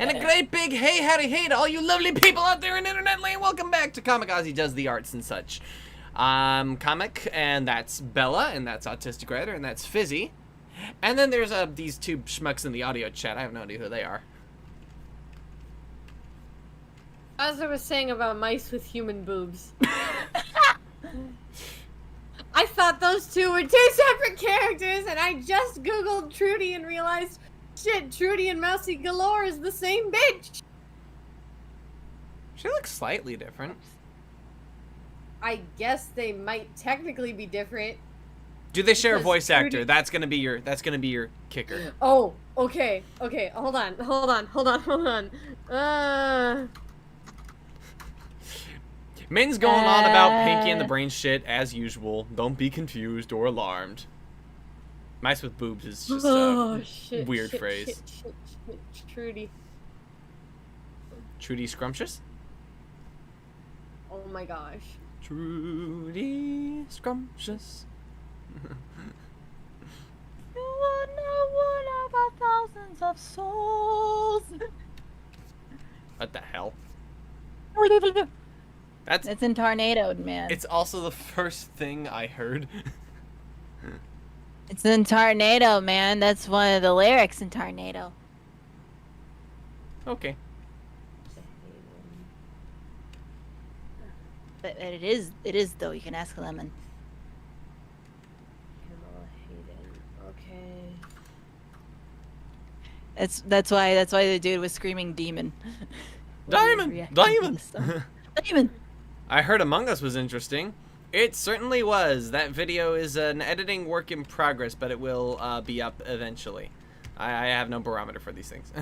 And a great big hey, howdy, hey to all you lovely people out there in internet land. Welcome back to Comic Auzi Does the Arts and such. I'm Comic, and that's Bella, and that's Autistic Writer, and that's Fizzy. And then there's these two schmucks in the audio chat. I have no idea who they are. As I was saying about mice with human boobs. I thought those two were two separate characters, and I just googled Trudy and realized, shit, Trudy and Mousy Galore is the same bitch. She looks slightly different. I guess they might technically be different. Do they share a voice Trudy... actor? That's gonna be your kicker. Oh, okay, hold on. Min's going on about Pinky and the Brain shit as usual. Don't be confused or alarmed. Mice with boobs is just a weird phrase. Shit, Trudy. Trudy Scrumptious? Oh my gosh. Trudy Scrumptious. You are not one of our thousands of souls. What the hell? It's in Tornadoed, man. It's also the first thing I heard. It's in Tornado, man. That's one of the lyrics in Tornado. Okay. But it is though. You can ask Lemon. Okay. That's why the dude was screaming demon. Diamond! Demon! I heard Among Us was interesting. It certainly was. That video is an editing work in progress, but it will be up eventually. I have no barometer for these things.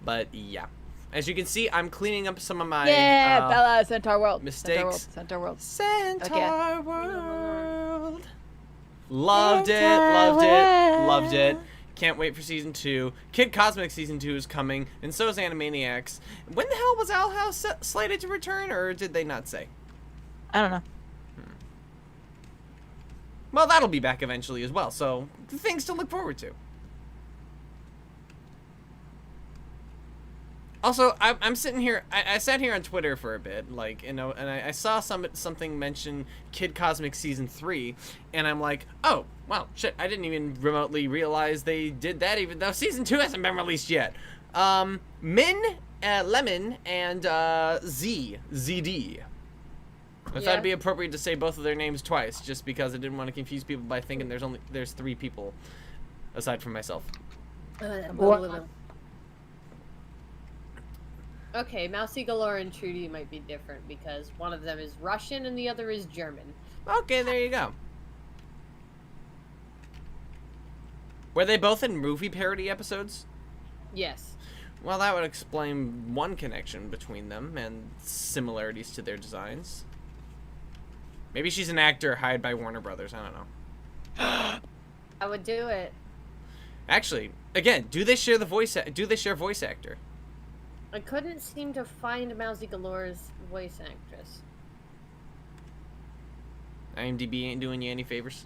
But yeah. As you can see, I'm cleaning up some of my Bella, Centaur World. mistakes. Centaur World. Centaur World. Loved it. Can't wait for season 2. Kid Cosmic season 2 is coming, and so is Animaniacs. When the hell was Owl House slated to return, or did they not say? I don't know. Well, that'll be back eventually as well, so things to look forward to. Also, I'm sitting here, I sat here on Twitter for a bit, like, you know, and I saw something mention Kid Cosmic Season 3, and I'm like, oh, wow, shit, I didn't even remotely realize they did that, even though Season 2 hasn't been released yet. Min, Lemon, and ZD. I thought it'd be appropriate to say both of their names twice, just because I didn't want to confuse people by thinking there's 3 people, aside from myself. Okay, Mousy Galore and Trudy might be different because one of them is Russian and the other is German. Okay, there you go. Were they both in movie parody episodes? Yes. Well, that would explain one connection between them and similarities to their designs. Maybe she's an actor hired by Warner Brothers. I don't know. I would do it. Actually, again, do they share voice actor? I couldn't seem to find Mousy Galore's voice actress. IMDb ain't doing you any favors.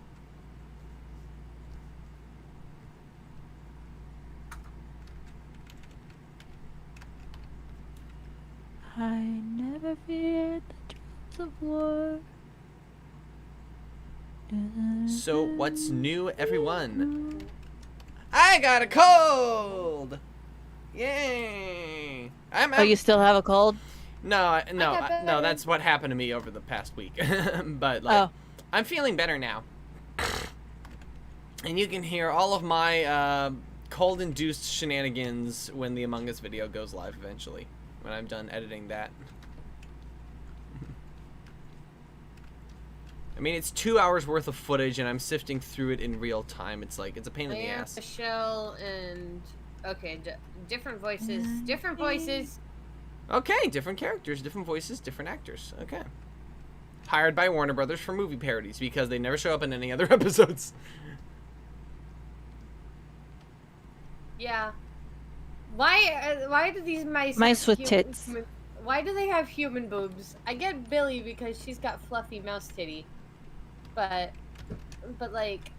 I never feared the drums of war. So, what's new, everyone? I got a cold! Yay! Oh, you still have a cold? No, that's what happened to me over the past week. But, like, I'm feeling better now. And you can hear all of my cold-induced shenanigans when the Among Us video goes live eventually, when I'm done editing that. I mean, it's 2 hours worth of footage, and I'm sifting through it in real time. It's like, it's a pain in the ass. Michelle and... Okay, different voices. Different voices. Okay, different characters, different voices, different actors. Okay. Hired by Warner Brothers for movie parodies, because they never show up in any other episodes. Yeah. Why do these mice with tits? Why do they have human boobs? I get Billy because she's got fluffy mouse titty. But like,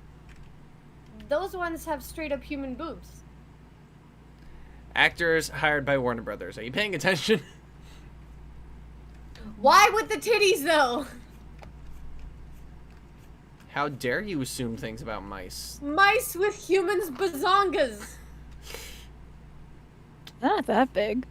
those ones have straight up human boobs. Actors hired by Warner Brothers. Are you paying attention? Why with the titties though? How dare you assume things about mice? Mice with humans bazongas. Not that big.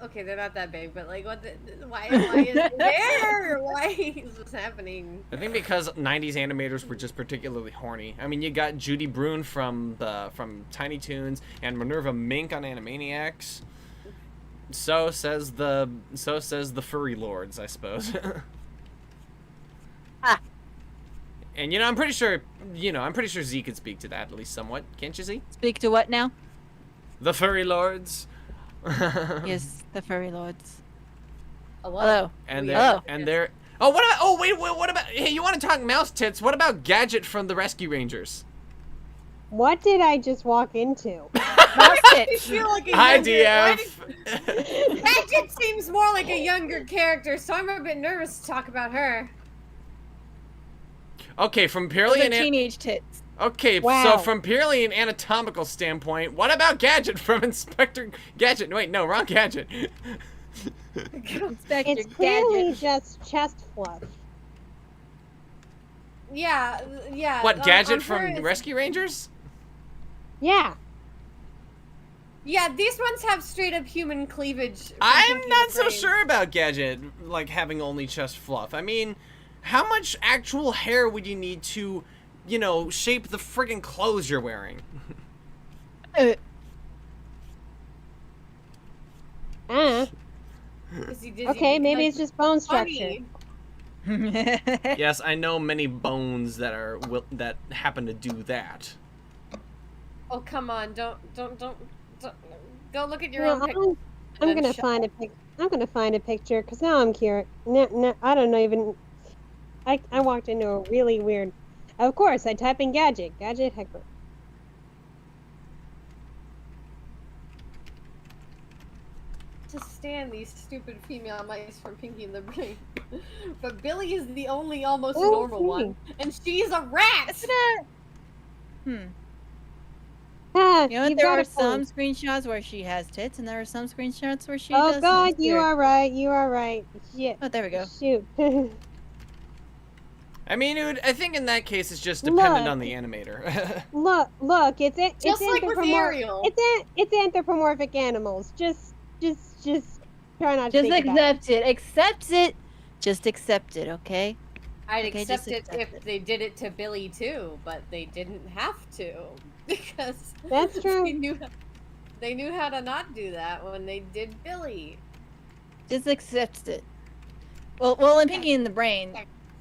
Okay, they're not that big, but like, what? Why is it there? Why is this happening? I think because 90s animators were just particularly horny. I mean, you got Judy Bruin from Tiny Toons and Minerva Mink on Animaniacs. So says the furry lords, I suppose. Ah. And I'm pretty sure Z could speak to that at least somewhat. Can't you, Z? Speak to what now? The furry lords. Yes, the furry lords. Hello. And Hello. they're. Oh, what about? Oh, wait. What about? Hey, you want to talk mouse tits? What about Gadget from the Rescue Rangers? What did I just walk into? Mouse I tits. feel like a Hi, younger- DF. Gadget seems more like a younger character, so I'm a bit nervous to talk about her. Okay, from Those purely are an teenage tits. okay, Wow. so from purely an anatomical standpoint, what about Gadget from Inspector Gadget? Wait, no, wrong Gadget. Inspector It's clearly Gadget. just chest fluff. Yeah. What, on Gadget her from it's- Rescue Rangers? Yeah. Yeah, these ones have straight up human cleavage. from I'm Pinky not the so Brain. sure about Gadget, like, having only chest fluff. I mean, how much actual hair would you need to, shape the friggin' clothes you're wearing? Ah. Is he dizzy Okay, maybe because it's just bone funny? structure. Yes, I know many bones that happen to do that. Oh come on! Don't. Go look at your No, own picture. I'm gonna find a I'm gonna find a picture because now I'm curious. No, I don't know even. I walked into a really weird. Of course, I type in gadget heckler. To stand these stupid female mice from Pinky and the Brain. But Billy is the only almost Oh, normal gee. one, and she's a rat. Ah, You know what? you've There got are a some point. screenshots where she has tits, and there are some screenshots where she Oh doesn't. God, It's you weird. are right. You are right. Shit. Oh, there we go. Shoot. I mean, I think in that case, it's just dependent Look. on the animator. Look, it's Just like with Ariel. It's anthropomorphic animals. Just try not to Just think about it. accept it. Accept it. Just accept it, okay? I'd Okay, accept just it accept if it. they did it to Billy too, but they didn't have to because That's true. they knew how to not do that when they did Billy. Just accept it. Well, in Pinky and the Brain,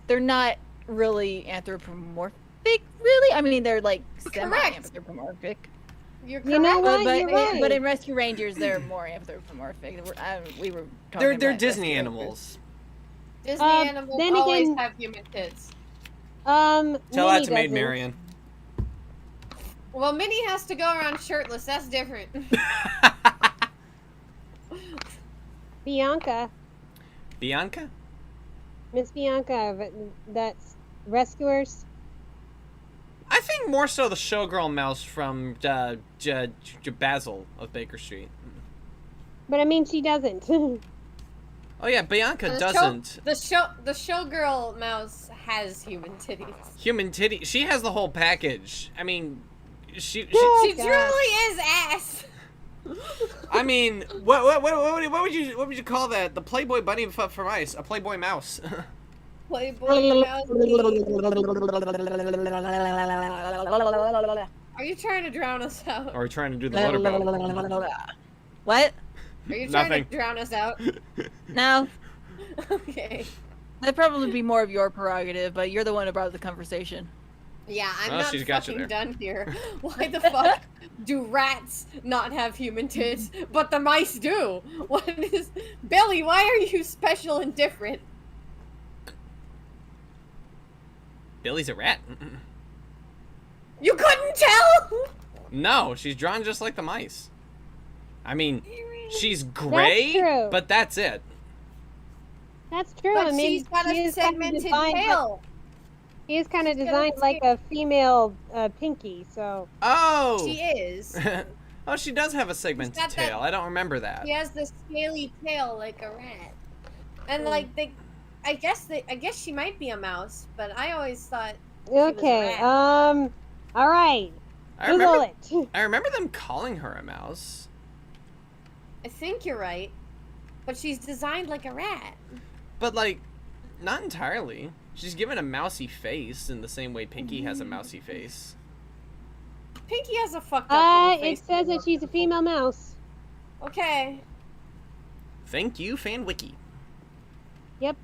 they're not really anthropomorphic, really. I mean, they're like semi-anthropomorphic. You're You know correct. what? You're right. But in Rescue Rangers, they're more anthropomorphic. We were talking they're about Disney Rescue animals. Disney animals then always again- have human tits. Tell Minnie that to Maid doesn't. Marian. Well, Minnie has to go around shirtless. That's different. Bianca, Bianca? Miss Bianca, that's Rescuers. I think more so the showgirl mouse from Basil of Baker Street. But I mean, she doesn't. Oh yeah, Bianca The doesn't. The showgirl mouse has human titties. Human titty. She has the whole package. I mean, she Oh, She God. truly is ass. I mean, what would you call that? The Playboy bunny from Ice, a Playboy mouse. Playboy mouse. Are you trying to drown us out? Or trying to do the motorboat. What? Are you trying Nothing. to drown us out? No. Okay. That'd probably be more of your prerogative, but you're the one who brought up the conversation. Yeah, I'm Oh, not she's got you fucking there. done here. Why the fuck do rats not have human tits, but the mice do? What is... Billy, why are you special and different? Billy's a rat. You couldn't tell? No, she's drawn just like the mice. I mean, she's gray, true. but that's it. That's true. But I mean, she's got she a is kind of segmented designed tail. He is kind of She's got a designed like a female Pinky, so. Oh. She is. Oh, she does have a segmented got that- tail. I don't remember that. He has this scaly tail like a rat. And like I guess she might be a mouse, but I always thought Okay. rat. All right. Google it. I remember them calling her a mouse. I think you're right. But she's designed like a rat. But, like, not entirely. She's given a mousy face in the same way Pinky has a mousy face. Pinky has a fucked up little It face. says that she's a female mouse. Okay. Thank you, FanWiki. Yep.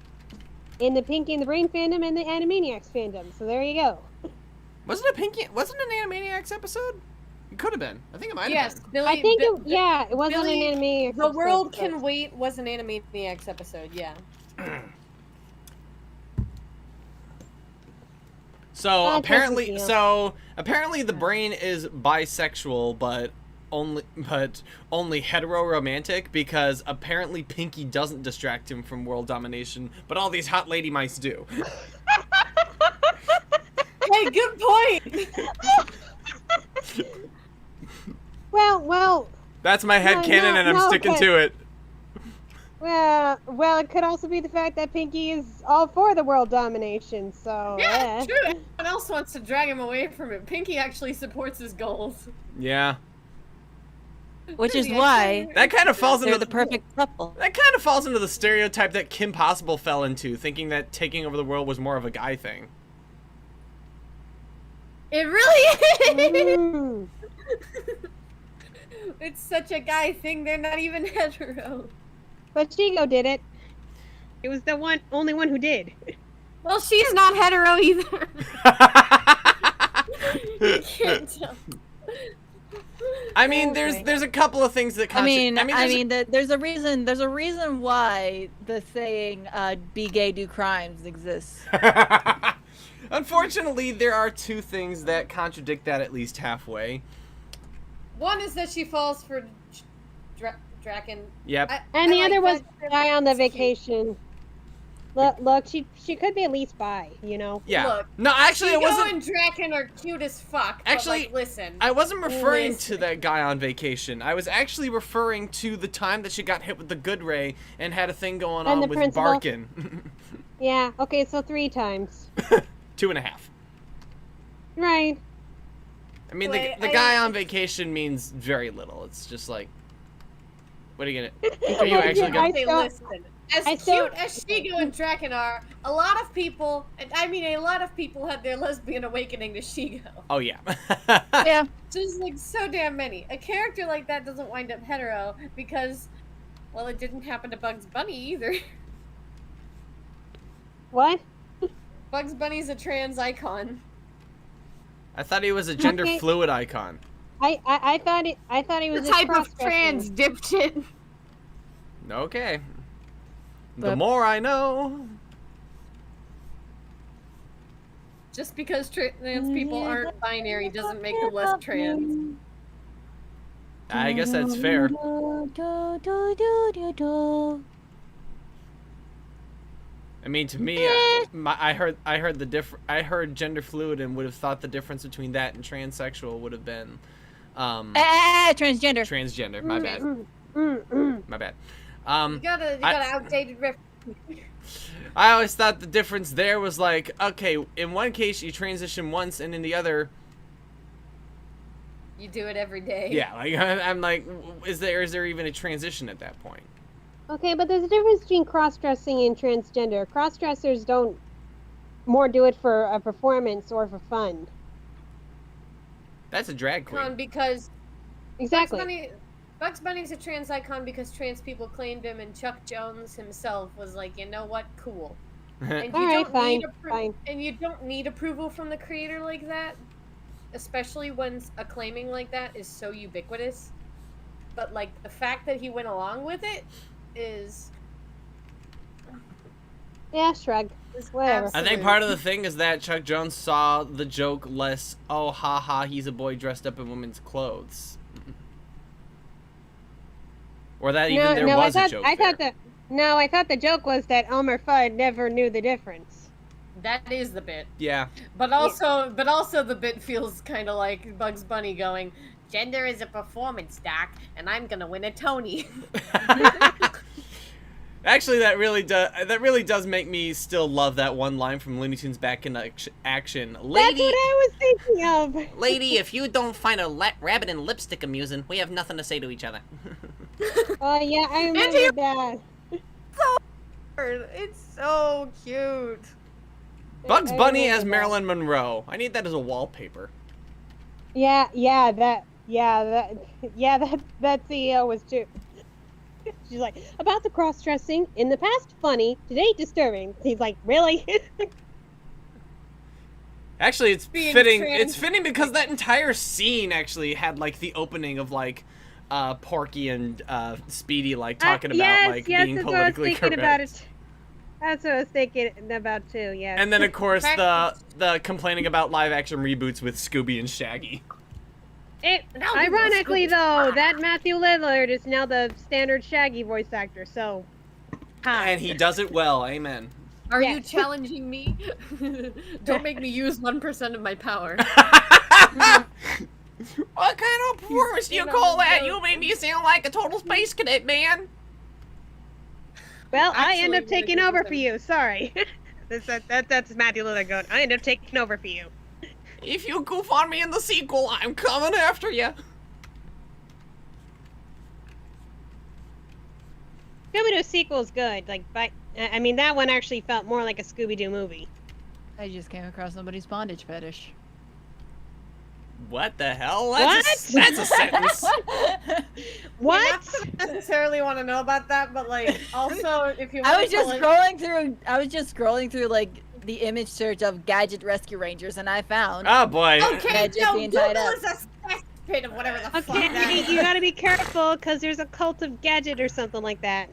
In the Pinky and the Brain fandom and the Animaniacs fandom. So there you go. Wasn't it an Animaniacs episode? It could have been. I think it might have Yes, been. Billy. I think it wasn't Billy, an Animaniacs The World episode. Can Wait was an Animaniacs episode, yeah. So That's apparently, interesting. the brain is bisexual, but only hetero-romantic, because apparently Pinky doesn't distract him from world domination, but all these hot lady mice do. Hey, good point! Well. That's my headcanon, and I'm sticking but- to it. Well, it could also be the fact that Pinky is all for the world domination. So Yeah, true. Everyone else wants to drag him away from it. Pinky actually supports his goals. Yeah. Which is Really, why That kind of falls they're into the perfect couple. That kind of falls into the stereotype that Kim Possible fell into, thinking that taking over the world was more of a guy thing. It really is! Mm. It's such a guy thing, they're not even hetero. But Shigo did it. It was the only one who did. Well, she's not hetero either. You can't tell. I mean, there's a couple of things that. There's a reason why the saying "be gay, do crimes" exists. Unfortunately, there are two things that contradict that at least halfway. One is that she falls for Draken. Yep. And the like other was that. guy on the It's cute. vacation. Look, she could be at least bi, you know. Yeah. Look, No, actually, it Shigo wasn't. and Draken are cute as fuck. Actually, but, like, listen. I wasn't referring to Listen. that guy on vacation. I was actually referring to the time that she got hit with the good ray and had a thing going And on the with principal. Barkin. Yeah. Okay, so 3 times. 2.5. Right. I mean, Wait, the guy on vacation means very little. It's just like, what are you gonna? Are you Yeah, actually gonna? Okay, still- listen. As I cute still- as Shigo and Draken are, a lot of people had their lesbian awakening to Shigo. Oh yeah. Yeah. Just like so damn many. A character like that doesn't wind up hetero because, well, it didn't happen to Bugs Bunny either. What? Bugs Bunny's a trans icon. I thought he was a gender Okay. fluid icon. I thought he was The a type of cross-dressing. trans dipshit. Okay. The But- more I know. Just because trans people aren't binary doesn't make them less trans. I guess that's fair. I mean, to me, I heard gender fluid and would have thought the difference between that and transsexual would have been Transgender. transgender. My bad. My bad. You got an outdated reference. I always thought the difference there was like, okay, in one case you transition once, and in the other, You do it every day. yeah, like I'm like, is there even a transition at that point? Okay, but there's a difference between cross-dressing and transgender. Cross-dressers don't more do it for a performance or for fun. That's a drag Icon queen. because Exactly. Bugs Bunny's a trans icon because trans people claimed him, and Chuck Jones himself was like, you know what, cool. And All right, fine, fine. And you don't need approval from the creator like that, especially when a claiming like that is so ubiquitous. But like the fact that he went along with it is Yeah, shrug. Whatever. I think part of the thing is that Chuck Jones saw the joke less, oh, haha, he's a boy dressed up in women's clothes. Or that even there was a joke I there. thought the joke was that Elmer Fudd never knew the difference. That is the bit. Yeah. But also the bit feels kind of like Bugs Bunny going, "Gender is a performance, Doc, and I'm gonna win a Tony." Actually, that really does make me still love that one line from Looney Tunes Back in Action. That's what I was thinking of. Lady, if you don't find a rabbit in lipstick amusing, we have nothing to say to each other. Oh yeah, I remember that. It's so cute. Bugs I Bunny remember as that. Marilyn Monroe. I need that as a wallpaper. That CEO was too. She's like, about the cross-dressing, in the past funny, today disturbing. He's like, really? Actually, it's Being fitting. trans- It's fitting because that entire scene actually had like the opening of like Porky and Speedy like talking about like being that's what I was politically thinking correct. about it. That's what I was thinking about too. Yeah. And then of course fact- the complaining about live action reboots with Scooby and Shaggy. Now you Ironically, know though, Scooby. that Matthew Lillard is now the standard Shaggy voice actor. So, And he does it well, amen. Are Yeah. you challenging me? Don't make me use 1% of my power. What kind of performance do you call that? You made me sound like a total space cadet, man. well, I end Actually, up taking really over good for you. Sorry. That's Matthew Lillard going. I end up taking over for you. If you goof on me in the sequel, I'm coming after you. Scooby-Doo sequel's good. I mean, that one actually felt more like a Scooby-Doo movie. I just came across somebody's bondage fetish. What the hell? What? That's a sentence. What? Not necessarily want to know about that, but like, also if you. I was just scrolling through like the image search of Gadget Rescue Rangers, and I found. Oh boy. Okay, Magic no, being Google tied up. is a cesspit of whatever the fuck that Okay, is. you gotta be careful because there's a cult of Gadget or something like that.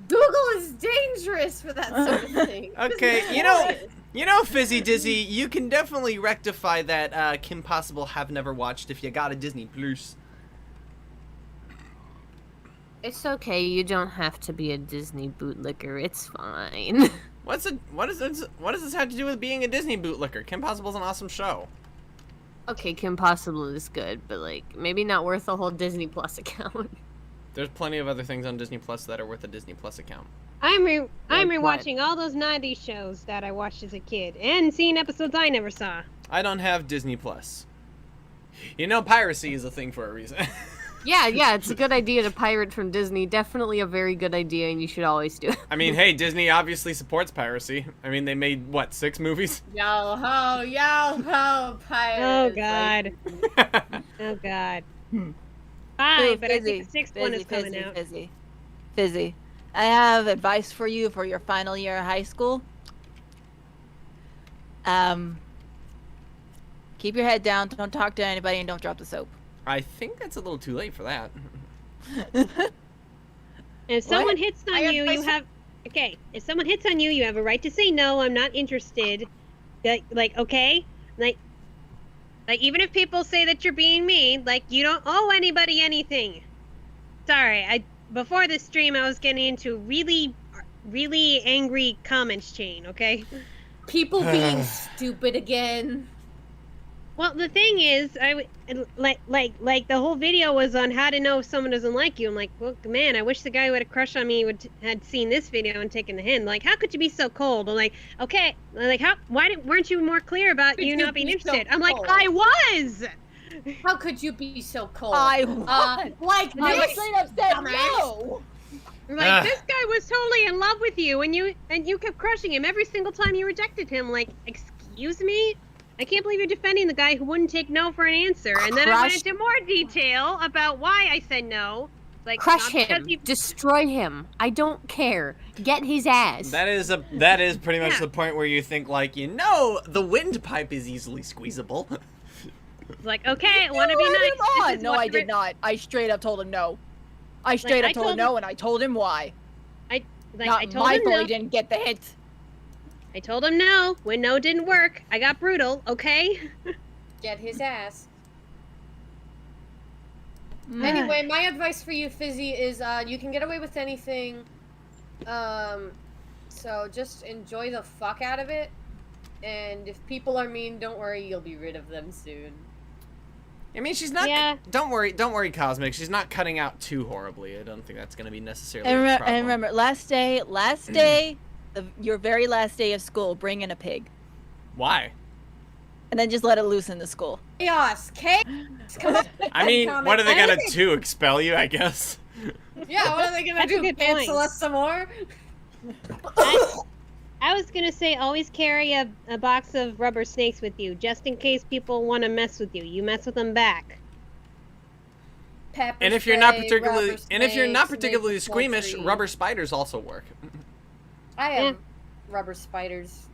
Google is dangerous for that sort of thing. Okay, you know, Fizzy Dizzy, you can definitely rectify that Kim Possible have never watched if you got a Disney Plus. It's okay. You don't have to be a Disney bootlicker. It's fine. What does this have to do with being a Disney bootlicker? Kim Possible's an awesome show. Okay, Kim Possible is good, but like maybe not worth a whole Disney Plus account. There's plenty of other things on Disney Plus that are worth a Disney Plus account. I'm Like rewatching all those 90s shows that I watched as a kid and seeing episodes I never saw. I don't have Disney Plus. You know, piracy is a thing for a reason. Yeah, it's a good idea to pirate from Disney. Definitely a very good idea, and you should always do it. I mean, hey, Disney obviously supports piracy. I mean, they made, what, 6 movies? Yo ho, pirates. Oh god. Oh god. Bye, but I think the 6th one is coming out. Fizzy. I have advice for you for your final year of high school. Keep your head down, don't talk to anybody, and don't drop the soap. I think that's a little too late for that. And if someone What? hits on I you, advise- you have okay. If someone hits on you, you have a right to say no. I'm not interested. Like okay, like even if people say that you're being mean, like you don't owe anybody anything. Sorry, before this stream I was getting into really angry comments chain. Okay. People being stupid again. Well, the thing is, like the whole video was on how to know if someone doesn't like you. I'm like, well, man, I wish the guy who had a crush on me had seen this video and taken the hint. Like, how could you be so cold? I'm like, okay, like weren't you more clear about Could you you not being be so interested? I'm like, cold? I was. How could you be so cold? I was. Like I this. straight up said dumbass. no. Like this guy was totally in love with you, and you kept crushing him every single time you rejected him. Like, excuse me. I can't believe you're defending the guy who wouldn't take no for an answer. And then I went Crush- into more detail about why I said no. Like, Crush not because him. you- Destroy him. I don't care. Get his ass. That is pretty much Yeah. the point where you think, like, you know, the windpipe is easily squeezable. Like, okay, I want to be You led nice. him This on. is No, what I you did re- not. I straight up told him no. I straight I up told him told no, and I told him why. I Not told my him fault no. he didn't get the hint. I told him no. When no didn't work, I got brutal. Okay. Get his ass. Anyway, my advice for you, Fizzy, is you can get away with anything. So just enjoy the fuck out of it. And if people are mean, don't worry, you'll be rid of them soon. I mean, she's not. Yeah. Don't worry, Cosmic. She's not cutting out too horribly. I don't think that's going to be necessarily. And remember, last day, your very last day of school, bring in a pig, Why? and then just let it loose in the school. Chaos, chaos. Come on. I mean, what are they I gonna think- do? Expel you? I guess. Yeah, what are they gonna That's a do? good Cancel point. us some more? I was gonna say always carry a box of rubber snakes with you, just in case people want to mess with you. You mess with them back. Pepper And if you're not spray, particularly, rubber and if you're not snakes, particularly maple squeamish, tree. rubber spiders also work. I am rubber spiders.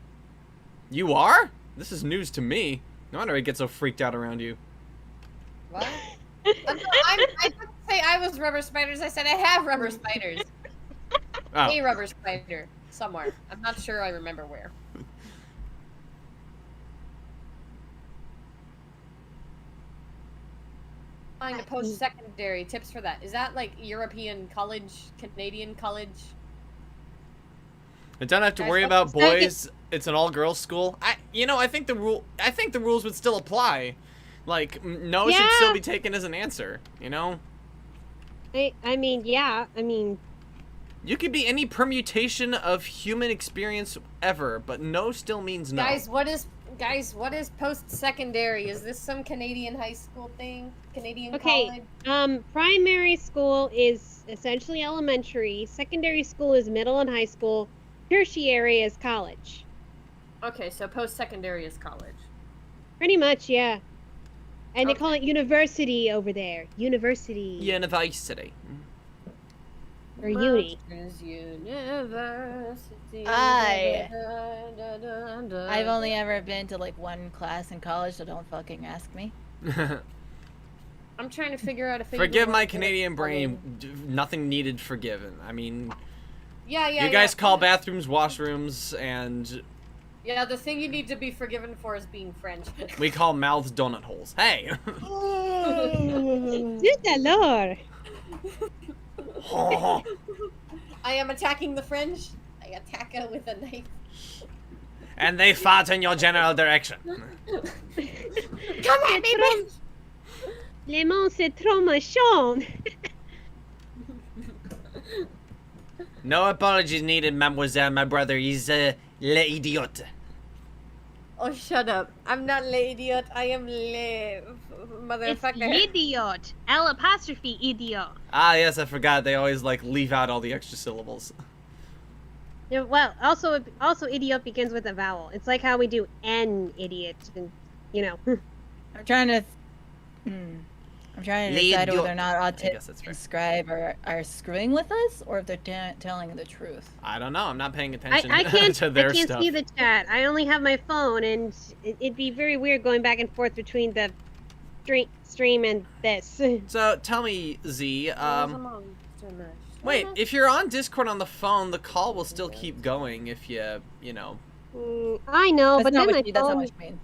You are? This is news to me. No wonder I get so freaked out around you. What? I didn't say I was rubber spiders. I said I have rubber spiders. Oh. A rubber spider somewhere. I'm not sure I remember where. Trying to post-secondary tips for that. Is that like European college, Canadian college? I don't have to Guys, worry what's about the second- boys. It's an all-girls school. I think the rules would still apply. Like, no should still Yeah. be taken as an answer. You know, I mean, yeah. I mean, you could be any permutation of human experience ever, but no still means no. Guys, what is post-secondary? Is this some Canadian high school thing? Canadian okay. college? Primary school is essentially elementary. Secondary school is middle and high school. Tertiary is college. Okay, so post-secondary is college. Pretty much, yeah. And they Okay. call it university over there. University. University. Or uni. Monsters University. I've I've only ever been to like one class in college, so don't fucking ask me. I'm trying to figure out if Forgive my anyone- Canadian brain. Nothing needed forgiven. I mean, Yeah, you guys call bathrooms washrooms, and Yeah, the thing you need to be forgiven for is being French. we call mouths donut holes. Hey. Good lord. I am attacking the French. I attack her with a knife. And they fart in your general direction. Come at me, bitch! Le monde c'est trop méchant. No apologies needed, mademoiselle. My brother is l'idiot. Oh, shut up. I'm not l'idiot. I am It's motherfucker. idiot. L apostrophe idiot. Ah, yes, I forgot. They always, like, leave out all the extra syllables. Yeah, well, also idiot begins with a vowel. It's like how we do an idiot, and you know. I'm trying to decide whether or not I guess that's Autistic fair. and Scribe are screwing with us, or if they're telling the truth. I don't know. I'm not paying attention I can't to their stuff. see the chat. I only have my phone, and it'd be very weird going back and forth between the stream and this. So, tell me, Z, wait, if you're on Discord on the phone, the call will still keep going if you know. I know, That's but not then my what you, that's not phone, what you mean.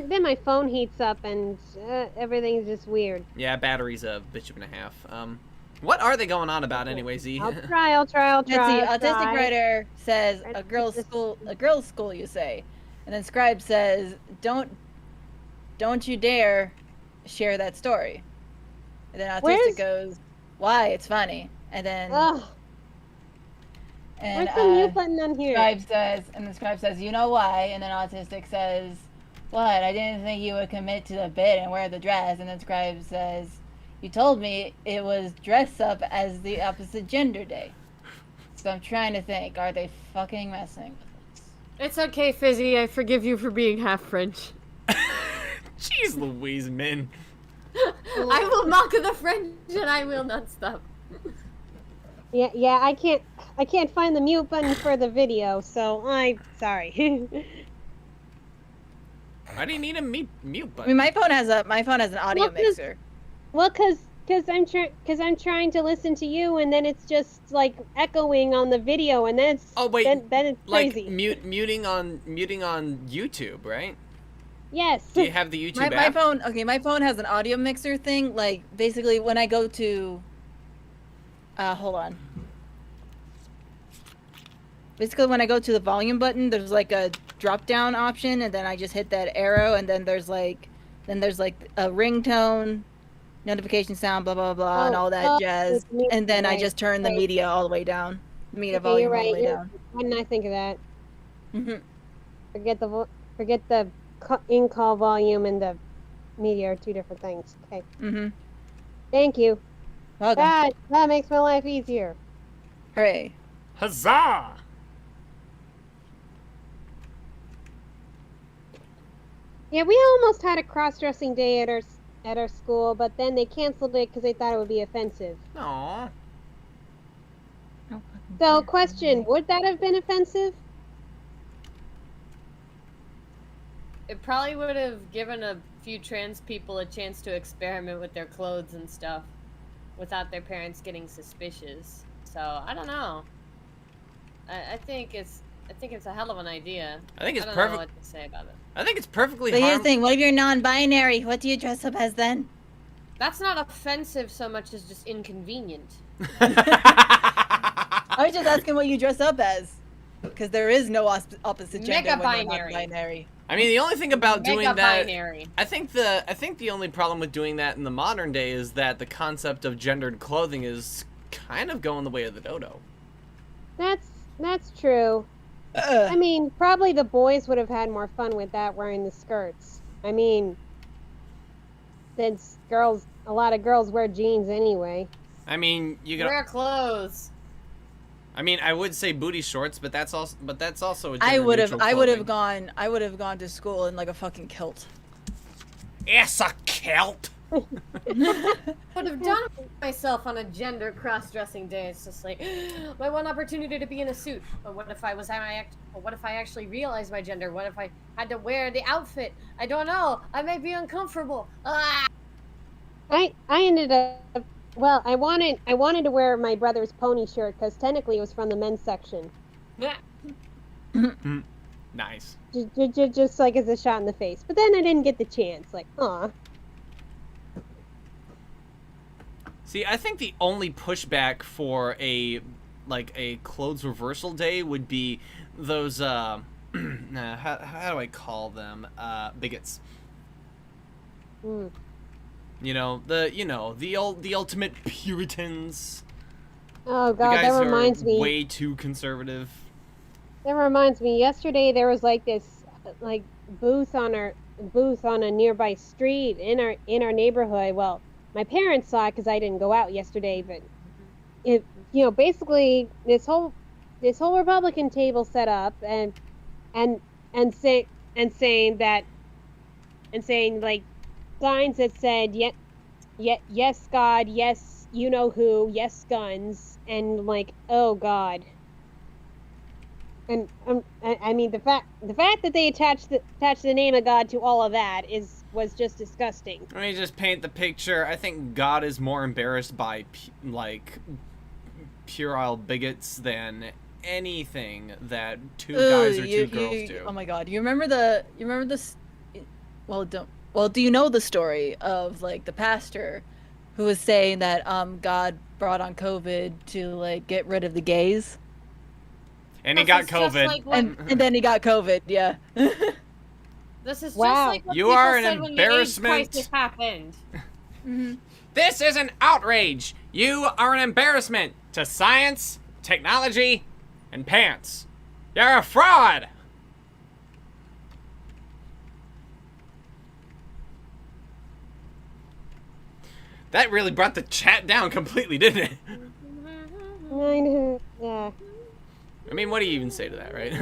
then my phone heats up, and everything's just weird. Yeah, battery's a bitch and a half. What are they going on about anyway, Z? I'll try. Let's see. I'll Autistic try. writer says I a girl's think school. You say, and then Scribe says, don't you dare share that story. And then Autistic Where's- goes, why? It's funny. And then Ugh, and where's the mute button on here? Scribe says, you know why? And then Autistic says, what? I didn't think you would commit to the bit and wear the dress. And then Scribe says, you told me it was dress up as the opposite gender day. So I'm trying to think, are they fucking messing with us? It's okay, Fizzy. I forgive you for being half French. Jeez Louise, Min. I will mock the French and I will not stop. Yeah, I can't find the mute button for the video, so I'm sorry. Why do you need a mute I button? mean, my phone has an audio Well, 'cause- mixer. Well, cause I'm trying to listen to you, and then it's just like echoing on the video, and then it's Oh, wait, then it's like crazy. muting on YouTube, right? Yes. Do you have the YouTube My app? phone, okay, my phone has an audio mixer thing. Like, basically, when I go to, hold on. Basically, when I go to the volume button, there's like a drop down option, and then I just hit that arrow, and then there's like a ringtone, notification sound, blah blah blah, and all that jazz. And then I just turn the media all the way down, media volume all the way down. Why didn't I think of that? Mm-hmm. Forget the in-call volume and the media are two different things. Okay. Mm-hmm. Thank you. Welcome. That makes my life easier. Hooray. Huzzah! Yeah, we almost had a cross-dressing day at our school, but then they canceled it because they thought it would be offensive. Aww. So, question: would that have been offensive? It probably would have given a few trans people a chance to experiment with their clothes and stuff without their parents getting suspicious. So I don't know. I think it's a hell of an idea. I think it's don't perfect. know what to say about it. I think it's perfectly But here's the thing, what if you're non-binary? What do you dress up as then? That's not offensive so much as just inconvenient. I was just asking what you dress up as. Because there is no opposite gender when you're non-binary. I mean, the only thing about doing that, Mega-binary. I think the only problem with doing that in the modern day is that the concept of gendered clothing is kind of going the way of the dodo. That's true. I mean, probably the boys would have had more fun with that wearing the skirts. I mean, since a lot of girls wear jeans anyway. I mean, you got wear clothes. I mean, I would say booty shorts, but that's also a I would have clothing. gone to school in like a fucking kilt. It's a kilt. Would have done myself on a gender cross-dressing day. It's just like my one opportunity to be in a suit. But what if I actually realized my gender? What if I had to wear the outfit? I don't know. I may be uncomfortable. Ah! I ended up. Well, I wanted to wear my brother's pony shirt because technically it was from the men's section. Nice. Just like as a shot in the face. But then I didn't get the chance. Like, aw. See, I think the only pushback for a clothes reversal day would be those how do I call them? Bigots. Mm. The ultimate Puritans. Oh The god, guys that who reminds are me. way too conservative. That reminds me. Yesterday there was like this booth on a nearby street in our neighborhood. Well, my parents saw it because I didn't go out yesterday, but it basically this whole Republican table set up and saying like signs that said yes God, yes you know who, yes guns, and like, oh god. And I mean the fact that they attached the name of God to all of that was just disgusting. Let me just paint the picture. I think God is more embarrassed by puerile bigots than anything that two guys or two girls do. Oh my god, you remember this? Well, do you know the story of like the pastor who was saying that God brought on COVID to like get rid of the gays? And he got COVID. Like and then he got COVID, yeah. This is Wow. just like what You people are an said when the AIDS embarrassment. crisis happened. Mm-hmm. This is an outrage. You are an embarrassment to science, technology, and pants. You're a fraud. That really brought the chat down completely, didn't it? I know. Yeah. I mean, what do you even say to that, right?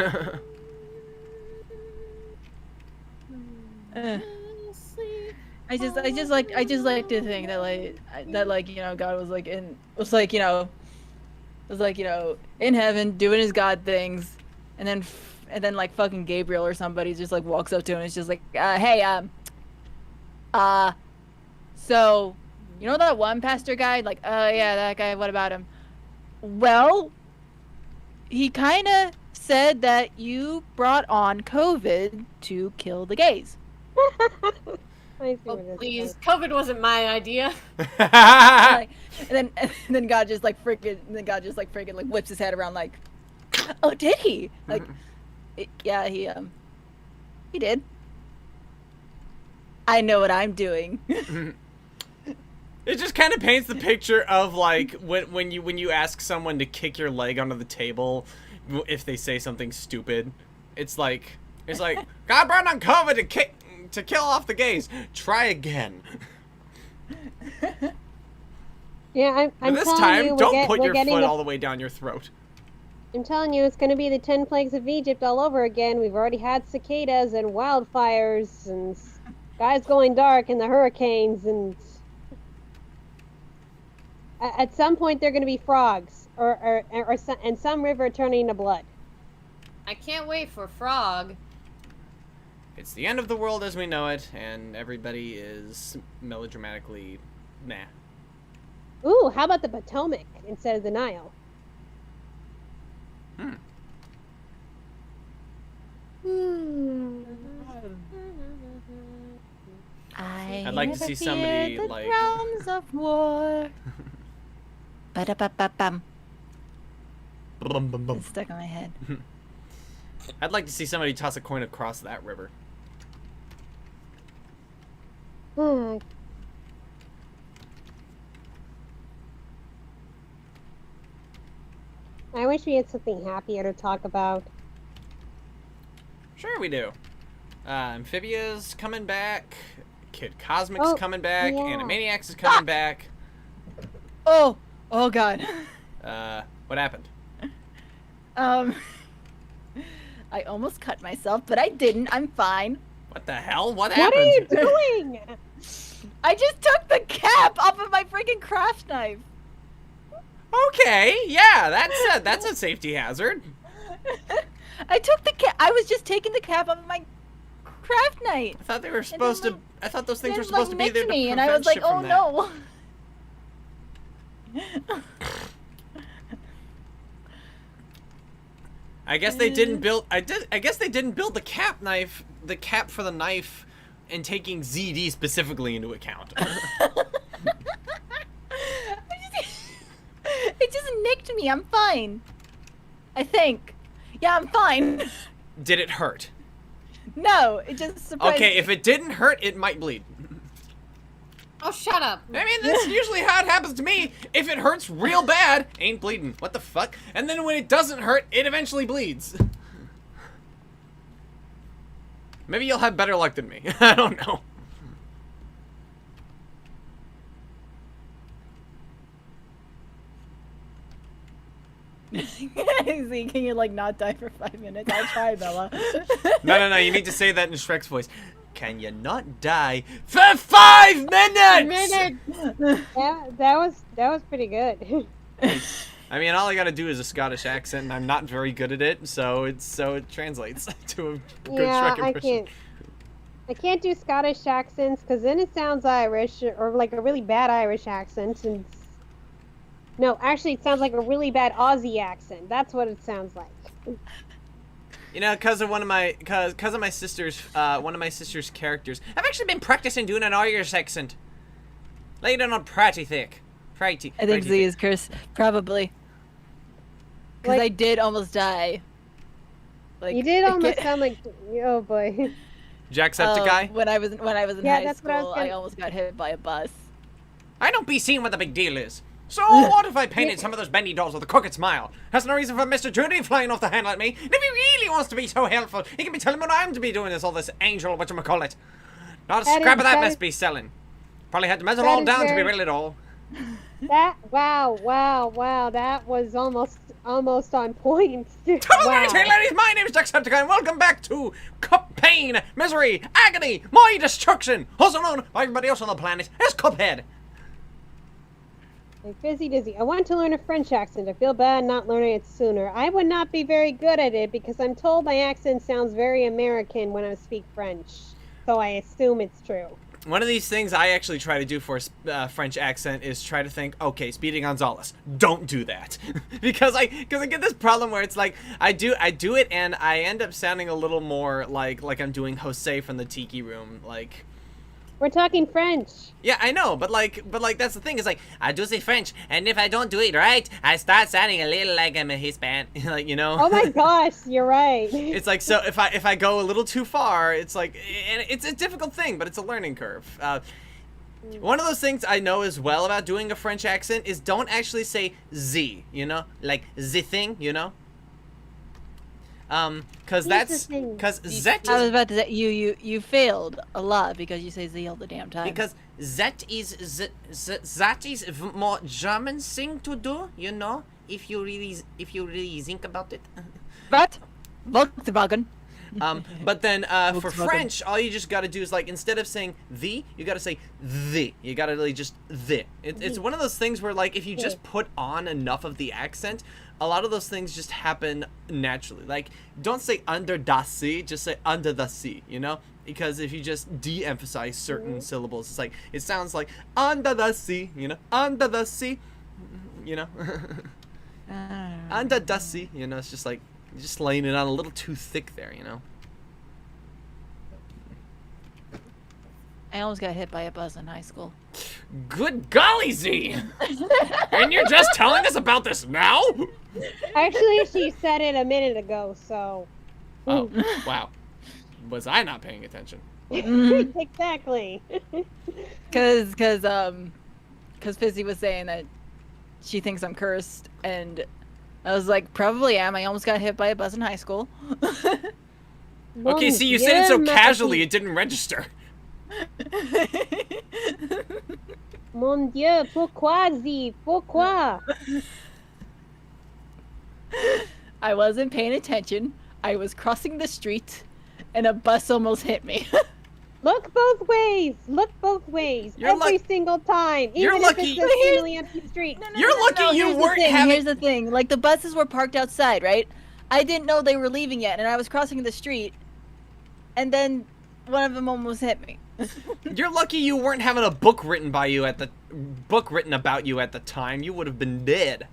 I just like to think that God was in heaven doing his God things, and then like fucking Gabriel or somebody just like walks up to him and is just like, hey, so you know that one pastor guy? Like, yeah, that guy. What about him? Well, he kind of said that you brought on COVID to kill the gays. I see Oh, what it please, is. COVID wasn't my idea. Like, and then God just like freaking like whips his head around like, oh, did he? Like, yeah, he He did. I know what I'm doing. It just kind of paints the picture of like when you ask someone to kick your leg onto the table if they say something stupid. It's like God brought on COVID to kill off the gays. Try again. Yeah, I'm This telling time, you, don't put we're your getting foot the, all the way down your throat. I'm telling you, it's going to be the 10 plagues of Egypt all over again. We've already had cicadas and wildfires and skies going dark and the hurricanes, and at some point they're going to be frogs and some river turning to blood. I can't wait for Frog. It's the end of the world as we know it, and everybody is melodramatically nah. Ooh, how about the Potomac instead of the Nile? I'd like to see somebody, the like- drums of war. Ba-da-ba-ba-bum. Bum, bum, bum. It's stuck in my head. I'd like to see somebody toss a coin across that river. I wish we had something happier to talk about. Sure we do. Amphibia's coming back. Kid Cosmic's Oh, coming back. yeah. Animaniacs is coming back. Oh God. What happened? I almost cut myself, but I didn't. I'm fine. What the hell? What What happened? are you doing? I just took the cap off of my freaking craft knife. Okay, yeah, that's a safety hazard. I took the cap. I was just taking the cap off of my craft knife. I thought they were supposed to. like, I thought those things Then, were supposed to be next there to me, prevent and I was like, shit oh from that. no. I guess they didn't build. I guess they didn't build the cap for the knife, and taking ZD specifically into account. It just nicked me. I'm fine. I think. Yeah, I'm fine. Did it hurt? No, it just surprised Okay, me. if it didn't hurt, it might bleed. Oh, shut up. I mean, that's usually how it happens to me. If it hurts real bad, ain't bleeding. What the fuck? And then when it doesn't hurt, it eventually bleeds. Maybe you'll have better luck than me. I don't know. See, can you like not die for 5 minutes? I'll try, Bella. No. You need to say that in Shrek's voice. Can you not die for 5 minutes? That was pretty good. I mean, all I gotta do is a Scottish accent, and I'm not very good at it, so it translates to a good Yeah, Shrek impression. I can't do Scottish accents because then it sounds Irish or like a really bad Irish accent. And no, actually, it sounds like a really bad Aussie accent. That's what it sounds like. You know, because of one of my sister's characters, I've actually been practicing doing an Irish accent. Laid on pretty thick. Pretty. I think pretty Z thick. is cursed, probably. Because Like- I did almost die. Like, You did I almost can't- sound like, oh boy. Jacksepticeye? When I was in Yeah, high that's what I was school, gonna- I almost got hit by a bus. I don't be seeing what the big deal is. So what if I painted some of those bendy dolls with a crooked smile? Has no reason for Mr. Judy flying off the handle at me. And if he really wants to be so helpful, he can be telling me what I'm to be doing all this angel whatchamacallit. Not a That scrap is- of that that must is- be selling. Probably had to measure that all is down to be very- real at all. Wow. That was almost on point. Come Wow. on, ladies, my name is Jacksepticeye, and welcome back to Pain, Misery, Agony, My Destruction, also known by everybody else on the planet as Cuphead. Like Fizzy Dizzy. I want to learn a French accent. I feel bad not learning it sooner. I would not be very good at it because I'm told my accent sounds very American when I speak French. So I assume it's true. One of these things I actually try to do for a French accent is try to think, okay, Speedy Gonzales, don't do that. because I get this problem where it's like, I do it and I end up sounding a little more like I'm doing Jose from the Tiki Room. We're talking French. Yeah, I know, but like that's the thing. Is like I do say French, and if I don't do it right, I start sounding a little like I'm a Hispan. Like, you know. Oh my gosh, you're right. It's like, so if I go a little too far, it's like, and it's a difficult thing, but it's a learning curve. One of those things I know as well about doing a French accent is don't actually say Z, you know, like the thing, you know. Cause that I was about to say you failed a lot because you say Z all the damn time. because that is more German thing to do, you know, if you really think about it. But Volkswagen. But then for Volkswagen. French, all you just got to do is, like, instead of saying the, you got to say the. You got to really just the. It's one of those things where, like, if you just put on enough of the accent, a lot of those things just happen naturally. Like, don't say under das sea, just say under the sea, you know? Because if you just de-emphasize certain syllables, it's like, it sounds like under the sea, you know? Under the sea, you know? Under the sea, you know? It's just like, you're just laying it on a little too thick there, you know? I almost got hit by a bus in high school. Good golly, Z! And you're just telling us about this now? Actually, she said it a minute ago, so. Oh, wow. Was I not paying attention? Exactly. Cause Fizzy was saying that she thinks I'm cursed, and I was like, probably am. I almost got hit by a bus in high school. Okay, see, you said it so casually, it didn't register. Mon Dieu, pourquoi, Z? Pourquoi? I wasn't paying attention. I was crossing the street, and a bus almost hit me. Look both ways. Look both ways. You're Every single time. You're Even lucky- if it's a seemingly empty street. You're lucky you weren't having... Here's the thing. Like, the buses were parked outside, right? I didn't know they were leaving yet, and I was crossing the street, and then one of them almost hit me. You're lucky you weren't having a book written about you at the time. You would have been dead.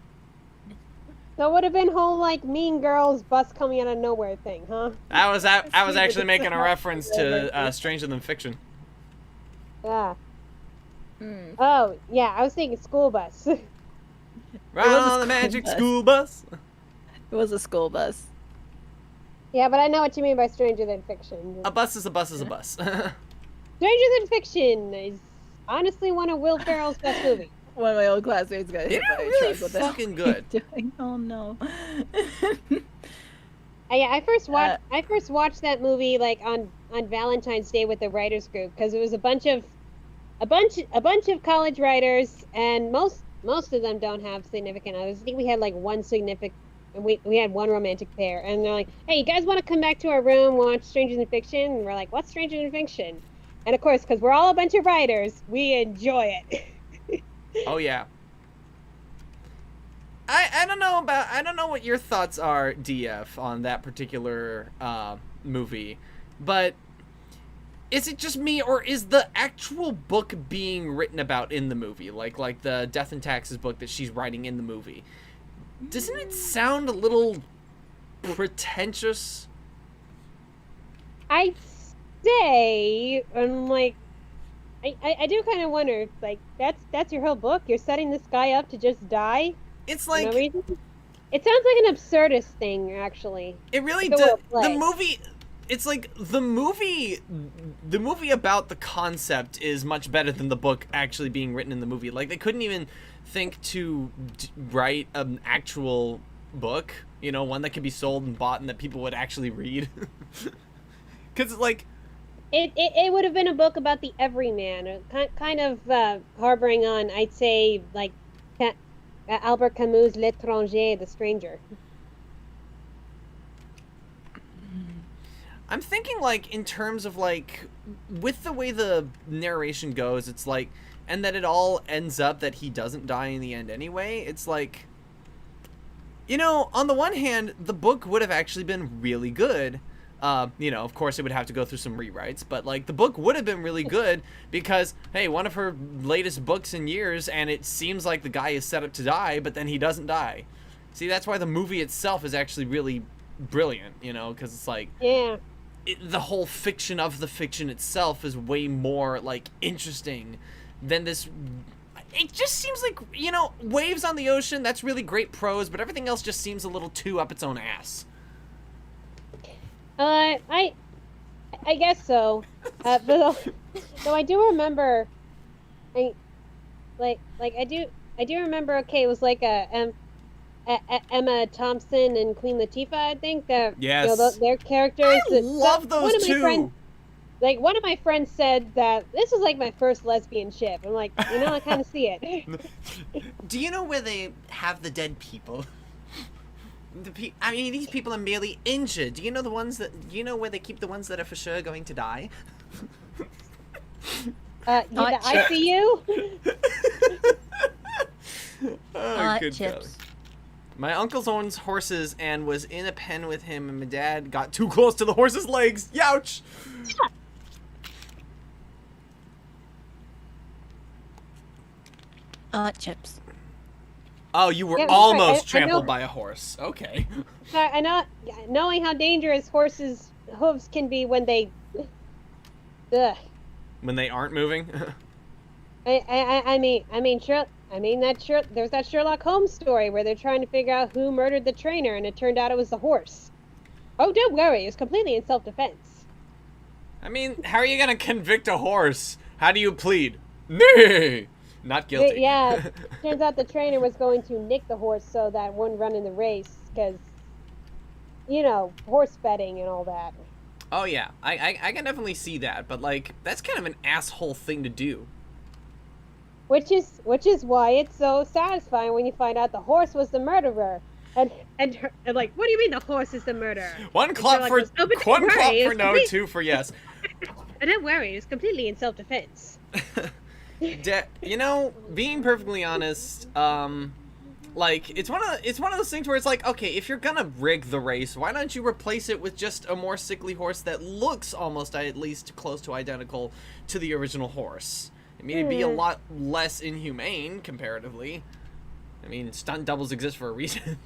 So it would have been whole, like, Mean Girls bus coming out of nowhere thing, huh? I was actually making a reference to Stranger Than Fiction. Yeah. Oh, yeah, I was thinking school bus. Right on the magic school bus. It was a school bus. Yeah, but I know what you mean by Stranger Than Fiction. A bus is a bus is a bus. Stranger Than Fiction is honestly one of Will Ferrell's best movies. One of my old classmates got hit They're by a really truck. What the hell fucking are good. you doing? Oh no. Yeah, I first watched that movie like on Valentine's Day with the writers group because it was a bunch of college writers, and most of them don't have significant others. I think we had like one significant. We had one romantic pair, and they're like, "Hey, you guys want to come back to our room, watch Stranger Than Fiction?" And we're like, "What's Stranger Than Fiction?" And of course, because we're all a bunch of writers, we enjoy it. Oh yeah. I don't know what your thoughts are, DF, on that particular movie, but is it just me, or is the actual book being written about in the movie, like the Death and Taxes book that she's writing in the movie? Doesn't it sound a little pretentious? I'd say, I'm like, I do kind of wonder, if, like, that's your whole book? You're setting this guy up to just die? It's For like, no reason? It sounds like an absurdist thing, actually. it really like a does. little play. The movie, it's like the movie about the concept is much better than the book actually being written in the movie. Like, they couldn't even think to write an actual book, you know, one that could be sold and bought and that people would actually read. Because, like, It would have been a book about the everyman, kind of harboring on, I'd say, like, Albert Camus' L'étranger, The Stranger. I'm thinking, like, in terms of, like, with the way the narration goes, it's like, and that it all ends up that he doesn't die in the end anyway, it's like, you know, on the one hand, the book would have actually been really good. You know, of course it would have to go through some rewrites, but, like, the book would have been really good because, hey, one of her latest books in years, and it seems like the guy is set up to die, but then he doesn't die. See, that's why the movie itself is actually really brilliant, you know, because it's like, Yeah. the whole fiction of the fiction itself is way more like interesting than this. It just seems like, you know, waves on the ocean, that's really great prose, but everything else just seems a little too up its own ass. I guess so. But though I do remember, I do remember. Okay, it was like Emma Thompson and Queen Latifah. I think that Yes. you know, their characters. I love those one of my two. friends, like one of my friends said that this was like my first lesbian ship. I'm like, you know, I kind of see it. Do you know where they have the dead people? I mean, these people are merely injured. Do you know the ones that? Do you know where they keep the ones that are for sure going to die? The ICU. Oh, good chips. golly. My uncle's owns horses and was in a pen with him, and my dad got too close to the horse's legs. Youch! Chips. Oh, you were Yeah, almost I know. trampled by a horse. Okay. I know, knowing how dangerous horses' hooves can be when they. Ugh. When they aren't moving. I mean, there's that Sherlock Holmes story where they're trying to figure out who murdered the trainer, and it turned out it was the horse. Oh, don't worry, it was completely in self-defense. I mean, how are you gonna convict a horse? How do you plead? Nay! Not guilty. Yeah, turns out the trainer was going to nick the horse so that it wouldn't run in the race, because, you know, horse betting and all that. Oh yeah, I can definitely see that, but like, that's kind of an asshole thing to do. Which is why it's so satisfying when you find out the horse was the murderer. And like, what do you mean the horse is the murderer? One clap Sherlock for goes, "Oh, but don't one clap worry, for it's no, complete- two for yes. Don't worry, it was completely in self-defense. You know, being perfectly honest, like it's one of those things where it's like, okay, if you're gonna rig the race, why don't you replace it with just a more sickly horse that looks almost at least close to identical to the original horse? I mean, it'd be a lot less inhumane comparatively. I mean, stunt doubles exist for a reason.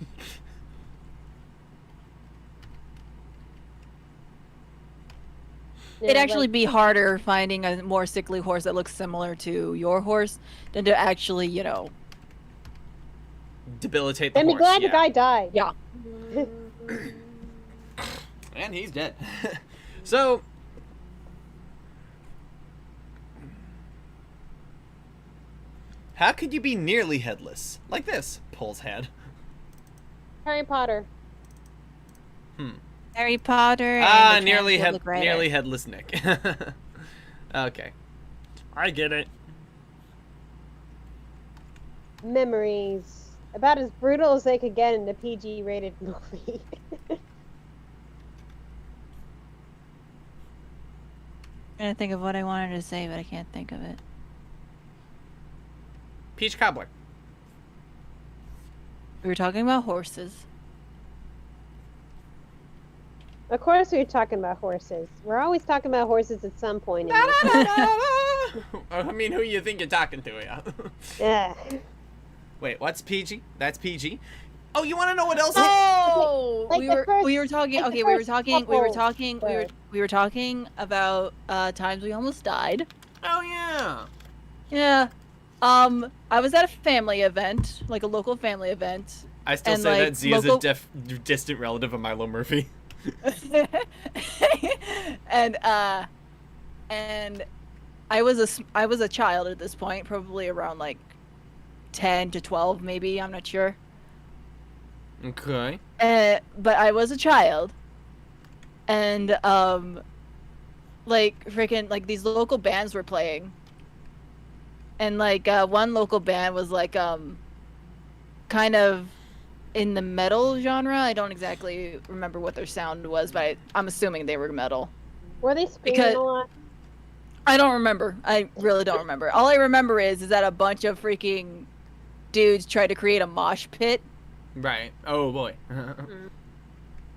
It'd actually be harder finding a more sickly horse that looks similar to your horse than to actually, you know. Debilitate the And be horse. glad yeah. the guy died. Yeah. And he's dead. So, how could you be nearly headless? Like this. Pulls head. Harry Potter. Harry Potter. Ah, and the nearly Transatlantic Rider. nearly headless Nick. Okay. I get it. Memories. About as brutal as they could get in a PG-rated movie. trying to think of what I wanted to say, but I can't think of it. Peach cobbler. We were talking about horses. Of course we were talking about horses. We're always talking about horses at some point in this. I mean, who you think you're talking to, yeah? Yeah. Wait, what's PG? That's PG. Oh, you want to know what else? Oh, Like the first- we were talking. like the Okay, we were first talking. couple We were talking about times we almost died. Oh yeah. Yeah. I was at a family event, like a local family event. I still And, say like, that Z is a local- distant relative of Milo Murphy. and I was a child at this point, probably around like 10 to 12 maybe, I'm not sure. Okay. But I was a child. And like freaking like these local bands were playing. And like one local band was like kind of in the metal genre. I don't exactly remember what their sound was, but I'm assuming they were metal. Were they screaming Because- a lot? I don't remember. I really don't remember. All I remember is that a bunch of freaking dudes tried to create a mosh pit. Right. Oh boy.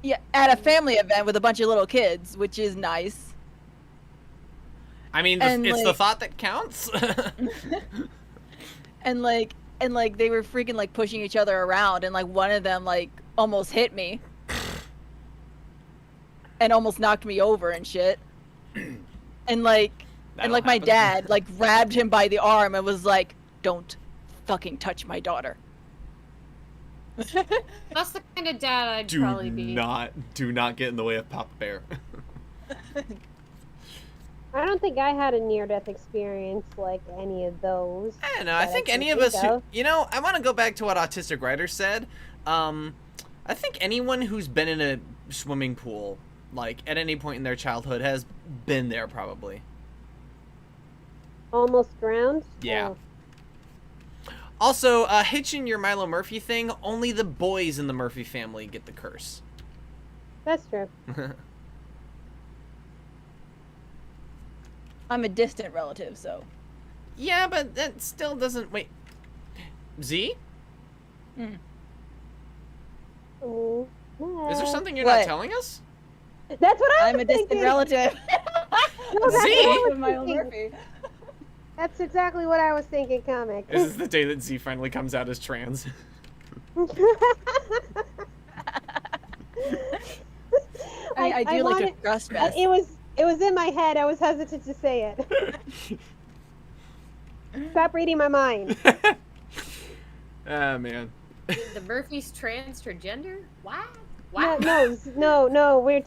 Yeah, at a family event with a bunch of little kids, which is nice. I mean, And, it's the like- thought that counts. And like they were freaking like pushing each other around, and like one of them like almost hit me. and almost knocked me over and shit. And like That'll my happen. dad like grabbed him by the arm and was like, "Don't fucking touch my daughter." That's the kind of dad I'd Do probably be. do not get in the way of Papa Bear. I don't think I had a near-death experience like any of those. I don't know. I that think can any of think us who, of. you know, I want to go back to what Autistic Writer said. I think anyone who's been in a swimming pool, like, at any point in their childhood has been there, probably. Almost drowned? Yeah. Oh. Also, hitching your Milo Murphy thing, only the boys in the Murphy family get the curse. That's true. I'm a distant relative, so. Yeah, but that still doesn't... Wait. Z? Mm. Is there something you're What? not telling us? That's what I was I'm a distant thinking. relative. No, that's Z? what I was Milo thinking. Murphy. That's exactly what I was thinking, comic. This is the day that Z finally comes out as trans. I do like wanted- to cross dress. It was in my head. I was hesitant to say it. Stop reading my mind. Ah, man. The Murphy's transgender? What? No, What? no. We were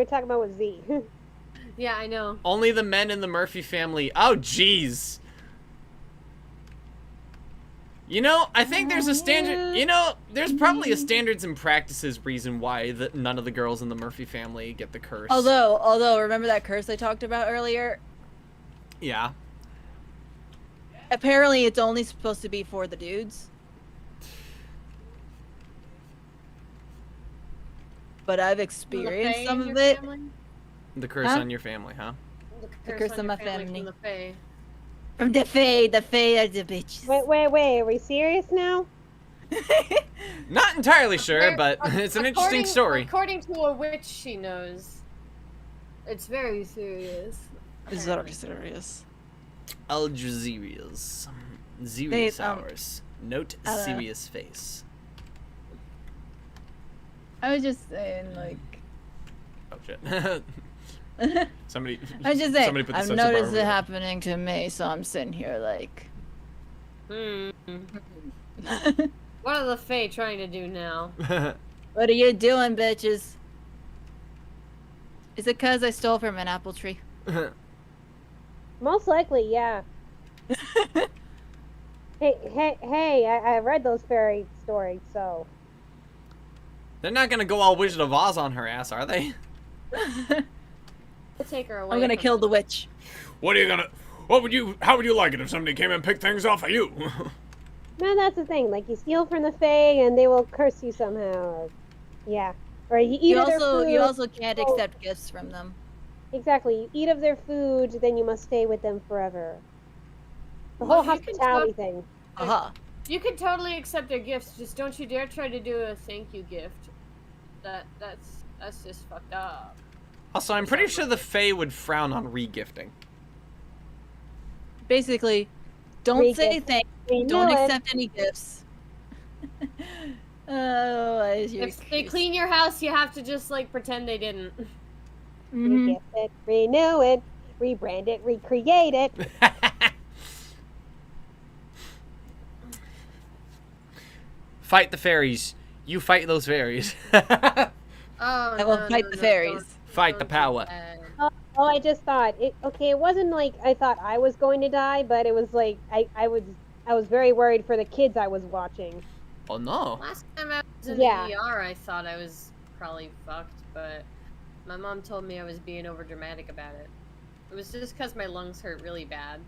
talking about with Z. Yeah, I know. Only the men in the Murphy family. Oh, jeez. You know, I think there's a standard... You know, there's probably a standards and practices reason why none of the girls in the Murphy family get the curse. Although, remember that curse I talked about earlier? Yeah. Apparently, it's only supposed to be for the dudes. But I've experienced some of it. The curse Huh? on your family, huh? The curse on on your my family family. from the Fae. From the Fae are the bitches. Wait. Are we serious now? Not entirely sure, There- but it's an interesting story. According to a witch she knows, it's very serious. It's very serious. Algerias. Serious They, hours. Note serious face. I was just saying, like... Oh, shit. Somebody... I was just saying, somebody put the I've sense of noticed bar it over happening to me, so I'm sitting here like... What are the Fae trying to do now? there. What are you doing, bitches? Is it 'cause I stole from an apple tree? Most likely, yeah. Hey! I read those fairy stories, so They're not gonna go all Wizard of Oz on her ass, are they? We'll take her away. I'm gonna from kill it. the witch. How would you like it if somebody came and picked things off of you? no, that's the thing. Like you steal from the Fae, and they will curse you somehow. Or, yeah, or you eat You of their food. also can't accept gifts from them. Exactly. You eat of their food, then you must stay with them forever. The Well, whole you can hospitality talk- thing. Aha. You can totally accept their gifts, just don't you dare try to do a thank you gift. That's just fucked up. Also, I'm pretty sure the Fae would frown on regifting. Basically, don't Free say gift. thank We you, don't knew it. accept any gifts. Oh, is your If they clean your house, you have to just like pretend they didn't. Mhm. Regift it, renew it, rebrand it, recreate it. Fight the fairies. You fight those fairies. Oh, I will fight the fairies. Fight the don't do power. that. Oh, I just thought it. Okay, it wasn't like I thought I was going to die, but it was like I was very worried for the kids I was watching. Oh no. Last time I was in Yeah. the ER, I thought I was probably fucked, but my mom told me I was being over dramatic about it. It was just because my lungs hurt really bad.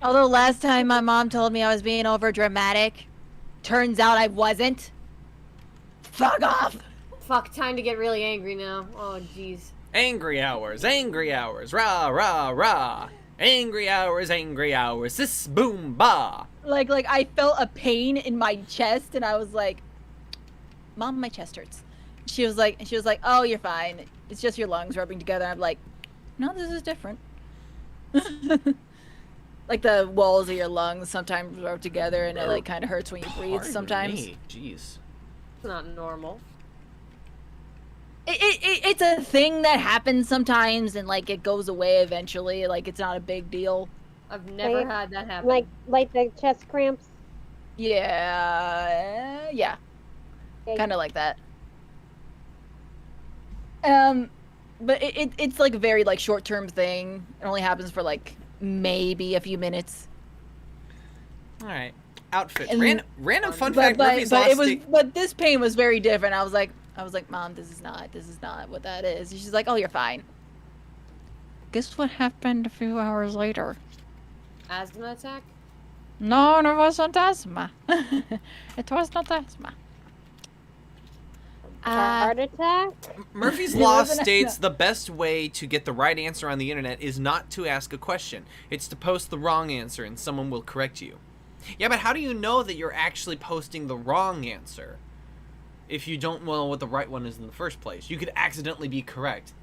Although last time my mom told me I was being over dramatic, turns out I wasn't. Fuck off! Fuck, time to get really angry now. Oh, jeez. Angry hours, rah, rah, rah. Angry hours, sis, boom, ba. Like I felt a pain in my chest, and I was like, "Mom, my chest hurts." She was like, "Oh, you're fine. It's just your lungs rubbing together." I'm like, "No, this is different." Like the walls of your lungs sometimes rub together, and it like kind of hurts when you breathe Pardon sometimes. me. Jeez. It's not normal. It's a thing that happens sometimes, and like it goes away eventually. Like it's not a big deal. I've never had that happen. Like the chest cramps. Yeah, yeah, Okay. kind of like that. But it's like a very like short-term thing. It only happens for like maybe a few minutes. All right. Outfit. And- Random fun But fact. Murphy's but lost it was state- but this pain was very different. I was like, Mom, this is not what that is. And she's like, oh, you're fine. Guess what happened a few hours later? Asthma attack? No, it wasn't asthma. It was not asthma. Heart attack. Murphy's It Law wasn't a- states the best way to get the right answer on the internet is not to ask a question. It's to post the wrong answer and someone will correct you. Yeah, but how do you know that you're actually posting the wrong answer if you don't know what the right one is in the first place? You could accidentally be correct.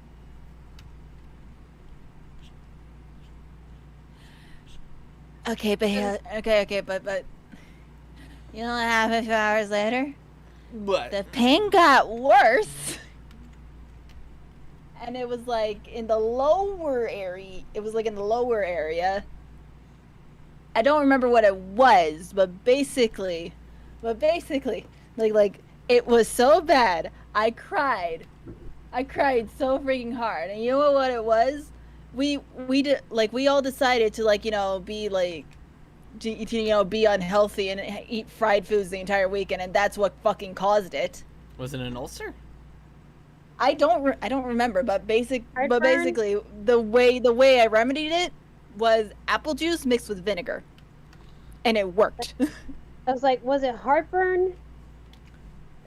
Okay, but but you know what happened a few hours later? But The pain got worse. And it was like in the lower area. It was like in the lower area. I don't remember what it was, but basically, like it was so bad. I cried so freaking hard. And you know what it was? We did like we all decided to like be like to be unhealthy and eat fried foods the entire weekend, and that's what fucking caused it. was it an ulcer? I don't remember, but Heartburn? basically the way I remedied it was apple juice mixed with vinegar, and it worked. I was like, was it heartburn?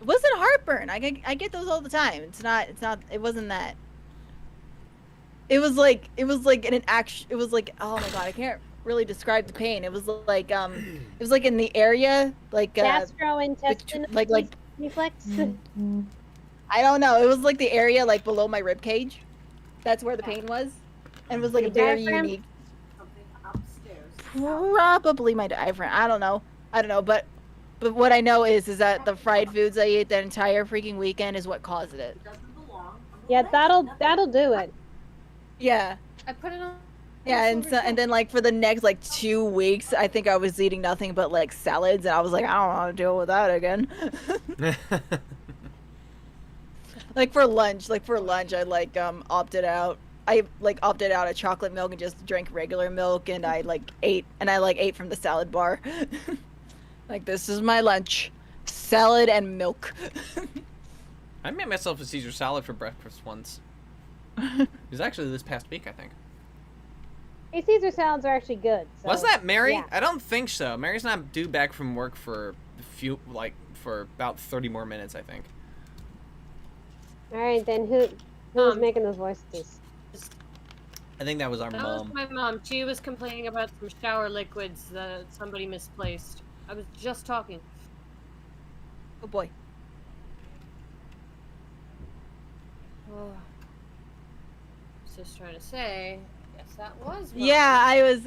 It wasn't heartburn. I get those all the time. It wasn't that. It was like an action. It was like, oh my god, I can't really describe the pain. It was like in the area like Gastrointestinal like reflex. I don't know. It was like the area like below my rib cage. That's where the pain was, and it was like a Your very diaphragm? unique. Something upstairs. Probably my diaphragm. I don't know, but what I know is that the fried foods I ate that entire freaking weekend is what caused it. Doesn't belong. Yeah, that'll do it. Yeah. I put it on. Yeah, and then like for the next like 2 weeks, I think I was eating nothing but like salads, and I was like, I don't want to deal with that again. Like for lunch, I like opted out. I like opted out of chocolate milk and just drank regular milk, and I ate from the salad bar. Like, this is my lunch, salad and milk. I made myself a Caesar salad for breakfast once. It was actually this past week, I think. Hey, Caesar salads are actually good. So, Was that Mary? yeah. I don't think so. Mary's not due back from work for for about 30 more minutes, I think. All right, then who's making those voices? I think that was our That was mom. my mom. She was complaining about some shower liquids that somebody misplaced. I was just talking. Oh boy. Oh. Just trying to say. Yes, that was. Mom. Yeah, I was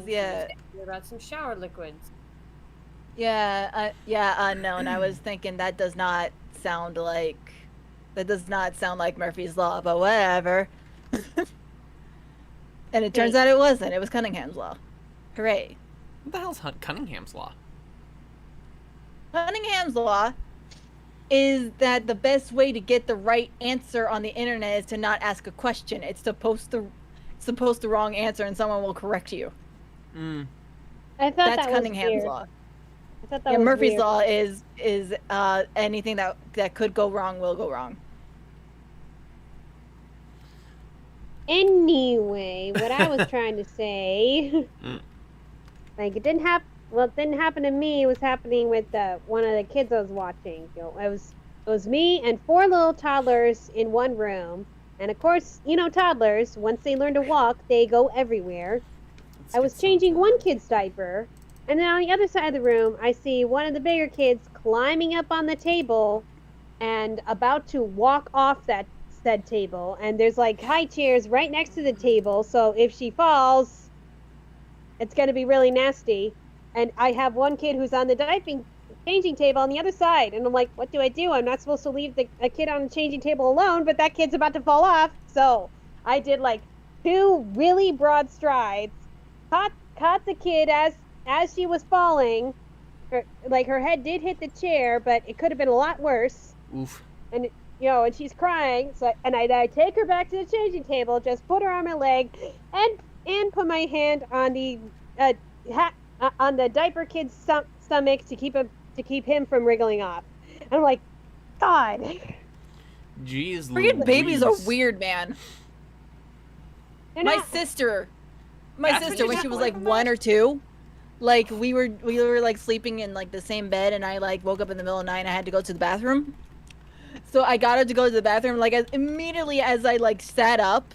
yeah. About some shower liquids. Yeah, unknown. I was thinking that does not sound like Murphy's Law, but whatever. And it turns out it wasn't. It was Cunningham's Law. Hooray. What the hell's Cunningham's Law? Cunningham's Law is that the best way to get the right answer on the internet is to not ask a question. It's to post the wrong answer and someone will correct you. Mm. I thought That's that was Cunningham's weird. Law. I thought that Yeah, was Murphy's weird. Law is anything that could go wrong will go wrong. Anyway, what I was trying to say, like it didn't happen to me. It was happening with one of the kids I was watching. You know, it was me and 4 little toddlers in one room, and of course, toddlers once they learn to walk, they go everywhere. I was changing one kid's diaper, and then on the other side of the room, I see one of the bigger kids climbing up on the table, and about to walk off that said table, and there's like high chairs right next to the table, so if she falls, it's going to be really nasty. And I have one kid who's on the changing table on the other side. And I'm like, what do I do? I'm not supposed to leave a kid on the changing table alone, but that kid's about to fall off. So I did like 2 really broad strides, caught the kid as she was falling. Her head did hit the chair, but it could have been a lot worse. Oof. And and she's crying. So I take her back to the changing table, just put her on my leg, and put my hand on the on the diaper kid's stomach to keep him from wriggling off. And I'm like, God. Jeez, Freaking babies are Louise. weird, man. They're My not- sister, That's what when you she was said. like 1 or 2, like we were like sleeping in like the same bed, and I like woke up in the middle of the night and I had to go to the bathroom. So I got her to go to the bathroom. Like immediately as I like sat up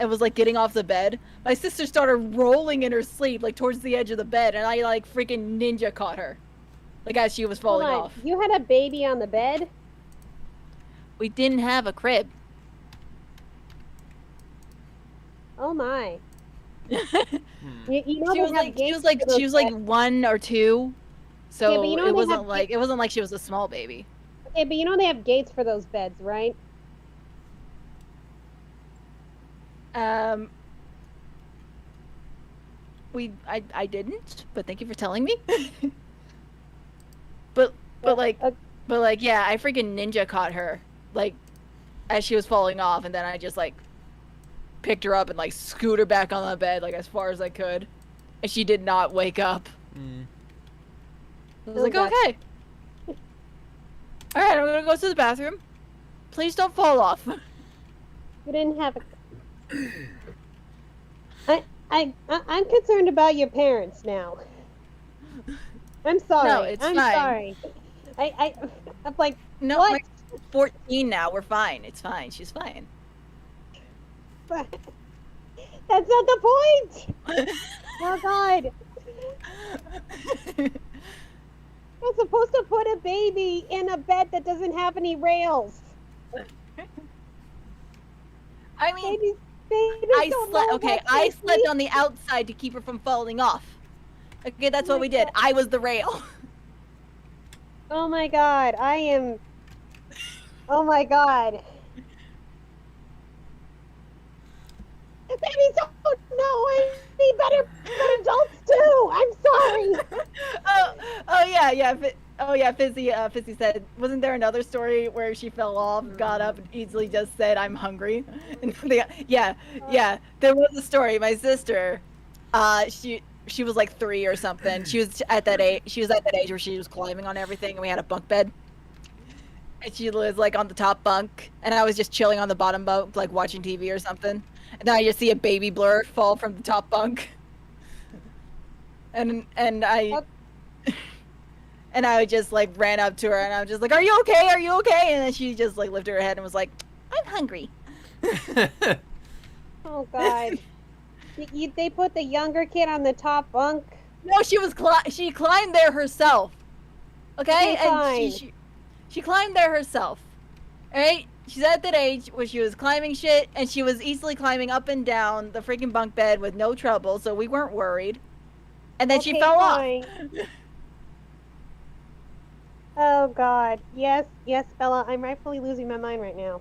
and was like getting off the bed, my sister started rolling in her sleep like towards the edge of the bed, and I like freaking ninja caught her, like as she was Hold falling on. off. You had a baby on the bed? We didn't have a crib. Oh my. Hmm. You know She they was have like gates for those she was like beds. 1 or 2, so Yeah, but you know it they have wasn't like she was a small baby. Okay, but you know they have gates for those beds, right? I didn't, but thank you for telling me. but like yeah, I freaking ninja caught her like as she was falling off, and then I just like picked her up and like scoot her back on the bed like as far as I could, and she did not wake up. Hmm. I was like, Oh, God. okay, all right, I'm gonna go to the bathroom. Please don't fall off. You didn't have a. I'm concerned about your parents now. I'm sorry. No, it's I'm fine. sorry. I'm like, No, what? my 14 now. We're fine. It's fine. She's fine. That's not the point. Oh God. You're supposed to put a baby in a bed that doesn't have any rails. I mean, Babies I don't slept. know Okay, that I safely. slept on the outside to keep her from falling off. Okay, that's what we did. I was the rail. Oh my God, I am. Oh my God. Babies don't know any better than adults do. I'm sorry. Oh yeah. Fizzy said, wasn't there another story where she fell off, got up, and easily just said, "I'm hungry"? And yeah. There was a story. My sister, she was like 3 or something. She was at that age. She was at that age where she was climbing on everything, and we had a bunk bed. And she was like on the top bunk, and I was just chilling on the bottom bunk, like watching TV or something. And then I just see a baby blur fall from the top bunk. And I and I just like ran up to her, and I was just like, "Are you okay? Are you okay?" And then she just like lifted her head and was like, "I'm hungry." Oh God. They put the younger kid on the top bunk. No, she climbed there herself. Okay, Okay, and fine. she climbed there herself. All right, she's at that age where she was climbing shit, and she was easily climbing up and down the freaking bunk bed with no trouble, so we weren't worried. And then she Okay, fell fine. Oh God. Yes, Bella. I'm rightfully losing my mind right now.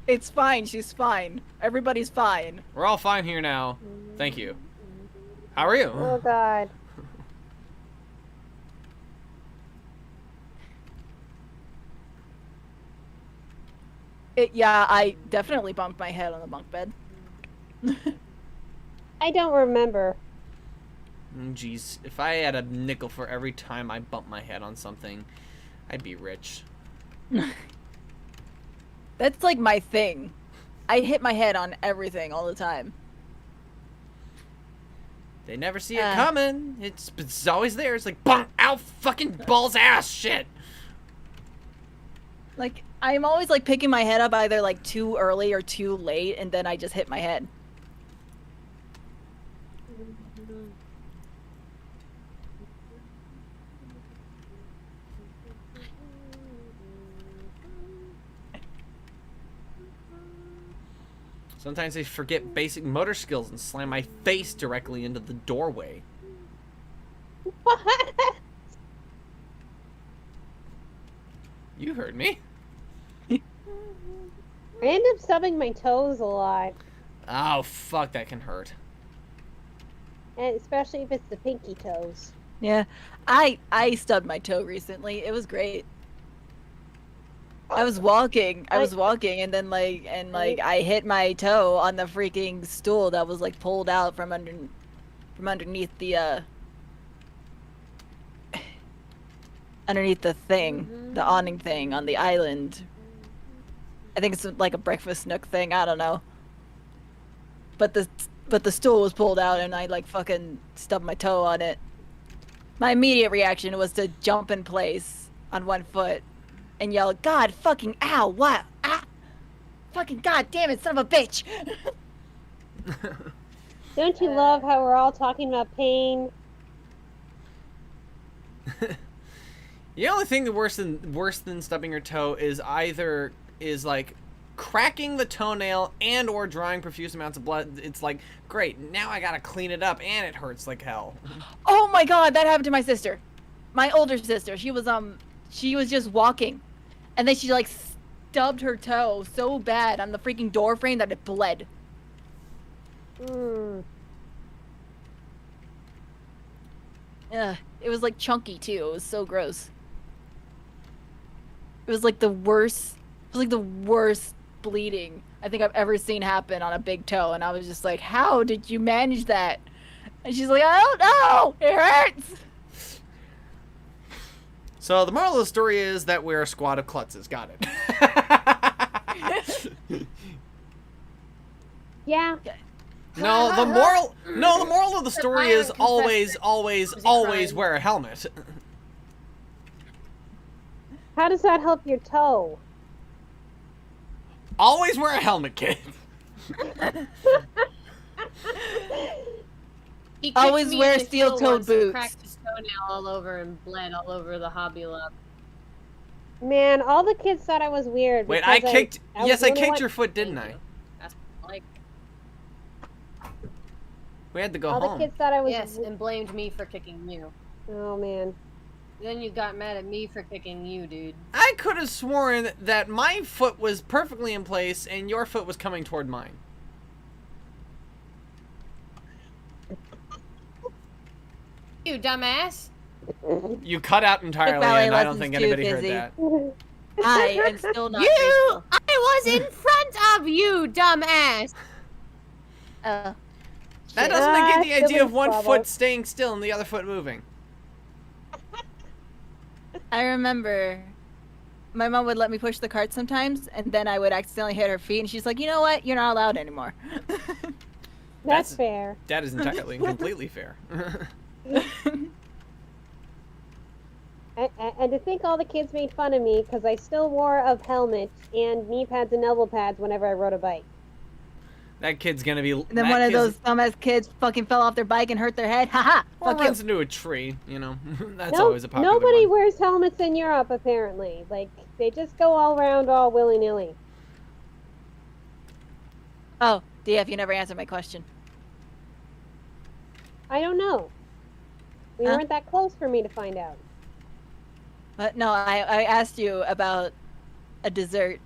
It's fine. She's fine. Everybody's fine. We're all fine here now. Thank you. How are you? Oh God. Yeah, I definitely bumped my head on the bunk bed. I don't remember. Jeez, if I had a nickel for every time I bump my head on something, I'd be rich. That's like my thing. I hit my head on everything all the time. They never see it coming. It's always there. It's like, bonk, ow, fucking balls, ass, shit. Like, I'm always like picking my head up either like too early or too late, and then I just hit my head. Sometimes I forget basic motor skills and slam my face directly into the doorway. What? You heard me. I end up stubbing my toes a lot, Oh, fuck, that can hurt. and especially if it's the pinky toes. Yeah, I stubbed my toe recently. It was great. I was walking, and then I hit my toe on the freaking stool that was like pulled out from underneath the underneath the thing, the awning thing on the island. I think it's like a breakfast nook thing. I don't know. But the stool was pulled out, and I like fucking stubbed my toe on it. My immediate reaction was to jump in place on one foot and yell, "God fucking ow! What? Ah! Fucking god damn it, son of a bitch!" Don't you love how we're all talking about pain? The only thing that worse than stubbing your toe is like cracking the toenail and or drawing profuse amounts of blood. It's like, great, now I gotta clean it up and it hurts like hell. Oh my god, that happened to my sister. My older sister. She was just walking, and then she like stubbed her toe so bad on the freaking door frame that it bled. It was like chunky too. It was so gross. It was like the worst. It was like the worst bleeding I think I've ever seen happen on a big toe, and I was just like, "How did you manage that?" And she's like, "I don't know. It hurts." So the moral of the story is that we're a squad of klutzes. Got it. Yeah. No, the moral of the story is always wear a helmet. How does that help your toe? Always wear a helmet, kid. He kicked Always me in wear the steel-toed heel once and boots. Cracked his toenail all over and bled all over the Hobby Lobby. Man, all the kids thought I was weird. Wait, because I kicked. was Yes, the I only kicked one- your foot, didn't Thank I? you. That's like We had to go All home. the kids thought I was. yes, and blamed me for kicking you. Oh man. Then you got mad at me for kicking you, dude. I could have sworn that my foot was perfectly in place and your foot was coming toward mine. You dumbass. You cut out entirely, ballet and I don't lessons think too anybody heard busy. that. I am still not You! graceful. I was in front of you, dumbass. That Shit. doesn't negate the idea of one Siblings foot problem. staying still and the other foot moving. I remember my mom would let me push the cart sometimes, and then I would accidentally hit her feet, and she's like, "You know what? You're not allowed anymore." That's fair. That is entirely and completely fair. And to think all the kids made fun of me because I still wore a helmet and knee pads and elbow pads whenever I rode a bike. That kid's gonna be. And then one of those dumbass kids fucking fell off their bike and hurt their head. Haha. Or Fuck you. runs into a tree, you know. That's No- always a popular Nobody one. wears helmets in Europe, apparently. Like, they just go all around all willy-nilly. Oh, DF, you never answered my question. I don't know. We Huh? weren't that close for me to find out. But no, I asked you about a dessert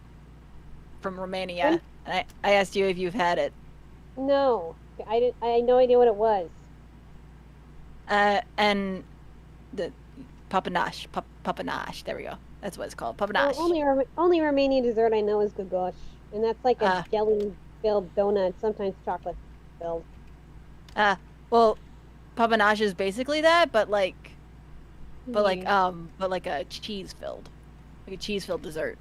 from Romania. And I asked you if you've had it. No. I had no idea what it was. And the papanache. Papanache. There we go. That's what it's called. Papanache. Only Romanian dessert I know is goulash. And that's like a Ah. jelly-filled donut, sometimes chocolate-filled. Well, papanache is basically that, but like a cheese-filled. Like a cheese-filled dessert.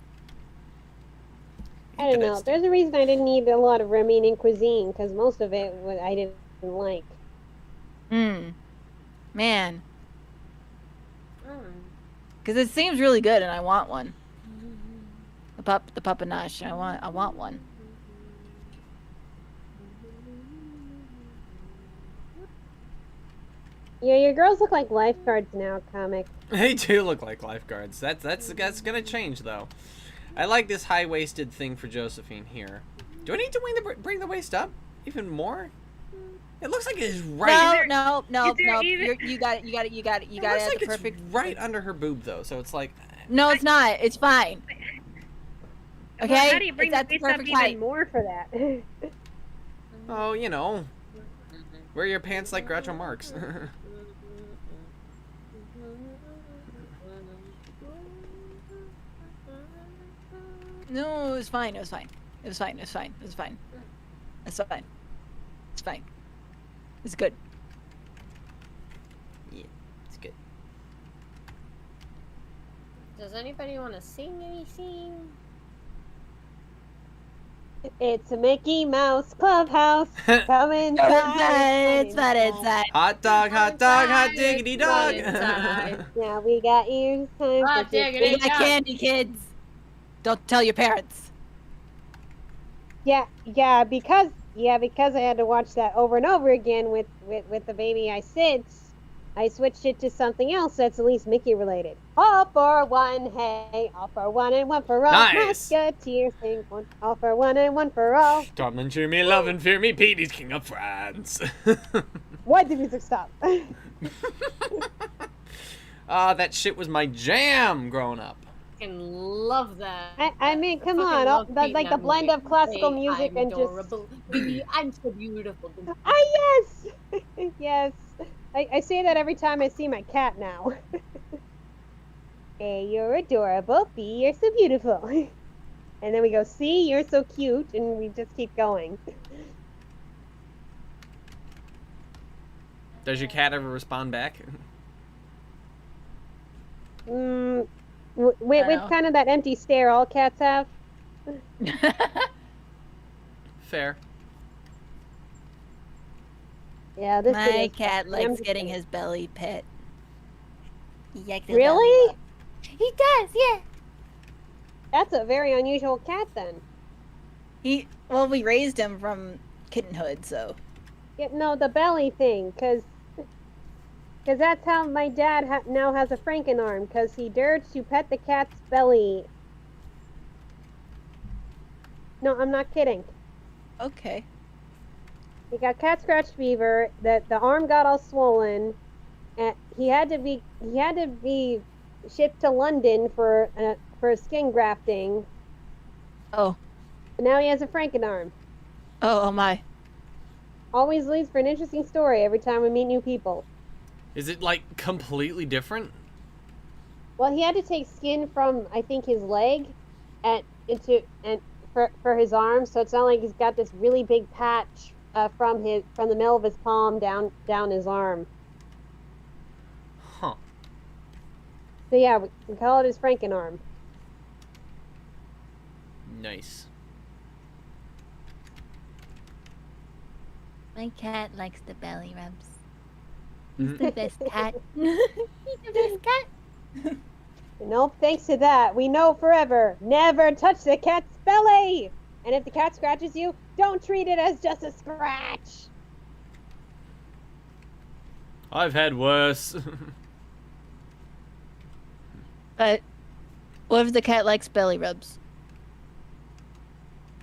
I don't know. There's a reason I didn't eat a lot of Romanian cuisine, because most of it I didn't like. Man. Because it seems really good, and I want one. The papanache. I want one. Yeah, your girls look like lifeguards now, comic. They do look like lifeguards. That's gonna change though. I like this high-waisted thing for Josephine here. Do I need to bring the waist up even more? It looks like it's right. No. is there even- You got it. It It looks has like the perfect. it's right under her boob though, so it's like. No, it's not. It's fine. Okay. Well, how do you bring It's the at the face up perfect even height. more for that? Oh, you know. Wear your pants like Groucho Marx. No, it was fine. It was fine. It was fine. It was fine. It was fine. It's fine. It's fine. It's good. Yeah, it's good. Does anybody want to sing anything? It's a Mickey Mouse clubhouse. Come inside. It's fun inside. Hot dog, hot diggity dog. Now we got ears. Time Hot for diggity. We got candy, kids. Don't tell your parents. Yeah, because I had to watch that over and over again with the baby I sit. I switched it to something else that's at least Mickey related. All for one, hey, all for one and one for all. Nice. Musketeers sing one, all for one and one for all. Come and cheer me, love and fear me, Petey's king of France. Why did the music stop? That shit was my jam growing up. Fucking love that. I mean, come fucking on, love like Pete the and blend Emily. of classical Hey, music I'm and just. adorable. Baby, I'm so beautiful. Ah, yes, yes. I say that every time I see my cat now. Hey, you're adorable. B, you're so beautiful. And then we go, C, you're so cute, and we just keep going. Does your cat ever respond back? With know. kind of that empty stare all cats have. Fair. Yeah, this thing My is cat likes empty. getting his belly pet. He likes his Really? belly. He does, yeah. That's a very unusual cat then. Well, we raised him from kittenhood, so. Yeah, no, the belly thing, because that's how my dad now has a Frankenarm, because he dared to pet the cat's belly. No, I'm not kidding. Okay. He got cat scratch fever. That the arm got all swollen, and he had to be shipped to London for skin grafting. Oh. But now he has a Frankenarm. Oh my. Always leads for an interesting story every time we meet new people. Is it like completely different? Well, he had to take skin from I think his leg, for his arm, so it's not like he's got this really big patch from the middle of his palm down his arm. Huh. So yeah, we call it his Frankenarm. Nice. My cat likes the belly rubs. Mhm. The best cat. He's the best cat. Nope, thanks to that, we know forever, never touch the cat's belly! And if the cat scratches you, don't treat it as just a scratch! I've had worse. But what if the cat likes belly rubs?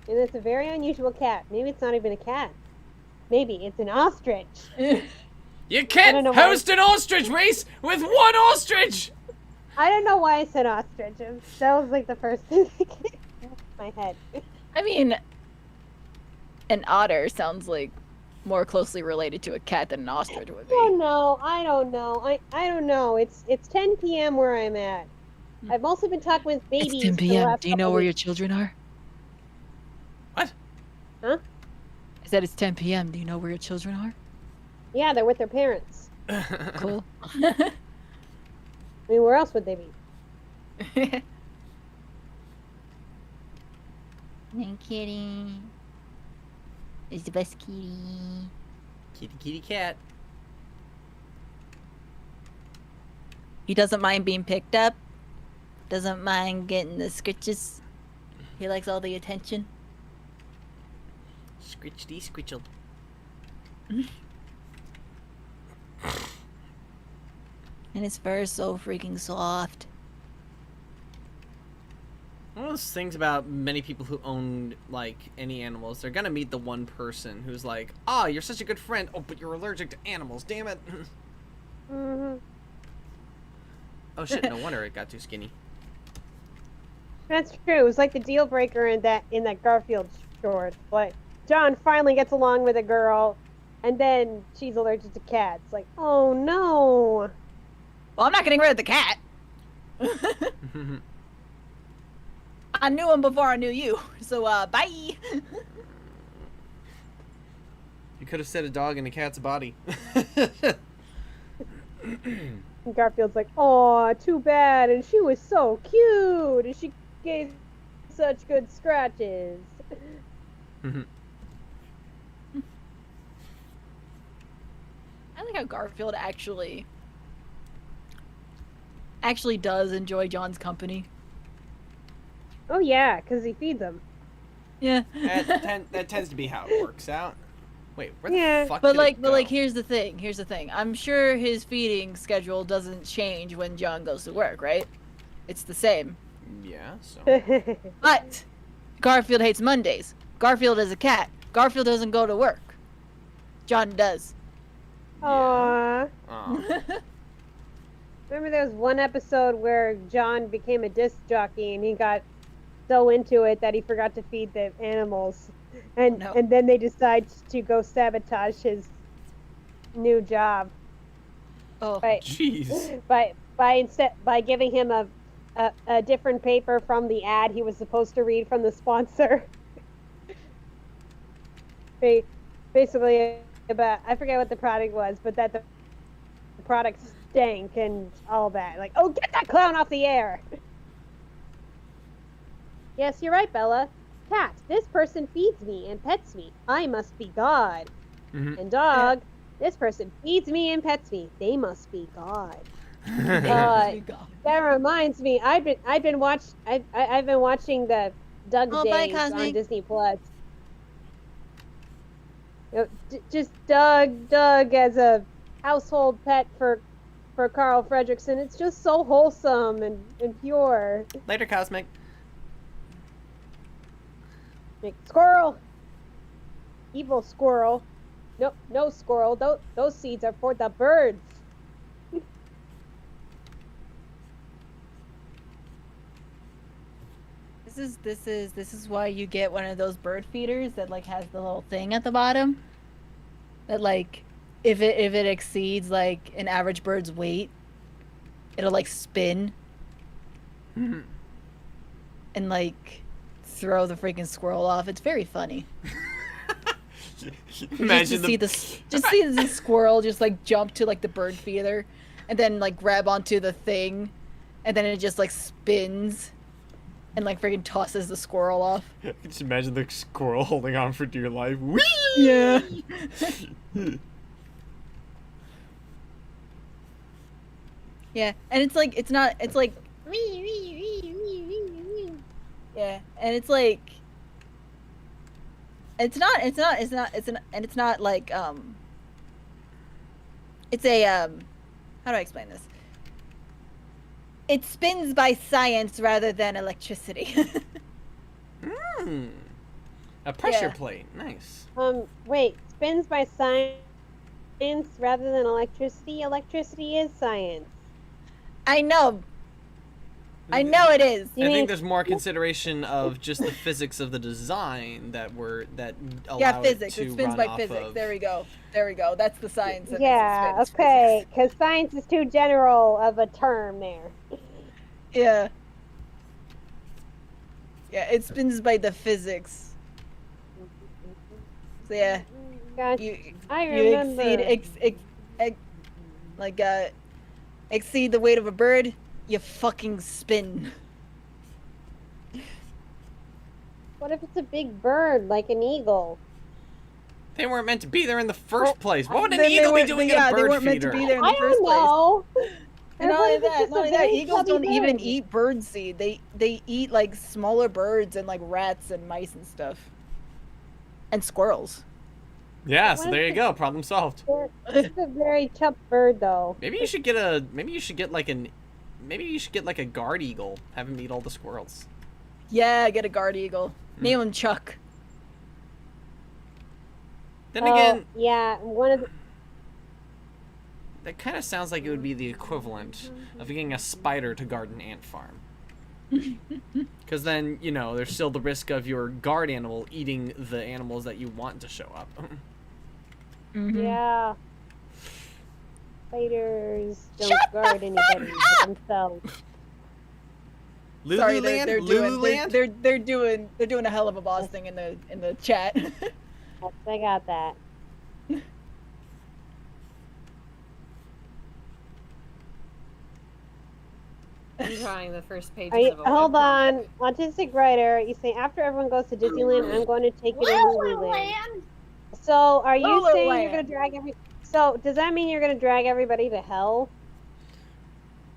And it's a very unusual cat. Maybe it's not even a cat. Maybe it's an ostrich. You I don't can't know why. host an ostrich race with one ostrich! I don't know why I said ostrich. That was like the first thing that came to my head. I mean, an otter sounds like more closely related to a cat than an ostrich would be. I don't know. I don't know. It's 10 p.m. where I'm at. I've mostly been talking with babies. It's 10 for the p.m. last Do you know couple where your weeks. children are? What? Huh? I said it's 10 p.m. Do you know where your children are? Yeah, they're with their parents. Cool. I mean, where else would they be? No kitty. It's the best kitty. Kitty kitty cat. He doesn't mind being picked up. Doesn't mind getting the scritches. He likes all the attention. Scritchety scritchled. And his fur is so freaking soft. Oh, of those things about many people who own, like, any animals. They're gonna meet the one person who's like, "Ah, you're such a good friend. Oh, but you're allergic to animals. Damn it." Mhm. Oh shit! No wonder it got too skinny. That's true. It was like the deal breaker in that Garfield short. Like John finally gets along with a girl, and then she's allergic to cats. Like, oh no. Well, I'm not getting rid of the cat. I knew him before I knew you. So, bye. You could have said a dog in a cat's body. And Garfield's like, oh, too bad. And she was so cute. And she gave such good scratches. I like how Garfield actually does enjoy John's company. Oh yeah, because he feeds them. Yeah. that tends to be how it works out. Wait, where Yeah. the fuck But did like, it go? here's the thing. I'm sure his feeding schedule doesn't change when John goes to work, right? It's the same. Yeah, so... But Garfield hates Mondays. Garfield is a cat. Garfield doesn't go to work. John does. Aww. Aw. Remember there was one episode where John became a disc jockey and he got so into it that he forgot to feed the animals. And No. and then they decide to go sabotage his new job Oh. Jeez. by giving him a different paper from the ad he was supposed to read from the sponsor. Basically about, I forget what the product was, but that the product stank and all that. Like, oh, get that clown off the air! Yes, you're right, Bella. Cat, this person feeds me and pets me. I must be God. Mhm. And dog, this person feeds me and pets me. They must be God. God. That reminds me, I've been watching the Doug Oh, bye, Days on Cosmic. Disney Plus. You know, just Doug as a household pet for Carl Fredricksen. It's just so wholesome and pure. Later, Cosmic. Like, squirrel, evil squirrel. Nope, no squirrel. Those seeds are for the birds. This is why you get one of those bird feeders that like has the little thing at the bottom. That like if it exceeds like an average bird's weight, it'll like spin Mhm. and like throw the freaking squirrel off. It's very funny. Imagine Just see the squirrel just like jump to like the bird feeder and then like grab onto the thing and then it just like spins and like freaking tosses the squirrel off. Just imagine the squirrel holding on for dear life. Whee! Yeah. Yeah, and it's like yeah, and it's like it's not like it's a how do I explain this? It spins by science rather than electricity. Mm. A pressure Yeah. plate. Nice. Wait, spins by science rather than electricity. Electricity is science. I know it is. You I mean- think there's more consideration of just the physics of the design that allow Yeah, it physics. to It spins run by off physics. of. There we go. That's the science. That Yeah, makes it spin. okay, because science is too general of a term there. Yeah. Yeah, it spins by the physics. So yeah, Gosh, you I you remember. exceed the weight of a bird, you fucking spin. What if it's a big bird, like an eagle? They weren't meant to be there in the first place. What would an Then they eagle be weren't- doing yeah, in a they bird weren't meant feeder? to be there in I the first don't place. know. And not What only if it's that, just a very eagles chubby don't even bird? eat bird seed. They eat like smaller birds and like rats and mice and stuff. And squirrels. Yeah, What so if there you it's- go. Problem solved. It's a very chub bird, though. Maybe you should get like a guard eagle. Have him eat all the squirrels. Yeah, get a guard eagle. Name him Chuck. Then again, yeah, one of the... that kind of sounds like it would be the equivalent of getting a spider to guard an ant farm. Because then, you know, there's still the risk of your guard animal eating the animals that you want to show up. Yeah. Spiders don't guard anybody but themselves. Sorry, Lululand? they're doing a hell of a boss thing in the chat. Yes, I got that. I'm drawing the first pages Are you, of a hold webcomic. on, autistic writer. You say after everyone goes to Disneyland, I'm going to take you to Lululand. So are you saying you're going to drag every? So does that mean you're going to drag everybody to hell?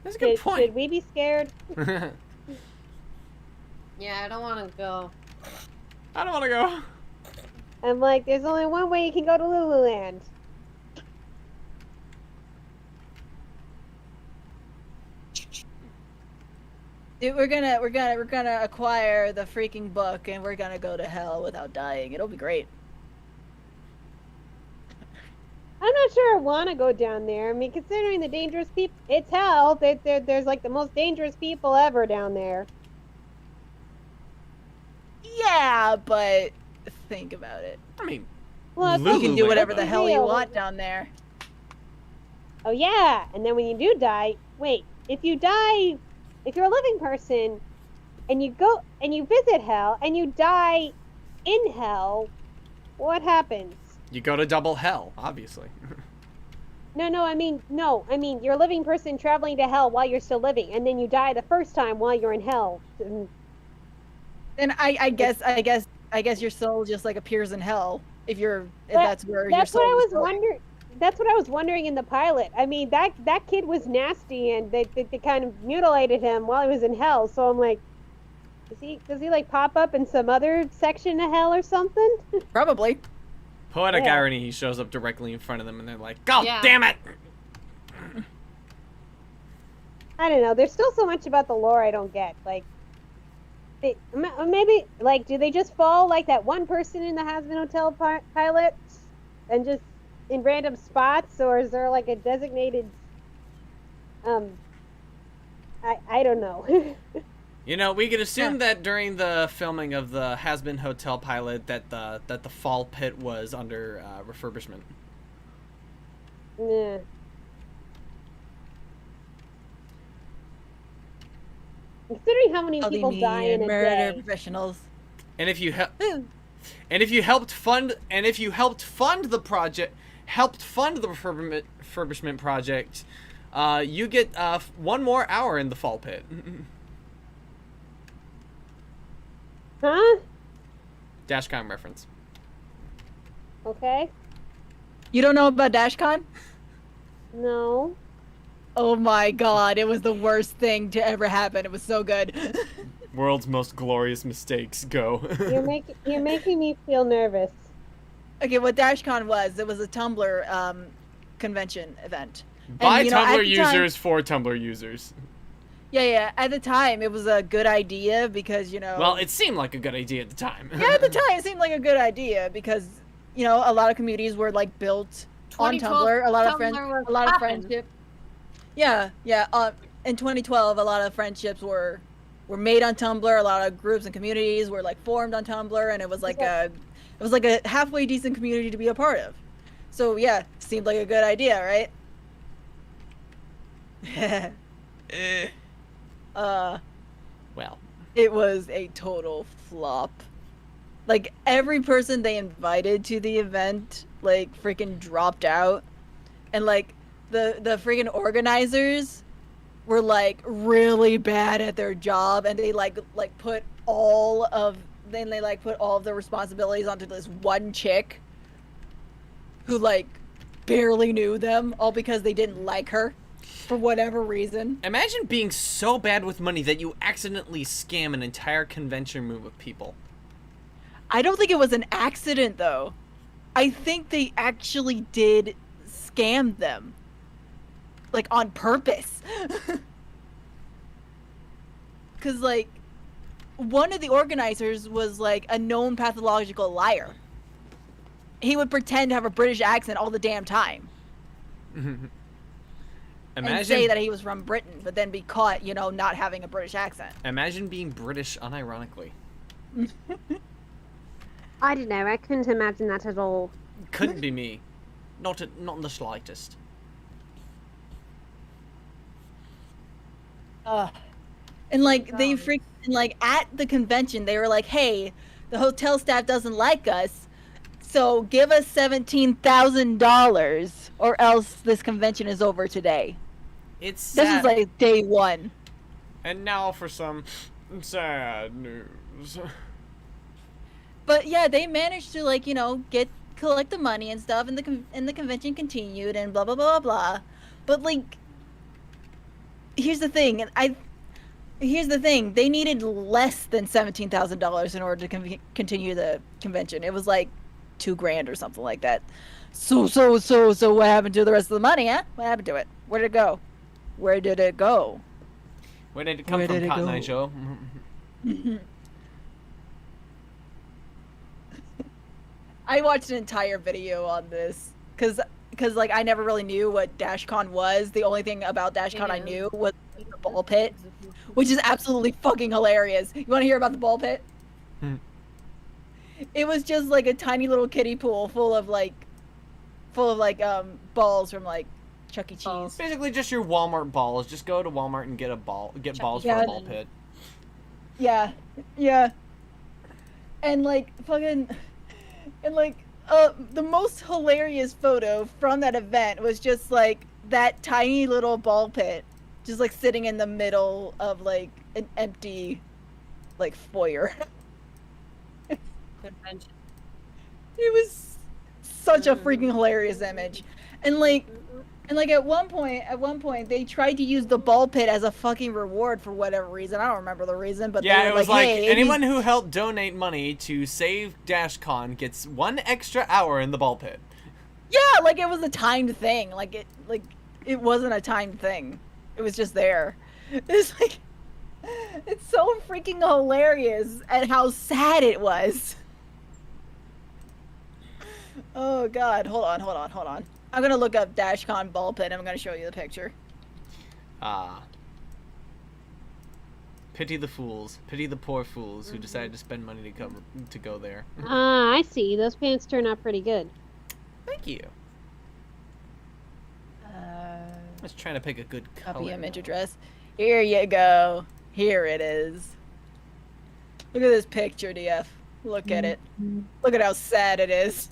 That's a good point. Should we be scared? Yeah, I don't want to go. I don't want to go. I'm like, there's only one way you can go to Lululand. Dude, we're gonna acquire the freaking book, and we're gonna go to hell without dying. It'll be great. I'm not sure I want to go down there. I mean, considering the dangerous people, it's hell. There's like the most dangerous people ever down there. Yeah, but think about it. I mean, Well, it's You can do Lululand. whatever the hell you real. want down there. Oh yeah, and then when you do die, wait, if you're a living person, and you go and you visit hell, and you die in hell, what happens? you go to double hell, obviously. No, I mean you're a living person traveling to hell while you're still living, and then you die the first time while you're in hell. And I guess your soul just like appears in hell if that's where your That's soul what I was is going. wondering. That's what I was wondering in the pilot. I mean, that kid was nasty, and they kind of mutilated him while he was in hell. So I'm like, does he like pop up in some other section of hell or something? Probably. Poetic Yeah. irony, he shows up directly in front of them and they're like, God Yeah. damn it! I don't know. There's still so much about the lore I don't get. Like, maybe like, do they just fall like that one person in the Hazbin Hotel pilot, and just in random spots, or is there like a designated? I don't know. You know, we could assume that during the filming of the Has-Been Hotel pilot that the fall pit was under refurbishment. Yeah. Considering how many people die in a murder day. professionals. And if you helped fund the project, helped fund the refurbishment project, you get 1 more hour in the fall pit. Huh? Dashcam reference. Okay. You don't know about DashCon? No. Oh my god, it was the worst thing to ever happen. It was so good. World's most glorious mistakes. Go. You're making me feel nervous. Okay, what DashCon was, it was a Tumblr convention event. By And, you know, at Tumblr the time- users for Tumblr users. Yeah. At the time, it was a good idea because, you know... Well, it seemed like a good idea at the time. Yeah, at the time, it seemed like a good idea because, you know, a lot of communities were, like, built on 2012 Tumblr. A lot of Tumblr was poppin'. friendship. Yeah. In 2012, a lot of friendships were made on Tumblr. A lot of groups and communities were, like, formed on Tumblr, and it was like a halfway decent community to be a part of. So, yeah, seemed like a good idea, right? Well, It was a total flop. Like, every person they invited to the event, like, freaking dropped out. And, like, the freaking organizers were, like, really bad at their job. And they, put all of the responsibilities onto this one chick who, like, barely knew them, all because they didn't like her for whatever reason. imagine being so bad with money that you accidentally scam an entire convention room of people. I don't think it was an accident, though. I think they actually did scam them. Like, on purpose. Because, like, one of the organizers was like a known pathological liar. He would pretend to have a British accent all the damn time. And say that he was from Britain, but then be caught, you know, not having a British accent. Imagine being British unironically. I don't know. I couldn't imagine that at all. Couldn't be me. Not in the slightest. And like they freaking like at the convention, they were like, "Hey, the hotel staff doesn't like us, so give us $17,000, or else this convention is over today." It's sad. This was like day one. And now for some sad news. But yeah, they managed to like, you know, collect the money and stuff, and the convention continued and blah blah blah blah blah. But like, here's the thing, they needed less than $17,000 in order to continue the convention. It was like $2,000 or something like that. So what happened to the rest of the money, huh? What happened to it? Where did it go? Where did it go? Where did it come from, Cotton Eye Joe? I watched an entire video on this because like I never really knew what DashCon was. The only thing about DashCon I knew was the ball pit, which is absolutely fucking hilarious. You want to hear about the ball pit? It was just like a tiny little kiddie pool full of balls from like Chuck E. Cheese. Basically just your Walmart balls. Just go to Walmart and get balls for a ball pit. Yeah. And like fucking, and like the most hilarious photo from that event was just like that tiny little ball pit, just like sitting in the middle of like an empty, like foyer. Convention. It was such a freaking hilarious image, and like at one point they tried to use the ball pit as a fucking reward for whatever reason. I don't remember the reason, but yeah, they were it was like hey, anyone who helped donate money to save DashCon gets 1 extra hour in the ball pit. Yeah, like it was a timed thing. Like it wasn't a timed thing. It was just there. It's like, it's so freaking hilarious at how sad it was. Oh god, hold on. I'm gonna look up DashCon ball pit and I'm gonna show you the picture. Pity the fools. Pity the poor fools who decided to spend money to go there. I see. Those pants turn out pretty good. Thank you. I was trying to pick a good color. Copy image address. Here you go. Here it is. Look at this picture, DF. Look at it. Look at how sad it is.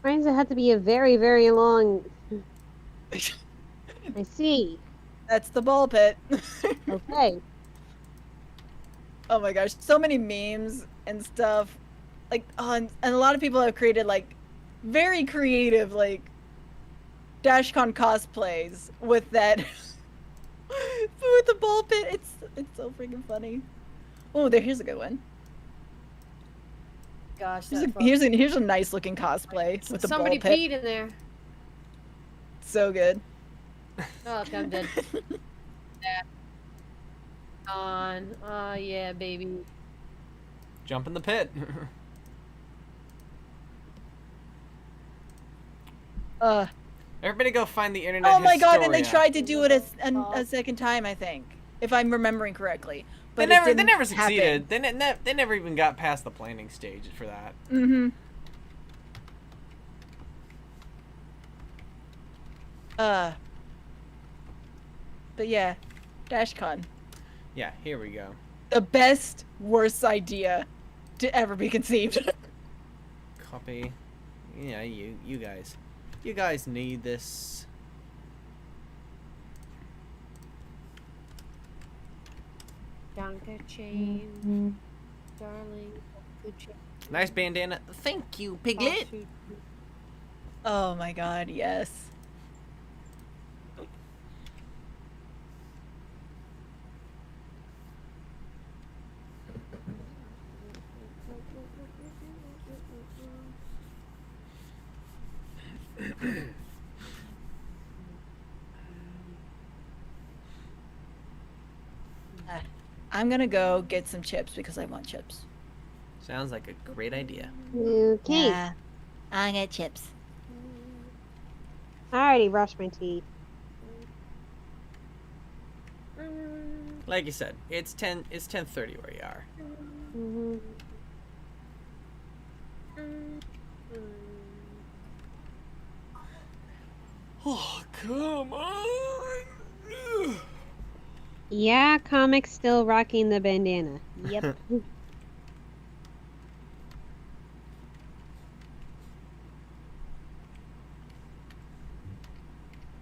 Why does it have to be a very, very long... I see. That's the ball pit. Okay. Oh my gosh, so many memes and stuff. Like, and a lot of people have created, like, very creative, like, DashCon cosplays with that. With the ball pit. It's so freaking funny. Oh, here's a good one. Gosh, Here's a nice looking cosplay with the ball somebody pit. peed in there. So good. Oh, okay, I'm dead. Yeah. On. Oh yeah, baby. Jump in the pit. Everybody go find the internet. Oh my god, and they Historia. tried to do it a second time, I think. If I'm remembering correctly. But They it never didn't succeeded. happen. They never even got past the planning stage for that. Mm-hmm. But yeah, DashCon. Yeah, here we go. The best, worst idea to ever be conceived. Copy. Yeah, you guys. You guys need this. Donka chain. Darling. Good chain. Nice bandana. Thank you, Piglet. Oh my god, yes. I'm gonna go get some chips because I want chips. Sounds like a great idea. Okay. Yeah, I get chips. I already brushed my teeth. Like you said, it's 10:30 where you are. Mm-hmm. Oh, come on. Yeah, comics still rocking the bandana. Yep.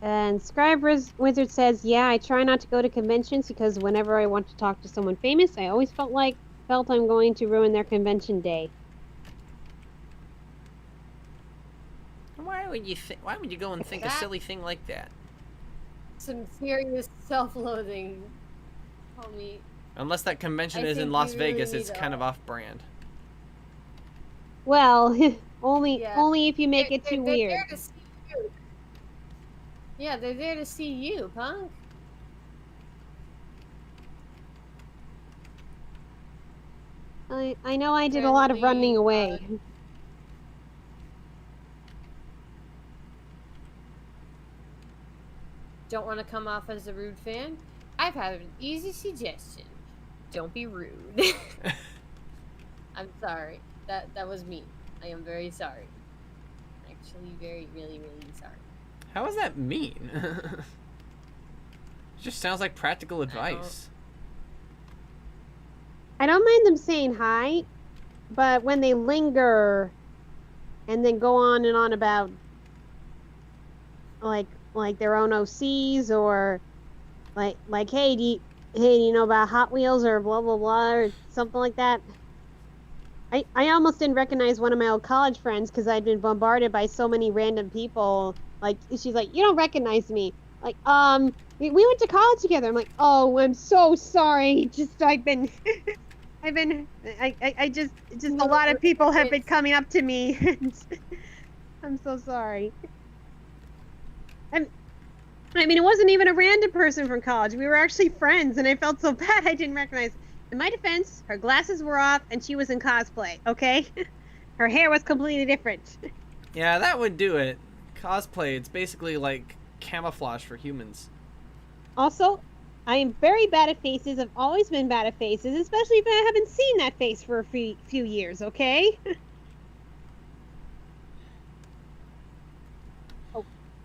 And Scribe Wizard says, yeah, I try not to go to conventions because whenever I want to talk to someone famous, I always felt I'm going to ruin their convention day. Why would you go and think a silly thing like that? Some serious self-loathing, homie. Unless that convention I is in think Las you really Vegas, need it's kind of off-brand. Well, only Yeah. if you make it They're too weird. there to see you. Yeah, they're there to see you, punk. I know I did a lot of running away. Don't want to come off as a rude fan? I've had an easy suggestion. Don't be rude. I'm sorry. That was me. I am very sorry. Actually, really, really sorry. How is that mean? It just sounds like practical advice. I don't mind them saying hi, but when they linger and then go on and on about like their own OCs or like hey do you know about Hot Wheels or blah blah blah or something like that. I almost didn't recognize one of my old college friends because I'd been bombarded by so many random people. Like she's like, you don't recognize me. Like we went to college together. I'm like, oh, I'm so sorry. Just I've been I just a lot of people have been coming up to me and I'm so sorry. I mean, it wasn't even a random person from college. We were actually friends, and I felt so bad I didn't recognize. In my defense, her glasses were off, and she was in cosplay, okay? Her hair was completely different. Yeah, that would do it. Cosplay, it's basically like camouflage for humans. Also, I am very bad at faces. I've always been bad at faces, especially if I haven't seen that face for a few years, okay?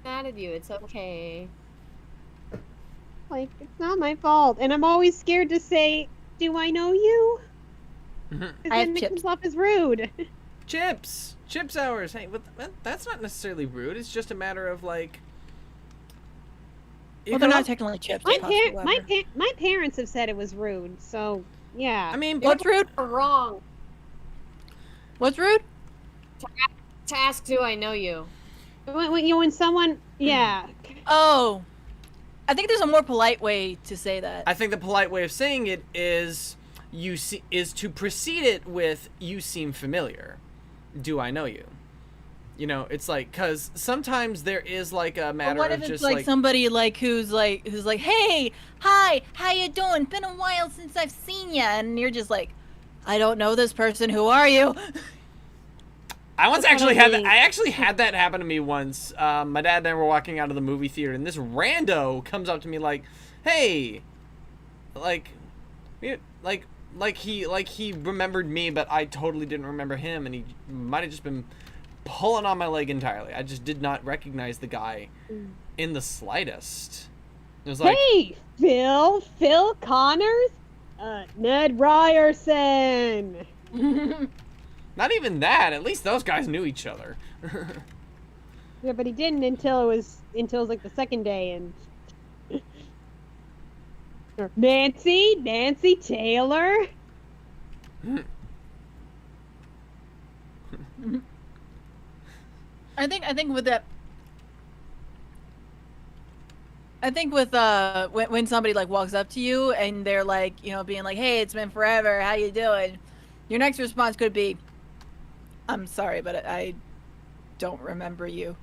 Mad at you. It's okay. Like, it's not my fault. And I'm always scared to say, do I know you? I Because have it chips. comes off as rude. Chips! Chips hours! Hey, that's not necessarily rude. It's just a matter of, like... Well, they're not technically chips. My they're puffs, my parents have said it was rude, so yeah. I mean, What's rude? You're wrong. What's rude? To ask, do I know you? When someone, yeah. Oh, I think there's a more polite way to say that. I think the polite way of saying it is to precede it with "you seem familiar." Do I know you? You know, it's like, because sometimes there is like a matter what of if it's just like somebody like who's like, hey, hi, how you doing? Been a while since I've seen ya, and you're just like, I don't know this person. Who are you? I once That's actually what I had that. mean. I actually had that happen to me once. My dad and I were walking out of the movie theater, and this rando comes up to me like, "Hey," like he remembered me, but I totally didn't remember him, and he might have just been pulling on my leg entirely. I just did not recognize the guy in the slightest. It was like, Hey, Phil Connors, Ned Ryerson. not even that. At least those guys knew each other. Yeah, but he didn't until it was like the second day, and or Nancy Taylor. I think with that. I think with when somebody like walks up to you and they're like, you know, being like, "Hey, it's been forever. How you doing?" Your next response could be, "I'm sorry, but I don't remember you."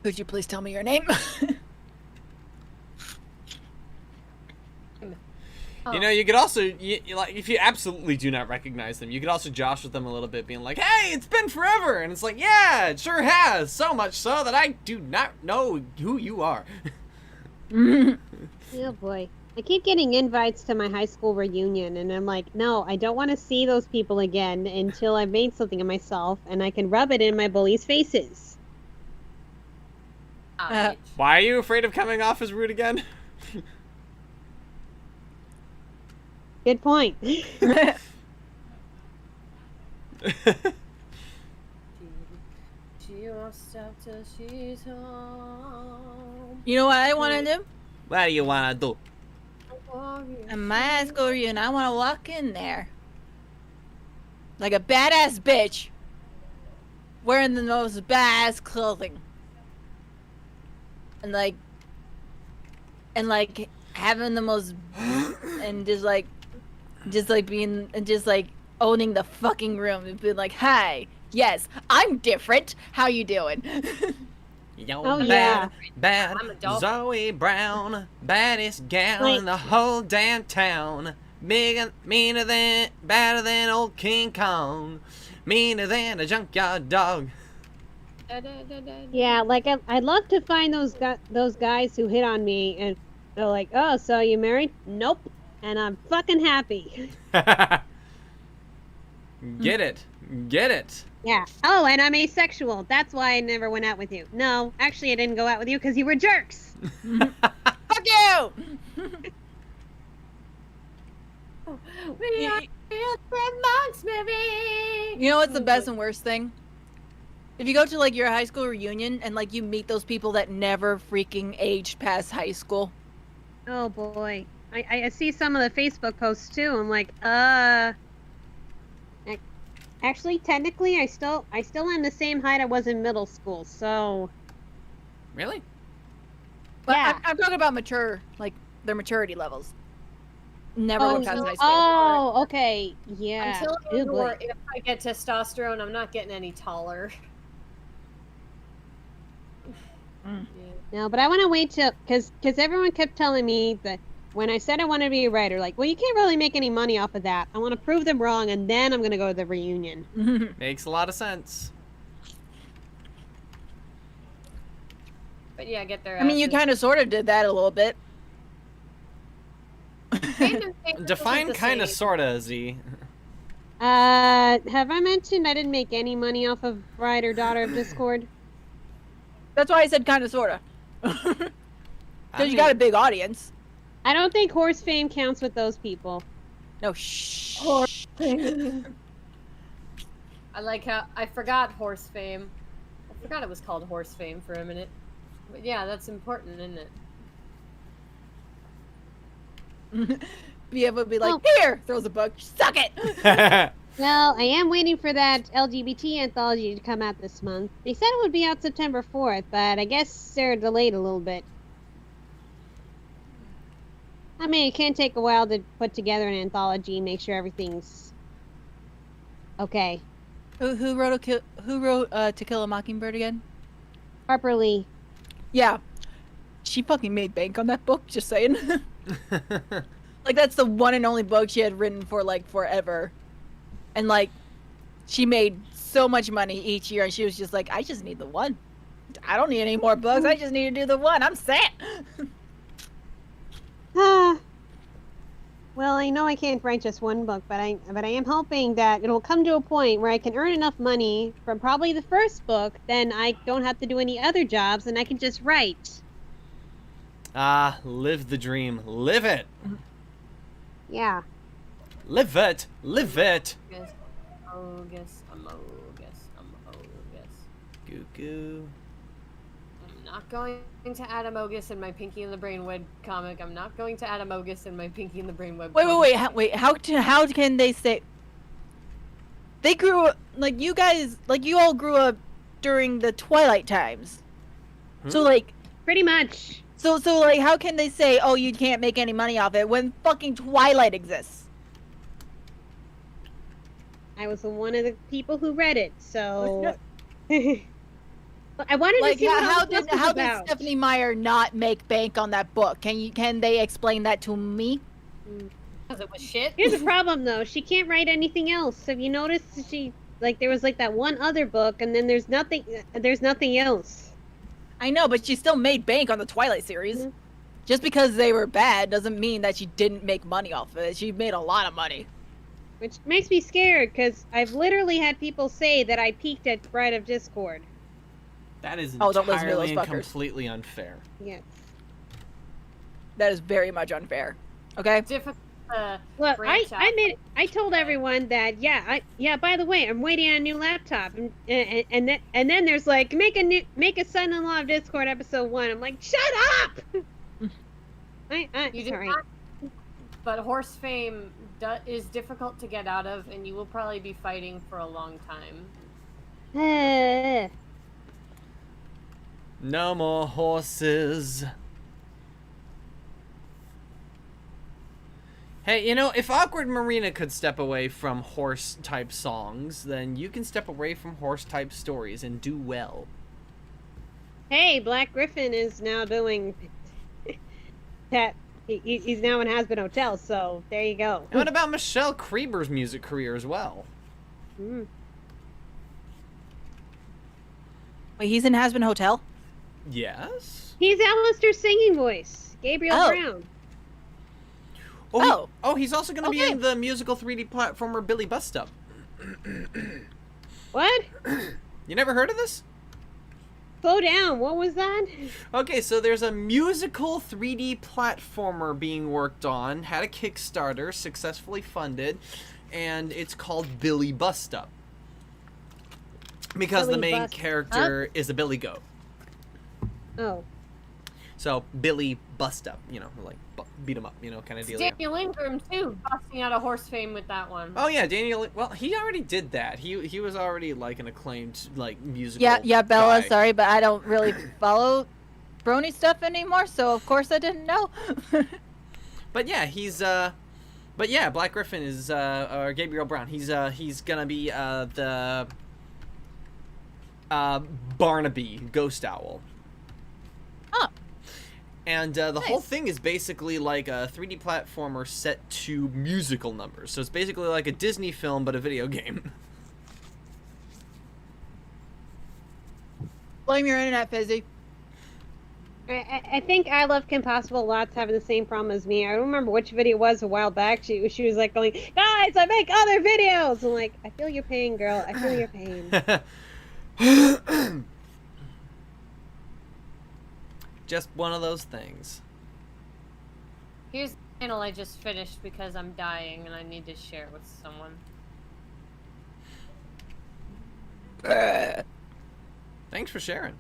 Could you please tell me your name? You know, you could also, like, if you absolutely do not recognize them, you could also josh with them a little bit, being like, hey, it's been forever! And it's like, yeah, it sure has! So much so that I do not know who you are. Oh boy. I keep getting invites to my high school reunion, and I'm like, no, I don't want to see those people again until I've made something of myself, and I can rub it in my bullies' faces. Why are you afraid of coming off as rude again? Good point. She won't stop till she's home. You know what I want to do? What do you want to do? At my high school reunion, I want to walk in there like a badass bitch, wearing the most badass clothing, and like having the most, and just like being, and just like owning the fucking room and being like, "Hi, yes, I'm different. How you doing?" Yo, Oh, bad, yeah. bad I'm a dog. Zoe Brown, baddest gal in the whole damn town. Bigger, meaner than, badder than old King Kong, meaner than a junkyard dog. Yeah, like I'd love to find those guys who hit on me, and they're like, "Oh, so you married?" Nope, and I'm fucking happy. Get it, get it. Yeah. Oh, and I'm asexual. That's why I never went out with you. No, actually, I didn't go out with you because you were jerks. Fuck you! We are monks, baby. You know what's the best and worst thing? If you go to like your high school reunion and like you meet those people that never freaking aged past high school. Oh boy, I see some of the Facebook posts too. I'm like, Actually, technically, I still am the same height I was in middle school. So. Really? But Yeah. I'm talking about mature, like their maturity levels. Never went past no. high school. Oh, okay. Yeah. Until Good boy. if I get testosterone, I'm not getting any taller. Mm. Yeah. No, but I want to wait till, because everyone kept telling me that when I said I wanted to be a writer, like, well, you can't really make any money off of that. I want to prove them wrong, and then I'm going to go to the reunion. Makes a lot of sense. But yeah, get their. I mean, you kind of sort of did that a little bit. Define kind of, sorta, Z. Have I mentioned I didn't make any money off of Bride or Daughter of Discord? That's why I said kind of sort of. Because you got a big audience. I don't think horse fame counts with those people. No, shh. I like how I forgot horse fame. I forgot it was called horse fame for a minute. But yeah, that's important, isn't it? Be able to be like, Oh. here, throws a book, suck it. Well, I am waiting for that LGBT anthology to come out this month. They said it would be out September 4th, but I guess they're delayed a little bit. I mean, it can take a while to put together an anthology and make sure everything's okay. Who wrote To Kill a Mockingbird again? Harper Lee. Yeah, she fucking made bank on that book. Just saying. Like that's the one and only book she had written for like forever, and like she made so much money each year, and she was just like, I just need the one. I don't need any more books. I just need to do the one. I'm set. Well, I know I can't write just one book, but I am hoping that it'll come to a point where I can earn enough money from probably the first book, then I don't have to do any other jobs, and I can just write. Ah, live the dream. Live it. Yeah. Live it. Live it. Yes. Oh, yes. I'm Ogus. Goo goo. I'm not going to add Amogus in my Pinky and the Brainweb comic. I'm not going to add Amogus in my Pinky and the Brainweb comic. How can they say they grew up like you guys, like you all grew up during the Twilight times? So like Pretty much. so like how can they say, oh, you can't make any money off it when fucking Twilight exists? I was one of the people who read it, so But I wanted Like to see what how all this did was how did about. Stephanie Meyer not make bank on that book? Can they explain that to me? Because it was shit. Here's the problem, though. She can't write anything else. Have you noticed? There was like that one other book, and then there's nothing else. I know, but she still made bank on the Twilight series. Mhm. Just because they were bad doesn't mean that she didn't make money off of it. She made a lot of money. Which makes me scared, because I've literally had people say that I peaked at Bride of Discord. That is Oh, don't listen to entirely those and fuckers. completely unfair. Yes. That is very much unfair. Okay? Difficult. Well, Branch out. I told everyone that by the way, I'm waiting on a new laptop, and then there's like make a son-in-law of Discord episode 1. I'm like, shut up. You did Sorry. not, but horse fame is difficult to get out of, and you will probably be fighting for a long time. No more horses. Hey, you know, if Awkward Marina could step away from horse-type songs, then you can step away from horse-type stories and do well. Hey, Black Griffin is now doing that. He's now in Has Been Hotel, so there you go. And what about Michelle Krieber's music career as well? Mm. Wait, he's in Has Been Hotel? Yes? He's Alistair's singing voice, Gabriel Oh. Brown. He's also going to be Okay. in the musical 3D platformer Billy Bust Up. What? You never heard of this? Slow down. What was that? Okay, so there's a musical 3D platformer being worked on, had a Kickstarter, successfully funded, and it's called Billy Bust Up. Because the Billy main Bust character is a billy goat. Oh. So, Billy Bust Up, you know, like, beat him up, you know, kind of deal. Daniel Ingram too, busting out a horse fame with that one. Oh yeah, Daniel, well, he already did that. He was already, like, an acclaimed, like, musical Yeah, Bella, guy. sorry, but I don't really follow Brony stuff anymore, so of course I didn't know. But yeah, Black Griffin is, or Gabriel Brown, he's gonna be, the, Barnaby Ghost Owl. Huh. And the whole Nice. thing is basically like a 3D platformer set to musical numbers. So it's basically like a Disney film, but a video game. Blame your internet, Fizzy. I think I Love Kim Possible Lots having the same problem as me. I don't remember which video it was a while back. She was like going, guys, I make other videos. I'm like, I feel your pain, girl. I feel your pain. Just one of those things. Here's the channel I just finished because I'm dying and I need to share it with someone. Thanks for sharing.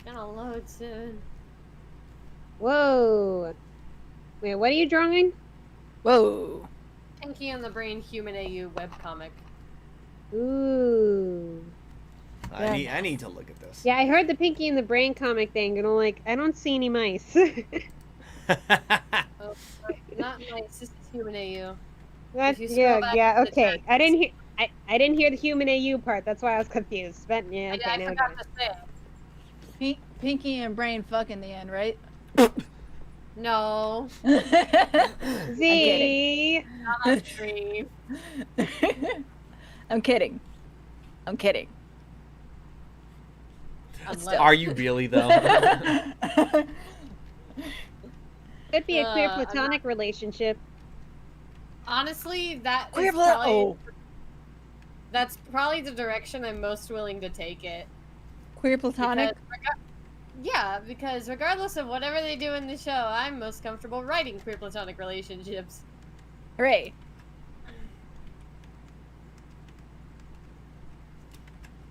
Gonna load soon. Whoa. Wait, what are you drawing? Whoa. Pinky and the Brain Human AU webcomic. Ooh. I need to look at this. Yeah, I heard the Pinky and the Brain comic thing, and I'm like, I don't see any mice. Oh, not nice. This is Human AU. That's, If you scroll back yeah, to the okay. text. I didn't hear the Human AU part. That's why I was confused. But yeah, okay, I now I forgot got to say. Pinky and Brain fuck in the end, right? No, it. Z. not on stream. I'm kidding. I'm kidding. Unless- Are you really though? Could be a queer I'm platonic relationship. Honestly, that Queer is blood. probably, Oh, that's probably the direction I'm most willing to take it. queer platonic. Because regardless of whatever they do in the show, I'm most comfortable writing queer platonic relationships. Hooray.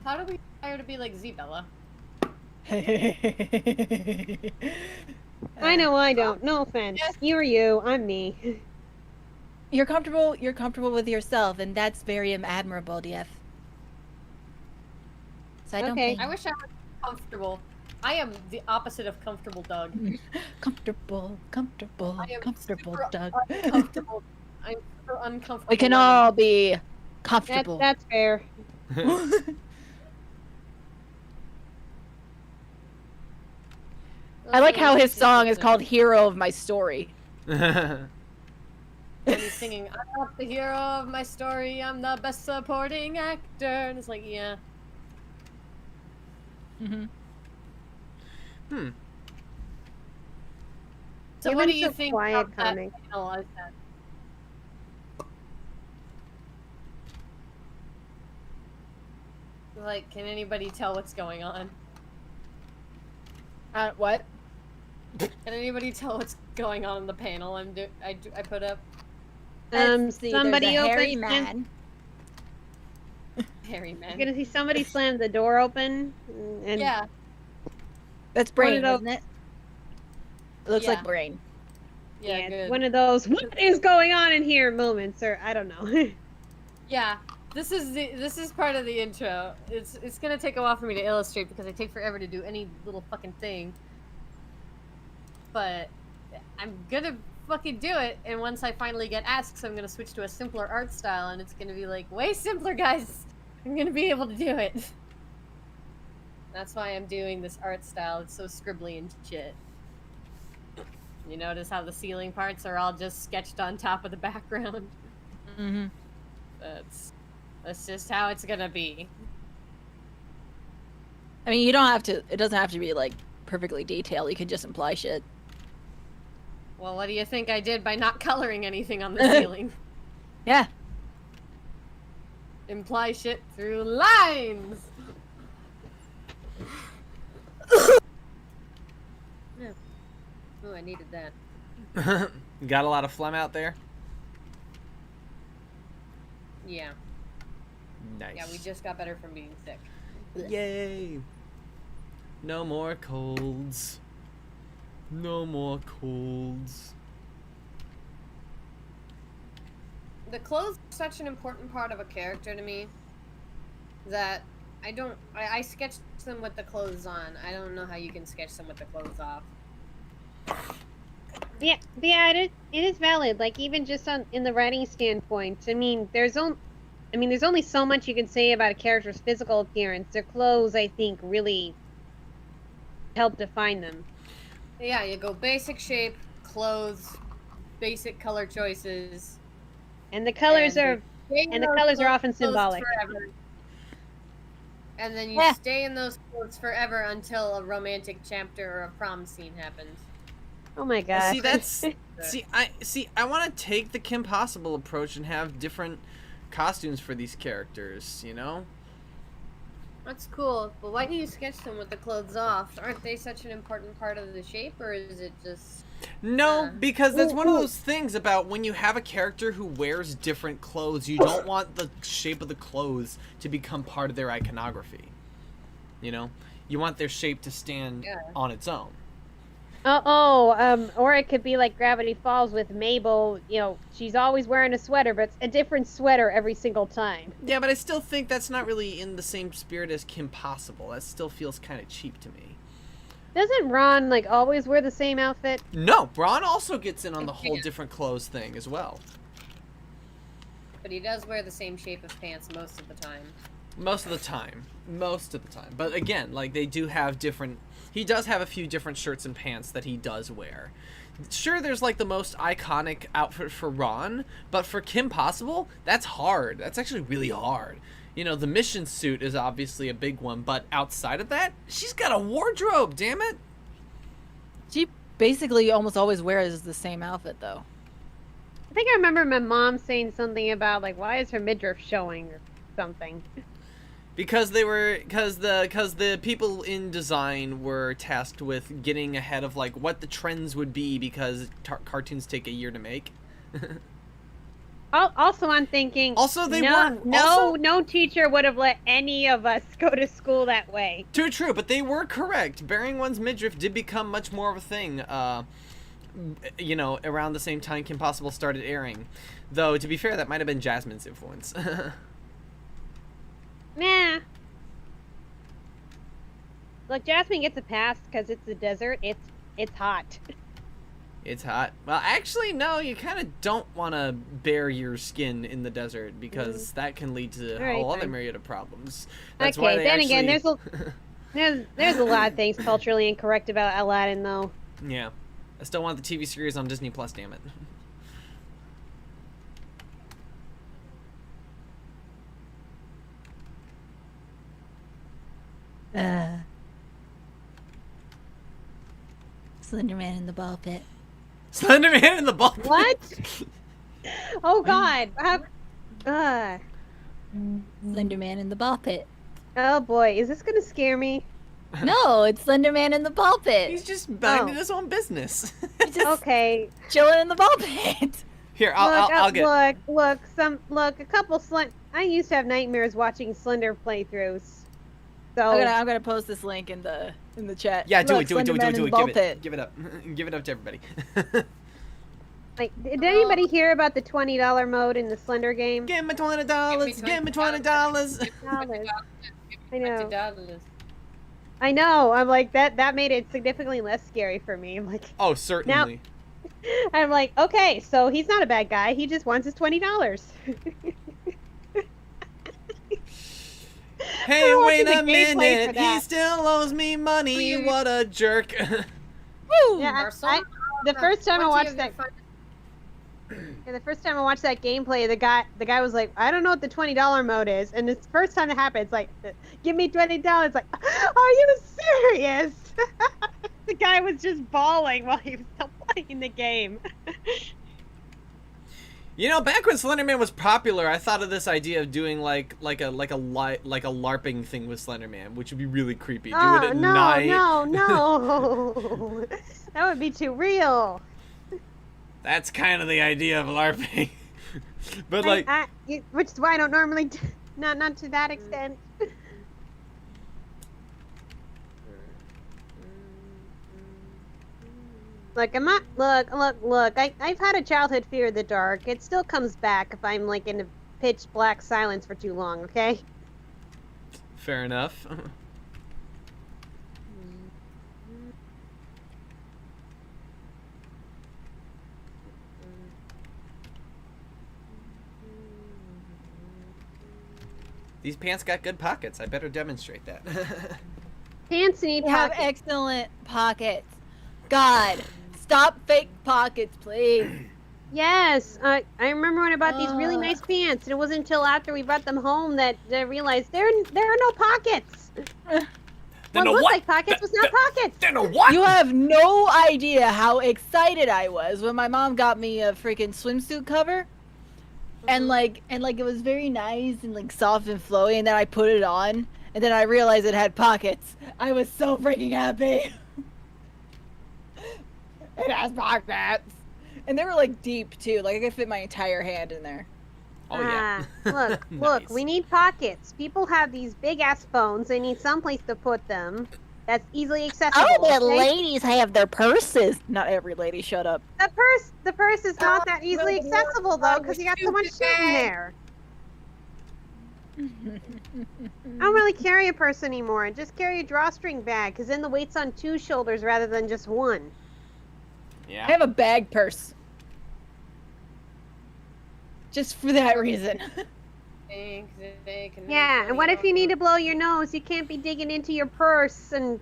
How do we hire to be like Zebella? I know I don't. No offense. Yes. You are you. I'm me. You're comfortable with yourself, and that's very admirable, DF. So I don't Okay. think I wish I was comfortable. I am the opposite of comfortable, Doug. comfortable, I am comfortable, super Doug. uncomfortable. I'm super uncomfortable. We can all be comfortable. That's fair. I like how his song is called "Hero of My Story." And he's singing, "I'm not the hero of my story. I'm the best supporting actor." And it's like, yeah. Mm-hmm. Hmm. So Even what do you so think quiet about that comic. panel I said? Like, can anybody tell what's going on? What? Can anybody tell what's going on in the panel I put up? Let's see, Somebody there's a hairy open. man. Harry You're man. gonna see somebody slam the door open. And Yeah. That's One of Brain, those- isn't it? It looks Yeah. like Brain. Yeah, it's good. one of those "what is going on in here" moments, or I don't know. Yeah. This is part of the intro. It's gonna take a while for me to illustrate because I take forever to do any little fucking thing. But I'm gonna fucking do it, and once I finally get asked, I'm gonna switch to a simpler art style, and it's gonna be like way simpler, guys. I'm gonna be able to do it. That's why I'm doing this art style. It's so scribbly and shit. You notice how the ceiling parts are all just sketched on top of the background? Mm-hmm. That's just how it's gonna be. I mean, you don't have to. It doesn't have to be like perfectly detailed. You can just imply shit. Well, what do you think I did by not coloring anything on the ceiling? Yeah. Imply shit through lines! Yeah. Oh, I needed that. Got a lot of phlegm out there? Yeah. Nice. Yeah, we just got better from being sick. Yay! No more colds. No more colds. The clothes are such an important part of a character to me that I sketch them with the clothes on. I don't know how you can sketch them with the clothes off. Yeah, it is valid. Like even just in the writing standpoint, I mean, there's only so much you can say about a character's physical appearance. Their clothes, I think, really help define them. Yeah, you go basic shape, clothes, basic color choices. And the colors And the colors are often clothes symbolic. forever. And then you Yeah. stay in those clothes forever until a romantic chapter or a prom scene happens. Oh my god. See, that's I want to take the Kim Possible approach and have different costumes for these characters, you know? That's cool, but why do you sketch them with the clothes off? Aren't they such an important part of the shape, or is it just... No, because that's one of those things about when you have a character who wears different clothes, you don't want the shape of the clothes to become part of their iconography. You know? You want their shape to stand on its own. Or it could be like Gravity Falls with Mabel. You know, she's always wearing a sweater, but it's a different sweater every single time. Yeah, but I still think that's not really in the same spirit as Kim Possible. That still feels kind of cheap to me. Doesn't Ron like always wear the same outfit? No, Braun also gets in on the whole different clothes thing as well. But he does wear the same shape of pants most of the time. Most of the time. But again, like they do have different... He does have a few different shirts and pants that he does wear. Sure, there's like the most iconic outfit for Ron, but for Kim Possible, that's hard. That's actually really hard. You know, the mission suit is obviously a big one, but outside of that, she's got a wardrobe, damn it! She basically almost always wears the same outfit, though. I think I remember my mom saying something about like, why is her midriff showing or something. Because the people in design were tasked with getting ahead of like what the trends would be because cartoons take a year to make. Also, I'm thinking. Also, they no teacher would have let any of us go to school that way. True, but they were correct. Bearing one's midriff did become much more of a thing. You know, around the same time Kim Possible started airing. Though, to be fair, that might have been Jasmine's influence. Nah. Look, Jasmine gets a pass because it's the desert. It's hot. It's hot. Well, actually, no. You kind of don't want to bare your skin in the desert because that can lead to a whole other myriad of problems. That's okay, why they then actually... again, There's a lot of things culturally incorrect about Aladdin, though. Yeah. I still want the TV series on Disney Plus, damn it. Slender Man in the ball pit. Slender Man in the ball. What? Oh God! Slender Man in the ball pit. Oh boy, is this gonna scare me? No, it's Slender Man in the ball pit. He's just minding his own business. He's just Okay. chilling in the ball pit. Here, I'll get. Look. A couple I used to have nightmares watching Slender playthroughs. So I'm gonna post this link in the chat. Yeah, do Look, it. Slender Man in the ball pit. Give it up. Give it up to everybody. like, did anybody hear about the $20 mode in the Slender game? Give me $20. Give me $20. I know. I know. I'm like that made it significantly less scary for me. I'm like, Oh, certainly. I'm like, okay, so he's not a bad guy. He just wants his $20. Hey, I'm wait watching a the gameplay for minute. He that. still owes me money. What a jerk. Woo! Yeah, the first time I watched that. Yeah, the first time I watched that gameplay, the guy was like, I don't know what the $20 mode is, and it's the first time it happened. It's like, give me $20. Like, are you serious? The guy was just bawling while he was still playing the game. You know, back when Slender Man was popular, I thought of this idea of doing like a LARPing thing with Slender Man, which would be really creepy. Do it at night. No. That would be too real. That's kind of the idea of LARPing. But like, which is why I don't normally, not to that extent. Look, I've had a childhood fear of the dark. It still comes back if I'm like in a pitch black silence for too long, okay? fair enough. These pants got good pockets. I better demonstrate that. Pants need They have pockets. excellent pockets. God, stop fake pockets, please. Yes, I remember when I bought these really nice pants, and it wasn't until after we brought them home that I realized there are no pockets. Then What looked like pockets was not pockets. Then a what? You have no idea how excited I was when my mom got me a freaking swimsuit cover. And like it was very nice and like soft and flowy, and then I put it on and then I realized it had pockets. I was so freaking happy. It has pockets. And they were like deep too. Like I could fit my entire hand in there. Oh yeah. Look, Nice. we need pockets. People have these big ass phones. They need someplace to put them that's easily accessible. okay? ladies have their purses. Not every lady, shut up. The purse is not that easily accessible though, because you got so much shit in there. I don't really carry a purse anymore. I just carry a drawstring bag, because then the weight's on 2 shoulders rather than just 1. I Yeah. have a bag purse. Just for that reason. Yeah, and what if you need to blow your nose? You can't be digging into your purse and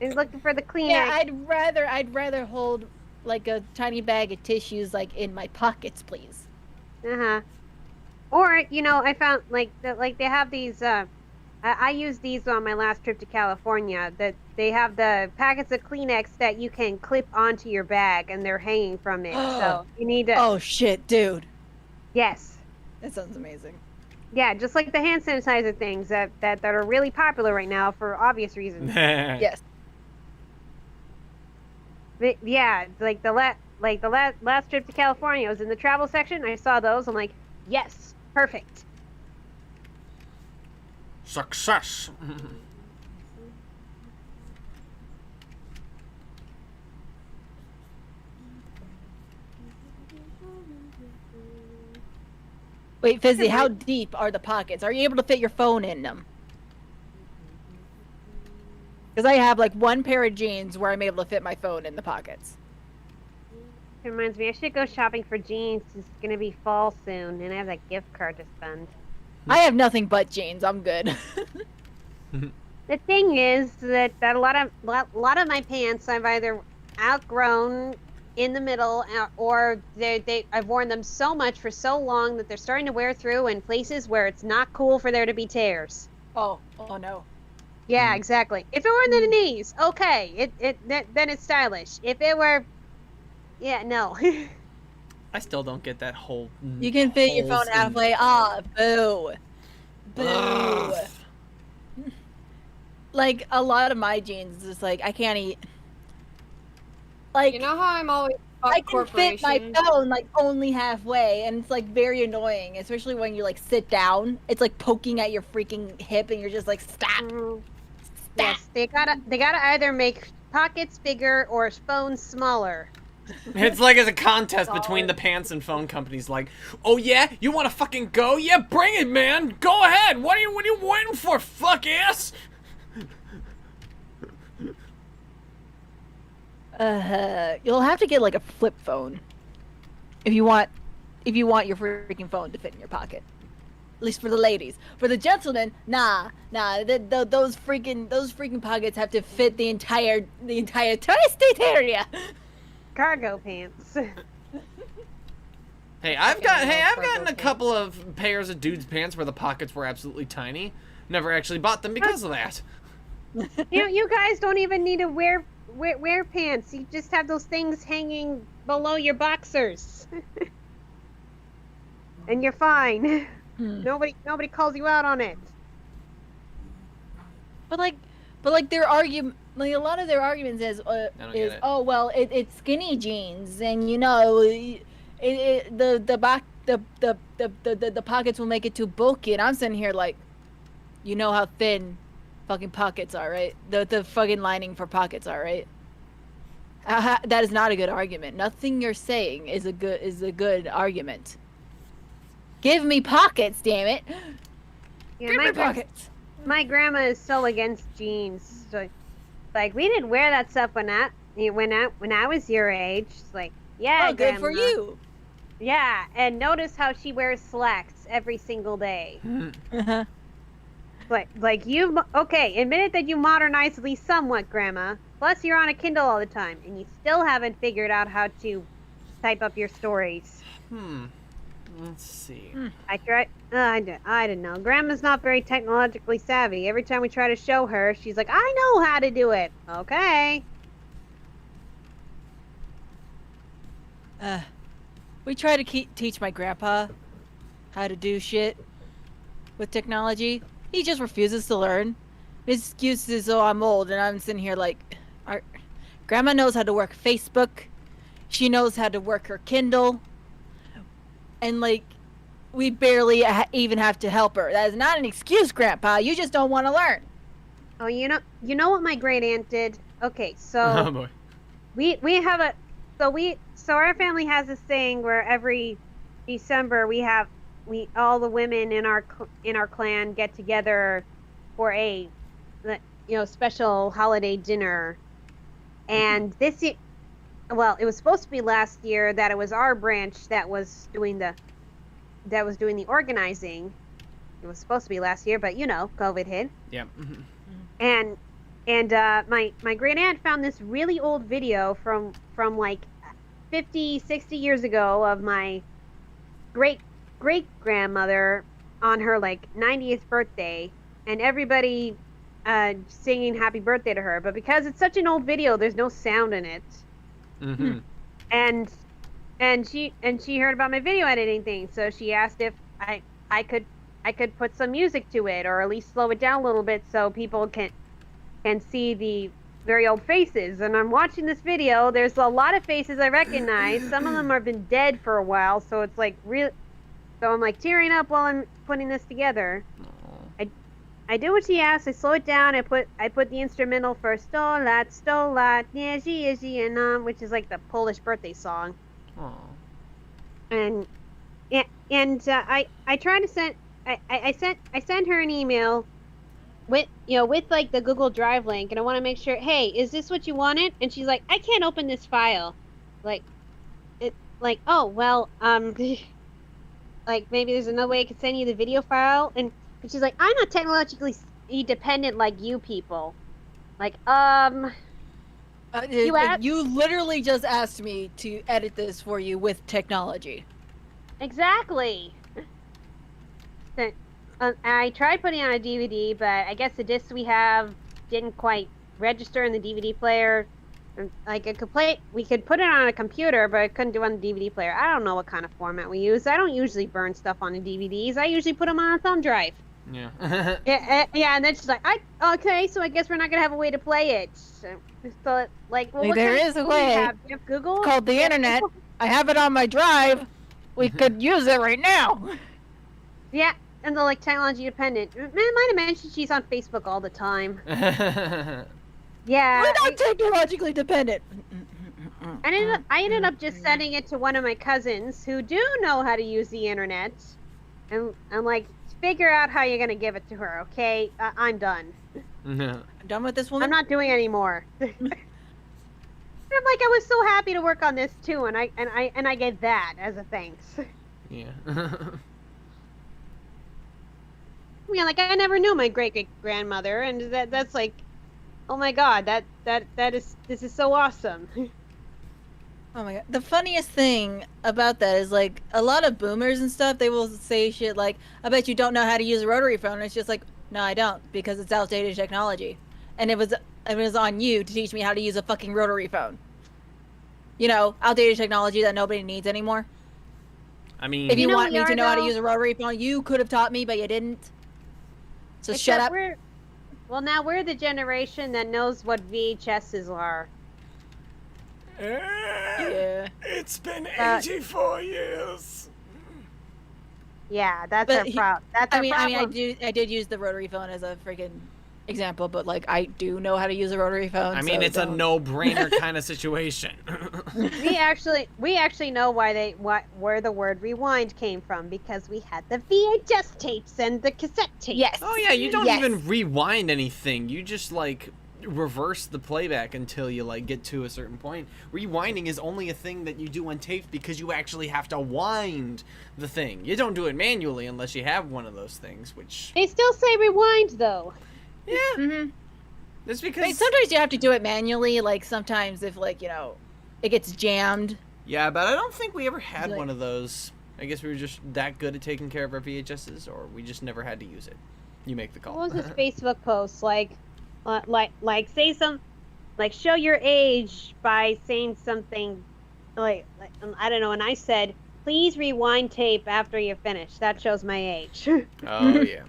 looking for the Kleenex. Yeah, I'd rather hold like a tiny bag of tissues like in my pockets, please. Or I found like they have these. I used these on my last trip to California. That they have the packets of Kleenex that you can clip onto your bag, and they're hanging from it. So you need to. Oh shit, dude. Yes. That sounds amazing. Yeah, just like the hand sanitizer things that are really popular right now for obvious reasons. Yes. But yeah, like the last trip to California, I was in the travel section. I saw those. I'm like, yes, perfect. Success. Wait, Fizzy, how deep are the pockets? Are you able to fit your phone in them? Because I have like one pair of jeans where I'm able to fit my phone in the pockets. It reminds me, I should go shopping for jeans. It's gonna be fall soon, and I have that gift card to spend. I have nothing but jeans. I'm good. The thing is that a lot of my pants I've either outgrown in the middle, or I've worn them so much for so long that they're starting to wear through in places where it's not cool for there to be tears. Oh no. Yeah, exactly. If it were in the knees, okay, then it's stylish. If it were, yeah, no. I still don't get that whole. You can fit your phone holes in- halfway. Ah, boo. Boo. Ugh. Like, a lot of my jeans is like, I can't eat. Like, You know how I'm always I can fit my phone like only halfway, and it's like very annoying, especially when you like sit down. It's like poking at your freaking hip, and you're just like, stop. Yes, they gotta either make pockets bigger or phones smaller. It's like it's a contest between the pants and phone companies. Like, oh yeah, you want to fucking go? Yeah, bring it, man. Go ahead. What are you waiting for, fuck ass? You'll have to get like a flip phone if you want your freaking phone to fit in your pocket. At least for the ladies. For the gentlemen, nah. Those freaking pockets have to fit the entire tri-state area. Cargo pants. Hey, I've gotten a couple of pairs of dudes' pants where the pockets were absolutely tiny. Never actually bought them because of that. You guys don't even need to wear pants. You just have those things hanging below your boxers. And you're fine. Nobody calls you out on it. But their argument, like a lot of their arguments is it. oh well, it's skinny jeans, and you know, the pockets will make it too bulky, and I'm sitting here like, you know how thin fucking pockets are, right? The fucking lining for pockets are, right? That is not a good argument. Nothing you're saying is a good argument. Give me pockets, damn it! Yeah, Give me pockets. My grandma is so against jeans. So, like, we didn't wear that stuff when I was your age. It's like, yeah, Oh, good Grandma. for you. Yeah, and notice how she wears slacks every single day. Uh-huh. Like you, okay, admit that you modernize at least somewhat, Grandma. Plus, you're on a Kindle all the time, and you still haven't figured out how to type up your stories. Let's see. I tried. I don't know. Grandma's not very technologically savvy. Every time we try to show her, she's like, "I know how to do it." Okay. We try to teach my grandpa how to do shit with technology. He just refuses to learn. His excuse is, "Oh, I'm old," and I'm sitting here like, Grandma knows how to work Facebook. She knows how to work her Kindle. And like, we barely even have to help her. That is not an excuse, Grandpa. You just don't want to learn. Oh, you know what my great aunt did? Okay, so Oh boy. we have so our family has this thing where every December all the women in our clan get together for a special holiday dinner. And this year, well, it was supposed to be last year that it was our branch that was doing the organizing. It was supposed to be last year, but COVID hit. Yeah. And my great aunt found this really old video from like 50, 60 years ago of my great grandmother on her like 90th birthday, and everybody singing happy birthday to her. But because it's such an old video, there's no sound in it. And she heard about my video editing thing, so she asked if I could put some music to it, or at least slow it down a little bit so people can see the very old faces. And I'm watching this video. There's a lot of faces I recognize. Some of them have been dead for a while, so it's like real. So I'm like tearing up while I'm putting this together. I do what she asked. I slow it down. I put the instrumental for "Sto lat, nie żyje nam," which is like the Polish birthday song. Aww. And I try to send I sent her an email with like the Google Drive link, and I want to make sure, hey, is this what you wanted? And she's like, I can't open this file. Oh well, like maybe there's another way I could send you the video file. And she's like, I'm not be dependent like you people. Like, You, asked- you literally just asked me to edit this for you with technology. exactly. I tried putting on a DVD, but I guess the discs we have didn't quite register in the DVD player. Like, we could put it on a computer, but I couldn't do it on the DVD player. I don't know what kind of format we use. I don't usually burn stuff on the DVDs. I usually put them on a thumb drive. Yeah. Yeah, and then she's like, okay, so I guess we're not gonna have a way to play it. So like, well, what There kind of is a tool do you way. have? Do you have Google? It's called the Do you have internet. Google? I have it on my drive. We could use it right now. Yeah, and they're like technology dependent. Might have mentioned she's on Facebook all the time. Yeah, We're not technologically dependent. I ended up just sending it to one of my cousins who do know how to use the internet, and I'm like, figure out how you're gonna give it to her, okay? I'm done. No. I'm done with this woman. I'm not doing anymore. I'm like, I was so happy to work on this too, and I get that as a thanks. Yeah. Yeah, like I never knew my great grandmother, and that's like, oh my god, this is so awesome. Oh my god. The funniest thing about that is like a lot of boomers and stuff, they will say shit like, I bet you don't know how to use a rotary phone. And it's just like, no, I don't, because it's outdated technology. And it was on you to teach me how to use a fucking rotary phone. You know, outdated technology that nobody needs anymore. I mean, If you know want we me to are, know how to though? use a rotary phone, you could have taught me, but you didn't. So shut Except up. Well, now we're the generation that knows what VHSs are. Yeah. It's been Uh, 84 years. Yeah, that's But our problem. That's our problem. I did use the rotary phone as a freaking example, but like I do know how to use a rotary phone. I mean, so it's a don't- no-brainer kind of situation. we actually know where the word rewind came from, because we had the VHS tapes and the cassette tapes. Yes. Oh yeah, you don't Yes. even rewind anything. You just like reverse the playback until you like get to a certain point. Rewinding is only a thing that you do on tapes because you actually have to wind the thing. You don't do it manually unless you have one of those things, which They still say rewind though. yeah, Mhm. that's I mean, because sometimes you have to do it manually. Like sometimes if like it gets jammed. yeah, but I don't think we ever had Like- one of those. I guess we were just that good at taking care of our VHSs, or we just never had to use it. You make the call. What was this Facebook post like say some, like show your age by saying something like I don't know, and I said, please rewind tape after you finish. That shows my age. Oh yeah.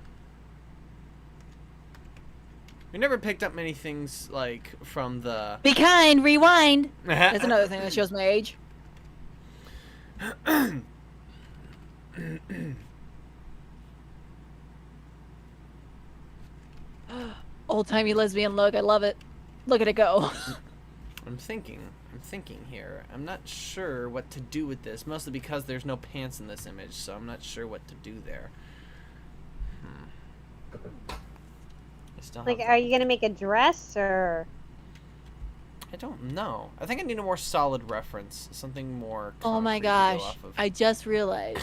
We never picked up many things like from the. Be kind, rewind. That's another thing that shows my age. Old timey lesbian look. I love it. Look at it go. I'm thinking here. I'm not sure what to do with this, mostly because there's no pants in this image, so I'm not sure what to do there. I still have Like, that. are you gonna make a dress or? I don't know. I think I need a more solid reference, something more. Oh my concrete to go gosh. off of. I just realized.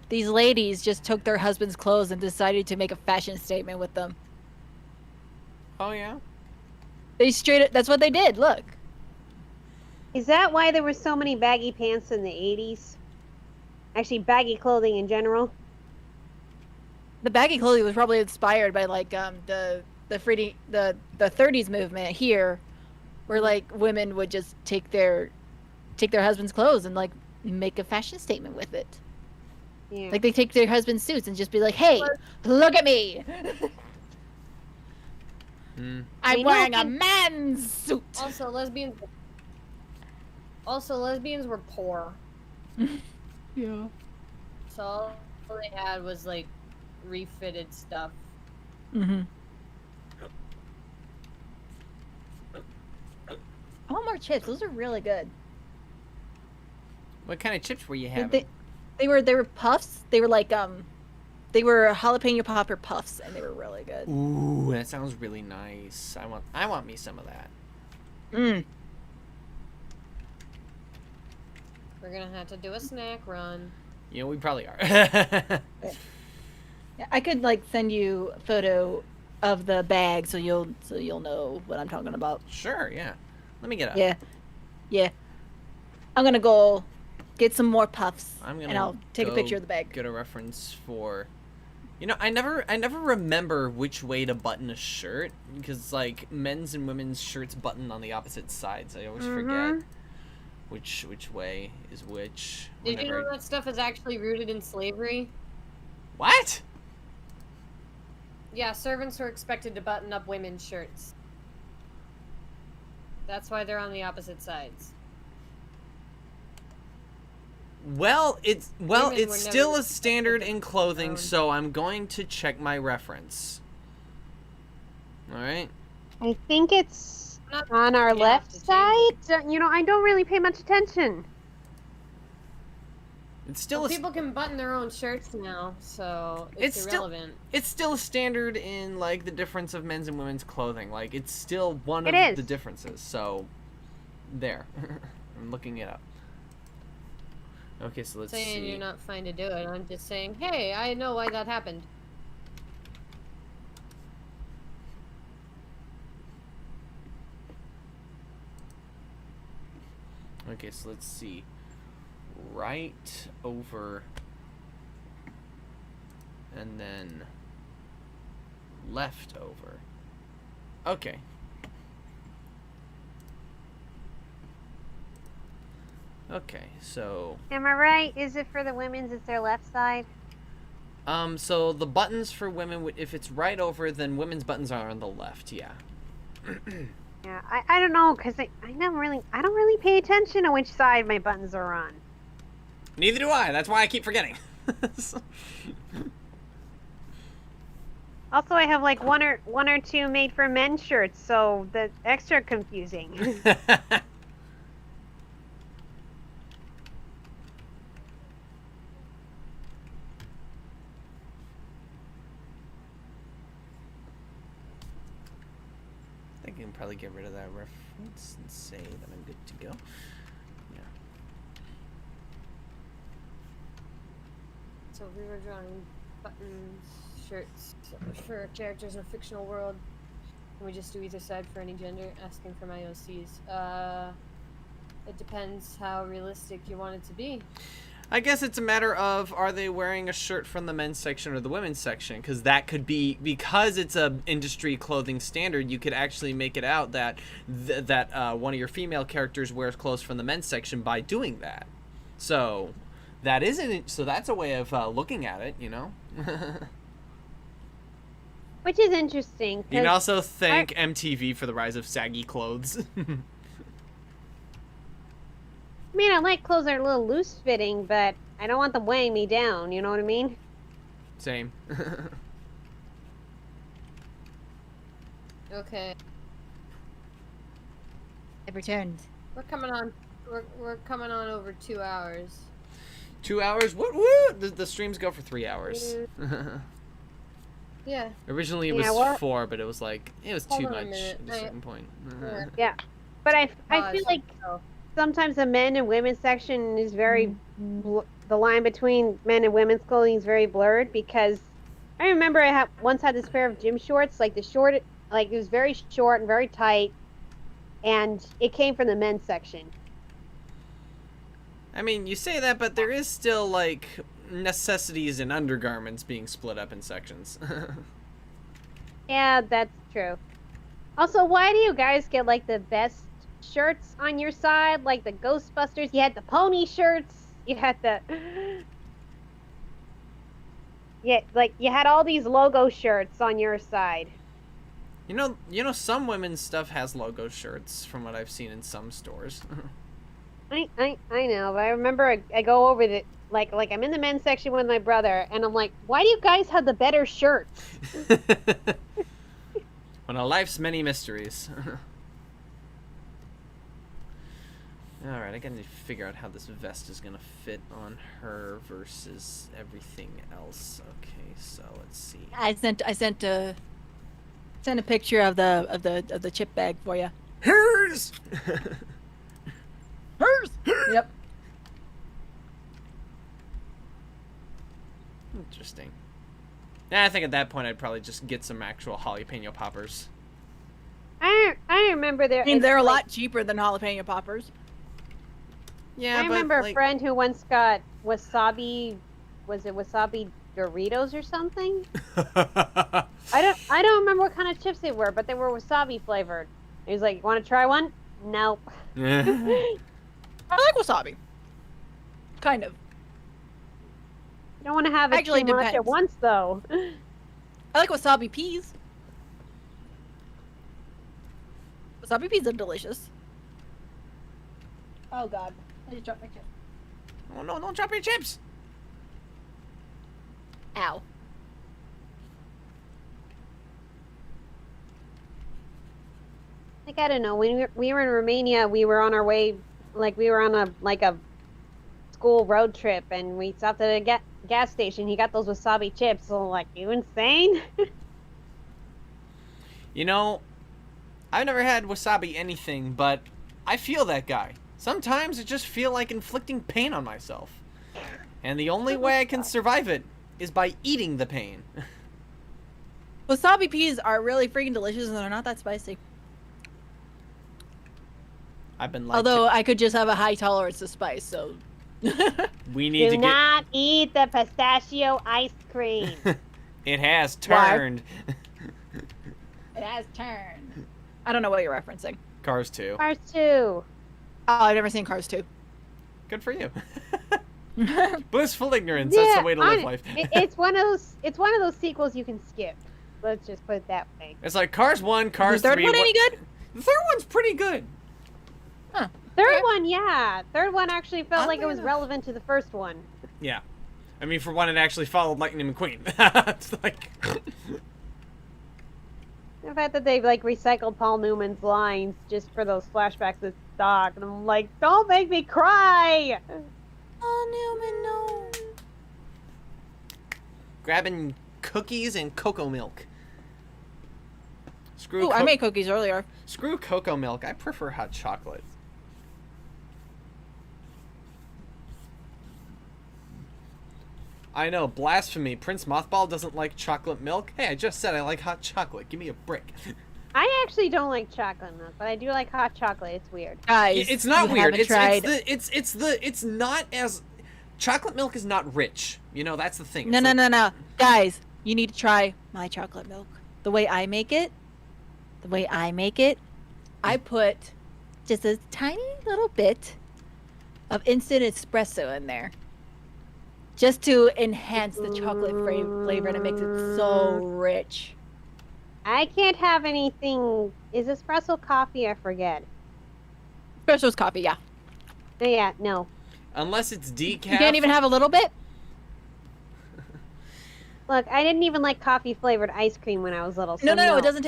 These ladies just took their husband's clothes and decided to make a fashion statement with them. Oh yeah. They that's what they did. Look. Is that why there were so many baggy pants in the 80s? Actually, baggy clothing in general. The baggy clothing was probably inspired by like the 30s movement here, where like women would just take their husband's clothes and like make a fashion statement with it. Yeah. Like they take their husband's suits and just be like, "Hey, look at me! Mm. I'm We know wearing a things- man's suit." Also, lesbians were poor, Yeah. so all they had was like refitted stuff. Mhm. I want more chips. Those are really good. What kind of chips were you having? They were puffs. They were like they were jalapeno popper puffs, and they were really good. Ooh, that sounds really nice. I want me some of that. Mm. We're gonna have to do a snack run. You know, we probably are. I could like send you a photo of the bag so you'll know what I'm talking about. Sure, yeah. Let me get up. Yeah. Yeah. I'm gonna go get some more puffs I'm gonna and I'll take a go picture of the bag. Get a reference for. You know, I never remember which way to button a shirt because like men's and women's shirts button on the opposite sides. I always forget which way is which. Did you know whenever that stuff is actually rooted in slavery? What? Yeah, servants were expected to button up women's shirts. That's why they're on the opposite sides. Well, it's Women were still never a standard expected in to clothing, own. so I'm going to check my reference. All right. I think it's Not- on our you have left to change side. You know, I don't really pay much attention. It's still Well, a people can button their own shirts now, so It's it's still- irrelevant. it's still a standard in like the difference of men's and women's clothing. Like it's still one of It is. the differences. So there. I'm looking it up. Okay, so let's Saying see. you're not fine to do it. I'm just saying, hey, I know why that happened. Okay, so let's see. Right over and then left over. Okay. Okay, so Am I right? Is it for the women's? It's their left side. so the buttons for women, if it's right over, then women's buttons are on the left. Yeah. Yeah, I don't know, cause I don't really pay attention to which side my buttons are on. Neither do I. That's why I keep forgetting. Also, I have like one or two made for men's shirts, so that's extra confusing. I think I can probably get rid of that reference and say that I'm good to go. Yeah. So we were drawing buttons, shirts for characters in a fictional world. And we just do either side for any gender, asking for my OCs. It depends how realistic you want it to be. I guess it's a matter of, are they wearing a shirt from the men's section or the women's section? Because that could be, because it's a industry clothing standard, you could actually make it out that one of your female characters wears clothes from the men's section by doing that. So that's a way of looking at it, you know. Which is interesting. You can 'cause also thank MTV for the rise of saggy clothes. I mean, I like clothes that are a little loose fitting, but I don't want them weighing me down. You know what I mean? Same. Okay, I've returned. we're coming on. We're coming on over 2 hours. 2 hours? What? The streams go for 3 hours. Yeah. Originally it Yeah, was what? 4, but it was like it was Hold too on a much minute. at a certain point. Yeah. Yeah. But I feel Pause. like sometimes the men and women's section is very the line between men and women's clothing is very blurred, because I remember I once had this pair of gym shorts, like it was very short and very tight, and it came from the men's section. I mean, you say that, but there is still like necessities and undergarments being split up in sections. Yeah, that's true. Also, why do you guys get like the best shirts on your side, like the Ghostbusters? You had the pony shirts, you had the like you had all these logo shirts on your side. You know, some women's stuff has logo shirts from what I've seen in some stores. I know, but I remember I go over the like I'm in the men's section with my brother, and I'm like, why do you guys have the better shirts? One of life's many mysteries. Alright, I gotta figure out how this vest is gonna fit on her versus everything else. Okay, so let's see. I sent a picture of the chip bag for you. Hers! Hers. Yep. Interesting. I think at that point I'd probably just get some actual jalapeno poppers. I remember there. I mean, they're a lot cheaper than jalapeno poppers. Yeah, I remember but, a friend who once got wasabi. Was it wasabi Doritos or something? I don't remember what kind of chips they were, but they were wasabi flavored. He was like, "You want to try one?" Nope. I like wasabi. Kind of. You don't want to have it Actually, too much at depends. once, though. I like wasabi peas. Wasabi peas are delicious. Oh god, I just dropped my chip. Oh no, don't drop your chips. Ow. Like, I don't know. When we were in Romania, we were on our way, like we were on a school road trip, and we stopped at a gas station. He got those wasabi chips. So I'm like, you insane? You know, I've never had wasabi anything, but I feel that guy. Sometimes I just feel like inflicting pain on myself. And the only way I can survive it is by eating the pain. Wasabi peas are really freaking delicious and they're not that spicy. I've been like, Although I could just have a high tolerance to spice, so. we need to Do not eat the pistachio ice cream. It has Why? turned. It has turned. I don't know what you're referencing. Cars 2. Cars 2. Oh, I've never seen Cars 2. Good for you. Blissful ignorance. That's the way to live life. It's one of those sequels you can skip. Let's just put it that way. It's like Cars 1, Cars Is the third 3. one any good? The third one's pretty good. Huh. Third one, yeah. Third one actually felt like it was enough. relevant to the first one. Yeah. I mean, for one, it actually followed Lightning McQueen. It's like... The fact that they've like recycled Paul Newman's lines just for those flashbacks is stock, and I'm like, don't make me cry. Oh, Newman, no. Grabbing cookies and cocoa milk. Screw Ooh, I made cookies earlier. Screw cocoa milk. I prefer hot chocolate. I know, blasphemy. Prince Mothball doesn't like chocolate milk. Hey, I just said I like hot chocolate. Give me a break. I actually don't like chocolate milk, but I do like hot chocolate. It's weird. Guys, It's not you weird. haven't tried... It's not as chocolate milk is not rich. You know, that's the thing. No, It's no, like- no, no. Guys, you need to try my chocolate milk. The way I make it, I put just a tiny little bit of instant espresso in there. Just to enhance the chocolate flavor, and it makes it so rich. I can't have anything. Is espresso coffee? I forget. Espresso's coffee, yeah. Yeah, no. Unless it's decaf. You can't even have a little bit? Look, I didn't even like coffee flavored ice cream when I was little. So No, it doesn't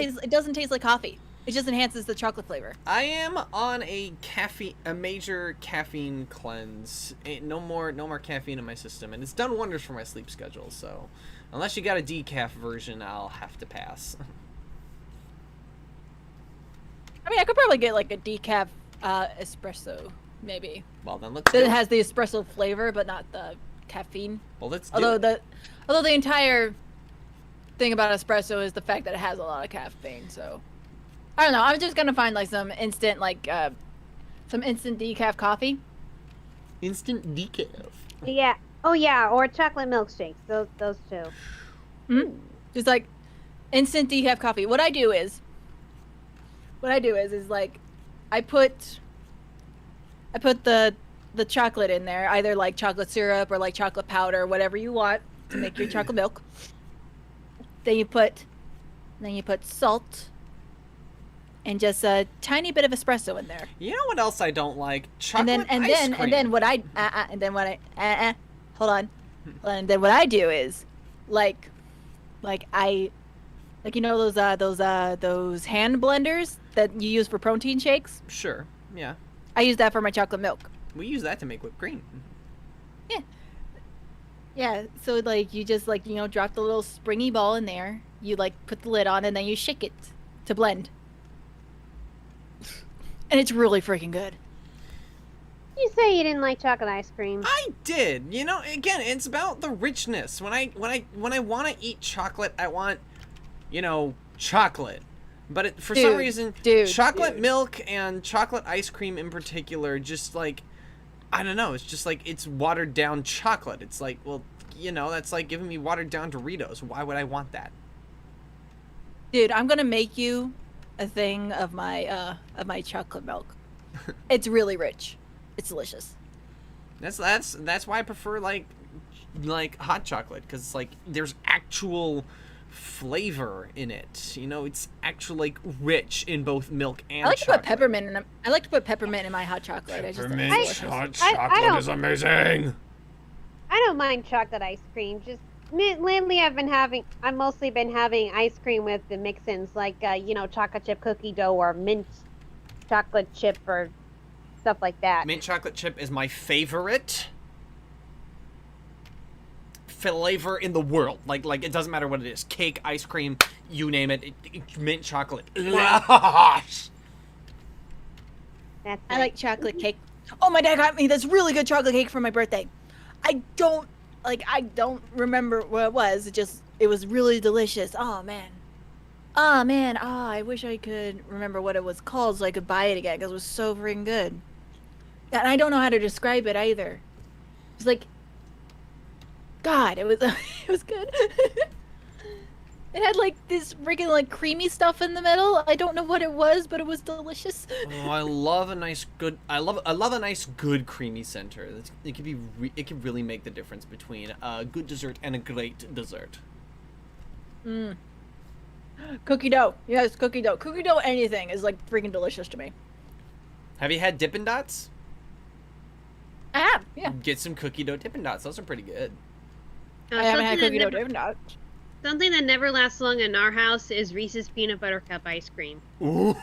taste like coffee. It just enhances the chocolate flavor. I am on a major caffeine cleanse. No more caffeine in my system, and it's done wonders for my sleep schedule. So, unless you got a decaf version, I'll have to pass. I mean, I could probably get like a decaf espresso, maybe. Well, then let's. That do it it. has the espresso flavor, but not the caffeine. Well, let's do Although it. the entire thing about espresso is the fact that it has a lot of caffeine. So I don't know. I'm just gonna find like some instant decaf coffee. Instant decaf. Yeah. Oh yeah, or chocolate milkshakes. Those two. Just like instant decaf coffee. What I do is like I put the chocolate in there, either like chocolate syrup or like chocolate powder, whatever you want to make your chocolate milk. Then you put salt and just a tiny bit of espresso in there. You know what else I don't like? Chocolate And ice cream. then what I hold on. And then what I do is like you know those hand blenders that you use for protein shakes? Sure. Yeah. I use that for my chocolate milk. We use that to make whipped cream. Yeah, so like you just like, you know, drop the little springy ball in there. You like put the lid on and then you shake it to blend. And it's really freaking good. You say you didn't like chocolate ice cream. I did. You know, again, it's about the richness. When I want to eat chocolate, I want, you know, chocolate. But for some reason, chocolate milk and chocolate ice cream in particular, just like, I don't know, it's just like, it's watered down chocolate. It's like, well, you know, that's like giving me watered down Doritos. Why would I want that? Dude, I'm gonna make you a thing of my chocolate milk. It's really rich. It's delicious. That's why I prefer like hot chocolate, because it's like there's actual flavor in it. You know, it's actually like rich in both milk and I like to chocolate. put peppermint in. I like to put peppermint in my hot chocolate. Peppermint hot I chocolate don't- is amazing. I don't mind chocolate ice cream. Just lately, I've mostly been having ice cream with the mix-ins, like you know, chocolate chip cookie dough or mint chocolate chip or stuff like that. Mint chocolate chip is my favorite flavor in the world. Like it doesn't matter what it is. Cake, ice cream, you name it. Mint chocolate. That's I nice. like chocolate cake. Oh, my dad got me this really good chocolate cake for my birthday. I don't remember what it was. It was really delicious. Oh man. I wish I could remember what it was called so I could buy it again, because it was so freaking good. And I don't know how to describe it either. It was like, God, it was it was good. It had like this freaking like creamy stuff in the middle. I don't know what it was, but it was delicious. Oh, I love a nice good. I love a nice good creamy center. It could be. It could really make the difference between a good dessert and a great dessert. Mm. Cookie dough. Yes, cookie dough. Cookie dough anything is like freaking delicious to me. Have you had Dippin' Dots? I have, yeah. Get some cookie dough Dippin' Dots. Those are pretty good. I haven't had something cookie dough that Dippin' Dots. Something that never lasts long in our house is Reese's peanut butter cup ice cream. Ooh.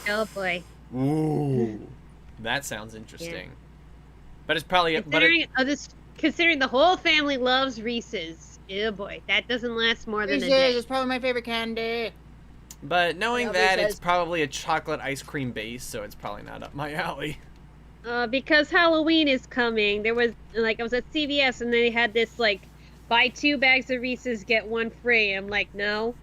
Oh boy. Ooh. That sounds interesting. But it's probably Considering the whole family loves Reese's. Oh boy, that doesn't last more than a Reese's day. is probably my favorite candy. But knowing Yeah, that, Reese's. it's probably a chocolate ice cream base, so it's probably not up my alley. Because Halloween is coming. I was at CVS and they had this like, buy 2 bags of Reese's, get 1 free. I'm like, no.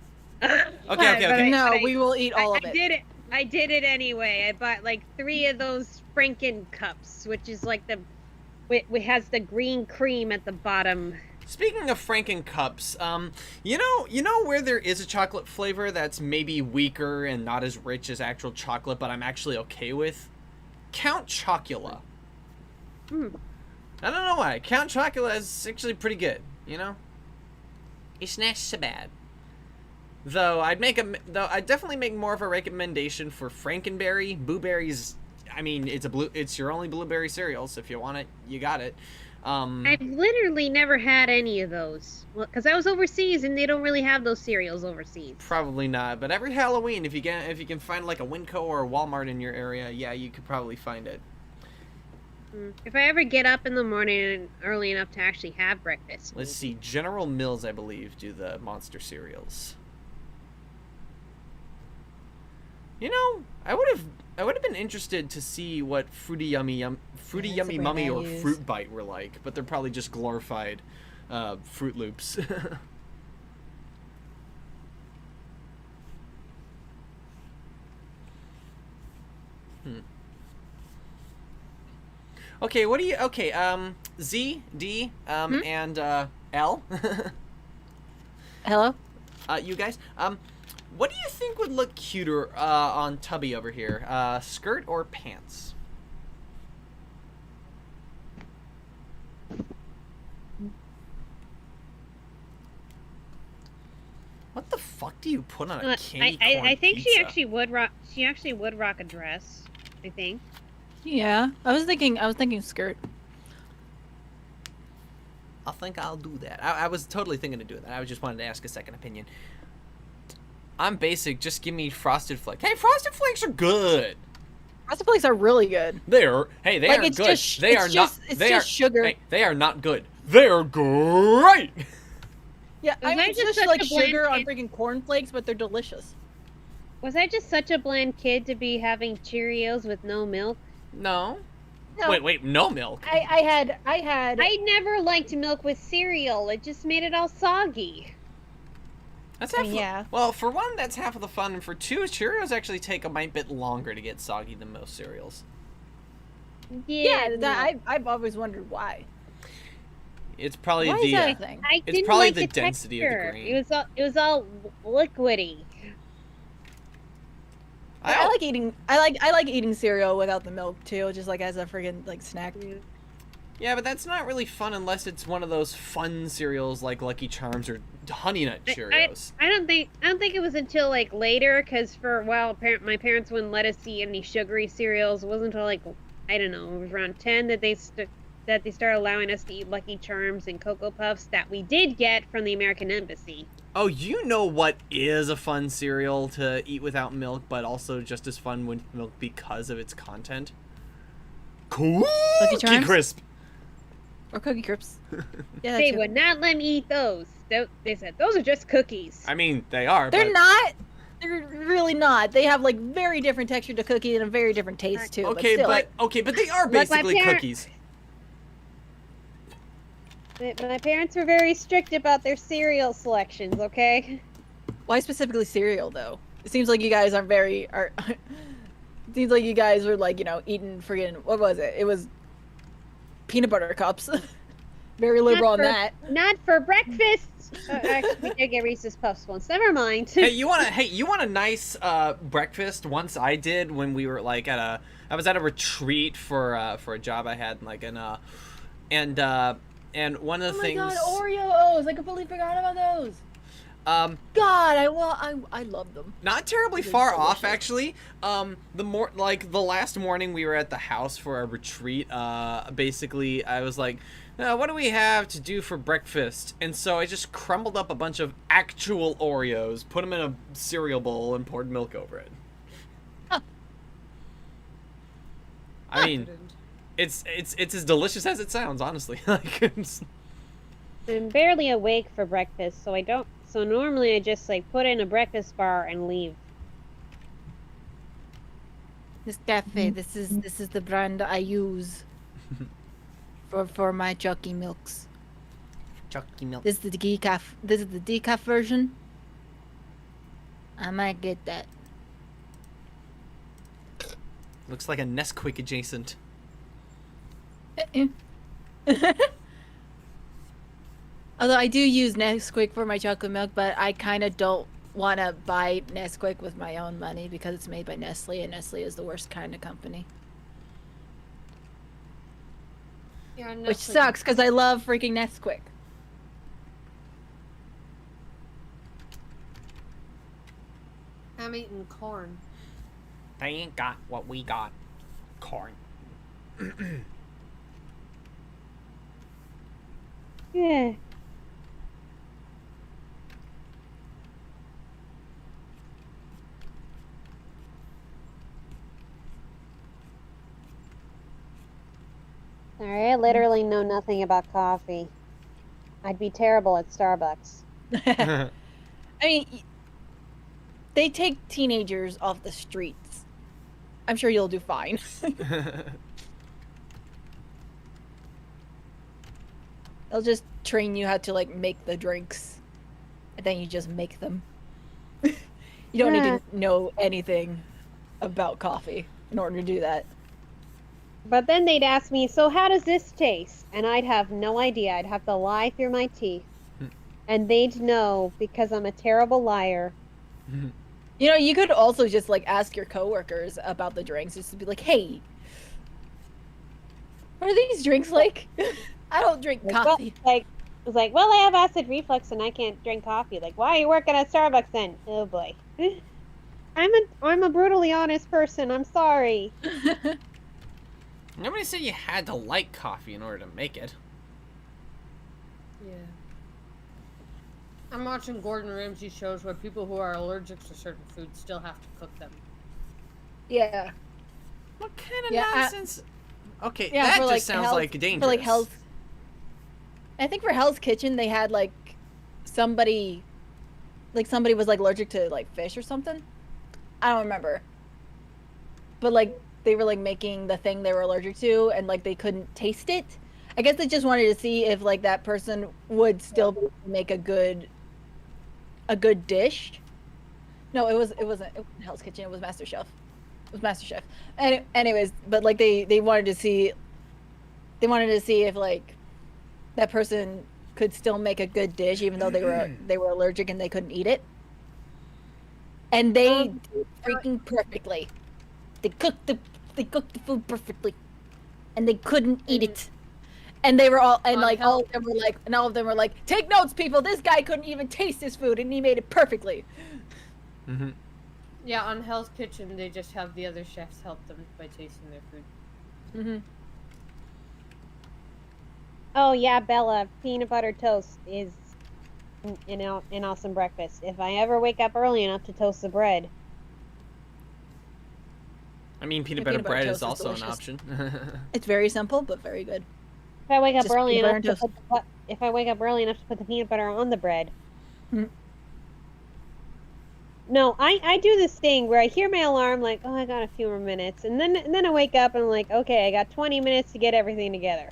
Okay. No, we will eat all of it. I did it anyway. I bought like 3 of those Franken cups, which is like it has the green cream at the bottom. Speaking of Franken cups, you know where there is a chocolate flavor that's maybe weaker and not as rich as actual chocolate, but I'm actually okay with? Count Chocula. I don't know why. Count Chocula is actually pretty good, you know? It's not so bad. Though I'd definitely make more of a recommendation for Frankenberry. Blueberries, I mean, it's your only blueberry cereal, so if you want it, you got it. I've literally never had any of those. Well, because I was overseas and they don't really have those cereals overseas. Probably not, but every Halloween, if you can find like a Winco or a Walmart in your area, yeah, you could probably find it. If I ever get up in the morning early enough to actually have breakfast. Let's see, General Mills, I believe, do the monster cereals. You know, I would have been interested to see what Fruity Yummy Mummy or use. Fruit Bite were like, but they're probably just glorified Fruit Loops. Okay, Z, D, and L. Hello? You guys, what do you think would look cuter on Tubby over here? Skirt or pants? What the fuck do you put on a candy corn I think pizza? she actually would rock a dress. I think. Yeah, I was thinking skirt. I think I'll do that. I was totally thinking of doing that. I just wanted to ask a second opinion. I'm basic. Just give me Frosted Flakes. Hey, Frosted Flakes are good. Frosted Flakes are really good. They are good. It's just sugar. Hey, they are not good. They are great. Yeah, I Was I mean, just it's just such like a bland sugar on kid? freaking cornflakes, but they're delicious. Was I just such a bland kid to be having Cheerios with no milk? No. No. Wait, no milk. I had. I never liked milk with cereal. It just made it all soggy. That's half. Yeah. Well, for one, that's half of the fun, and for two, Cheerios actually take a mite bit longer to get soggy than most cereals. Yeah, no. I've always wondered why. It's probably Why the. is that a thing? I It's didn't probably like the density of the texture. grain. It was all liquidy. I like eating cereal without the milk too, just like as a friggin' like snack. Yeah, but that's not really fun unless it's one of those fun cereals like Lucky Charms or Honey Nut Cheerios. I don't think it was until like later, because for a while my parents wouldn't let us eat any sugary cereals. It wasn't until like, I don't know, around 10 that they started allowing us to eat Lucky Charms and Cocoa Puffs that we did get from the American Embassy. Oh, you know what is a fun cereal to eat without milk, but also just as fun with milk because of its content? Cookie Charms? Crisp. Or Cookie Crisps. Yeah, They would not let me eat those. They said those are just cookies. I mean, they are. They're but... not. They're really not. They have like very different texture to cookie and a very different taste too. Okay, but they are basically cookies. My parents were very strict about their cereal selections. Okay. Why specifically cereal though? It seems like you guys aren't very. It seems like you guys were like eating friggin' what was it? It was peanut butter cups. Very liberal on that. Not for breakfast. Actually, we did get Reese's Puffs once. Never mind. Hey, you want a nice breakfast? Once I did when we were like I was at a retreat for a job I had and one of the things. Oh my god, Oreos! I completely forgot about those. God, I love them. Not terribly far off, actually. The last morning we were at the house for a retreat. Basically, I was like, what do we have to do for breakfast? And so I just crumbled up a bunch of actual Oreos, put them in a cereal bowl, and poured milk over it. Huh. I mean, it's as delicious as it sounds, honestly. I'm barely awake for breakfast, so normally I just put in a breakfast bar and leave. This cafe, this is the brand I use for my jockey milks. Jockey milk. This is the decaf version. I might get that. Looks like a Nesquik adjacent. Although I do use Nesquik for my chocolate milk, but I kind of don't want to buy Nesquik with my own money because it's made by Nestle, and Nestle is the worst kind of company. Which sucks because I love freaking Nesquik. I'm eating corn. They ain't got what we got. Corn. Yeah. Sorry, I literally know nothing about coffee. I'd be terrible at Starbucks. I mean, they take teenagers off the streets. I'm sure you'll do fine. They'll just train you how to make the drinks, and then you just make them. You don't need to know anything about coffee in order to do that. But then they'd ask me, so how does this taste? And I'd have no idea. I'd have to lie through my teeth. And they'd know because I'm a terrible liar. You could also just ask your coworkers about the drinks, just to be like, hey, what are these drinks like? I don't drink coffee. Well, I have acid reflux and I can't drink coffee. Why are you working at Starbucks then? Oh boy. I'm a brutally honest person. I'm sorry. Nobody said you had to like coffee in order to make it. Yeah. I'm watching Gordon Ramsay shows where people who are allergic to certain foods still have to cook them. Yeah. What kind of nonsense? Okay, yeah, that for, just sounds dangerous. For Hell's, I think for Hell's Kitchen they had somebody was allergic to fish or something. I don't remember. But like making the thing they were allergic to, and like they couldn't taste it. I guess they just wanted to see if like that person would still be able to make a good dish. No, it wasn't Hell's Kitchen. It was MasterChef. It was MasterChef. Anyways, but like they wanted to see if like that person could still make a good dish even though they were allergic and they couldn't eat it. And they did freaking perfectly. They cooked the food perfectly, and they couldn't eat it. And they were all all of them were like, take notes, people. This guy couldn't even taste his food, and he made it perfectly. Mm-hmm. Yeah, on Hell's Kitchen, they just have the other chefs help them by tasting their food. Mm-hmm. Oh yeah, Bella, peanut butter toast is an awesome breakfast. If I ever wake up early enough to toast the bread. I mean, peanut Yeah, butter peanut butter bread toast is is also an delicious. option. It's very simple, but very good. If I wake up Just early peanut enough butter to if I wake up early enough to put the peanut butter on the bread. Mhm. No, I do this thing where I hear my alarm like, oh, I got a few more minutes, and then I wake up and I'm like, okay, I got 20 minutes to get everything together.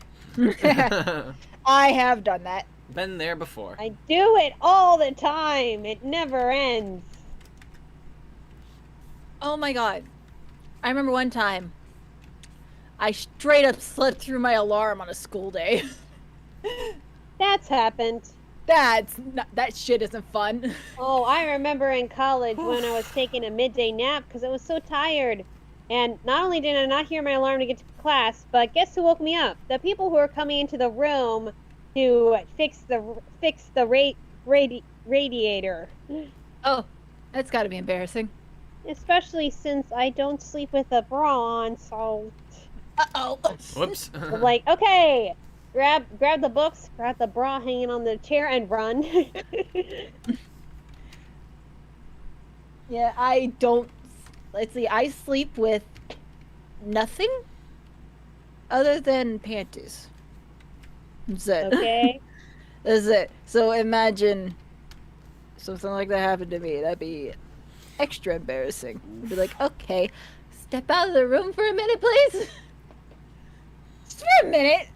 I have done that. Been there before. I do it all the time. It never ends. Oh my god. I remember one time I straight up slept through my alarm on a school day. That's happened. That shit isn't fun. Oh, I remember in college when I was taking a midday nap because I was so tired. And not only did I not hear my alarm to get to class, but guess who woke me up? The people who were coming into the room to fix the radiator. Oh, that's got to be embarrassing. Especially since I don't sleep with a bra on, so Uh-oh. Whoops. I'm like, okay, grab the books, grab the bra hanging on the chair, and run. Yeah, I don't. Let's see. I sleep with nothing other than panties. That's it. Okay. That's it. So imagine something like that happened to me. That'd be extra embarrassing. I'd be like, okay, step out of the room for a minute, please. Just for a minute.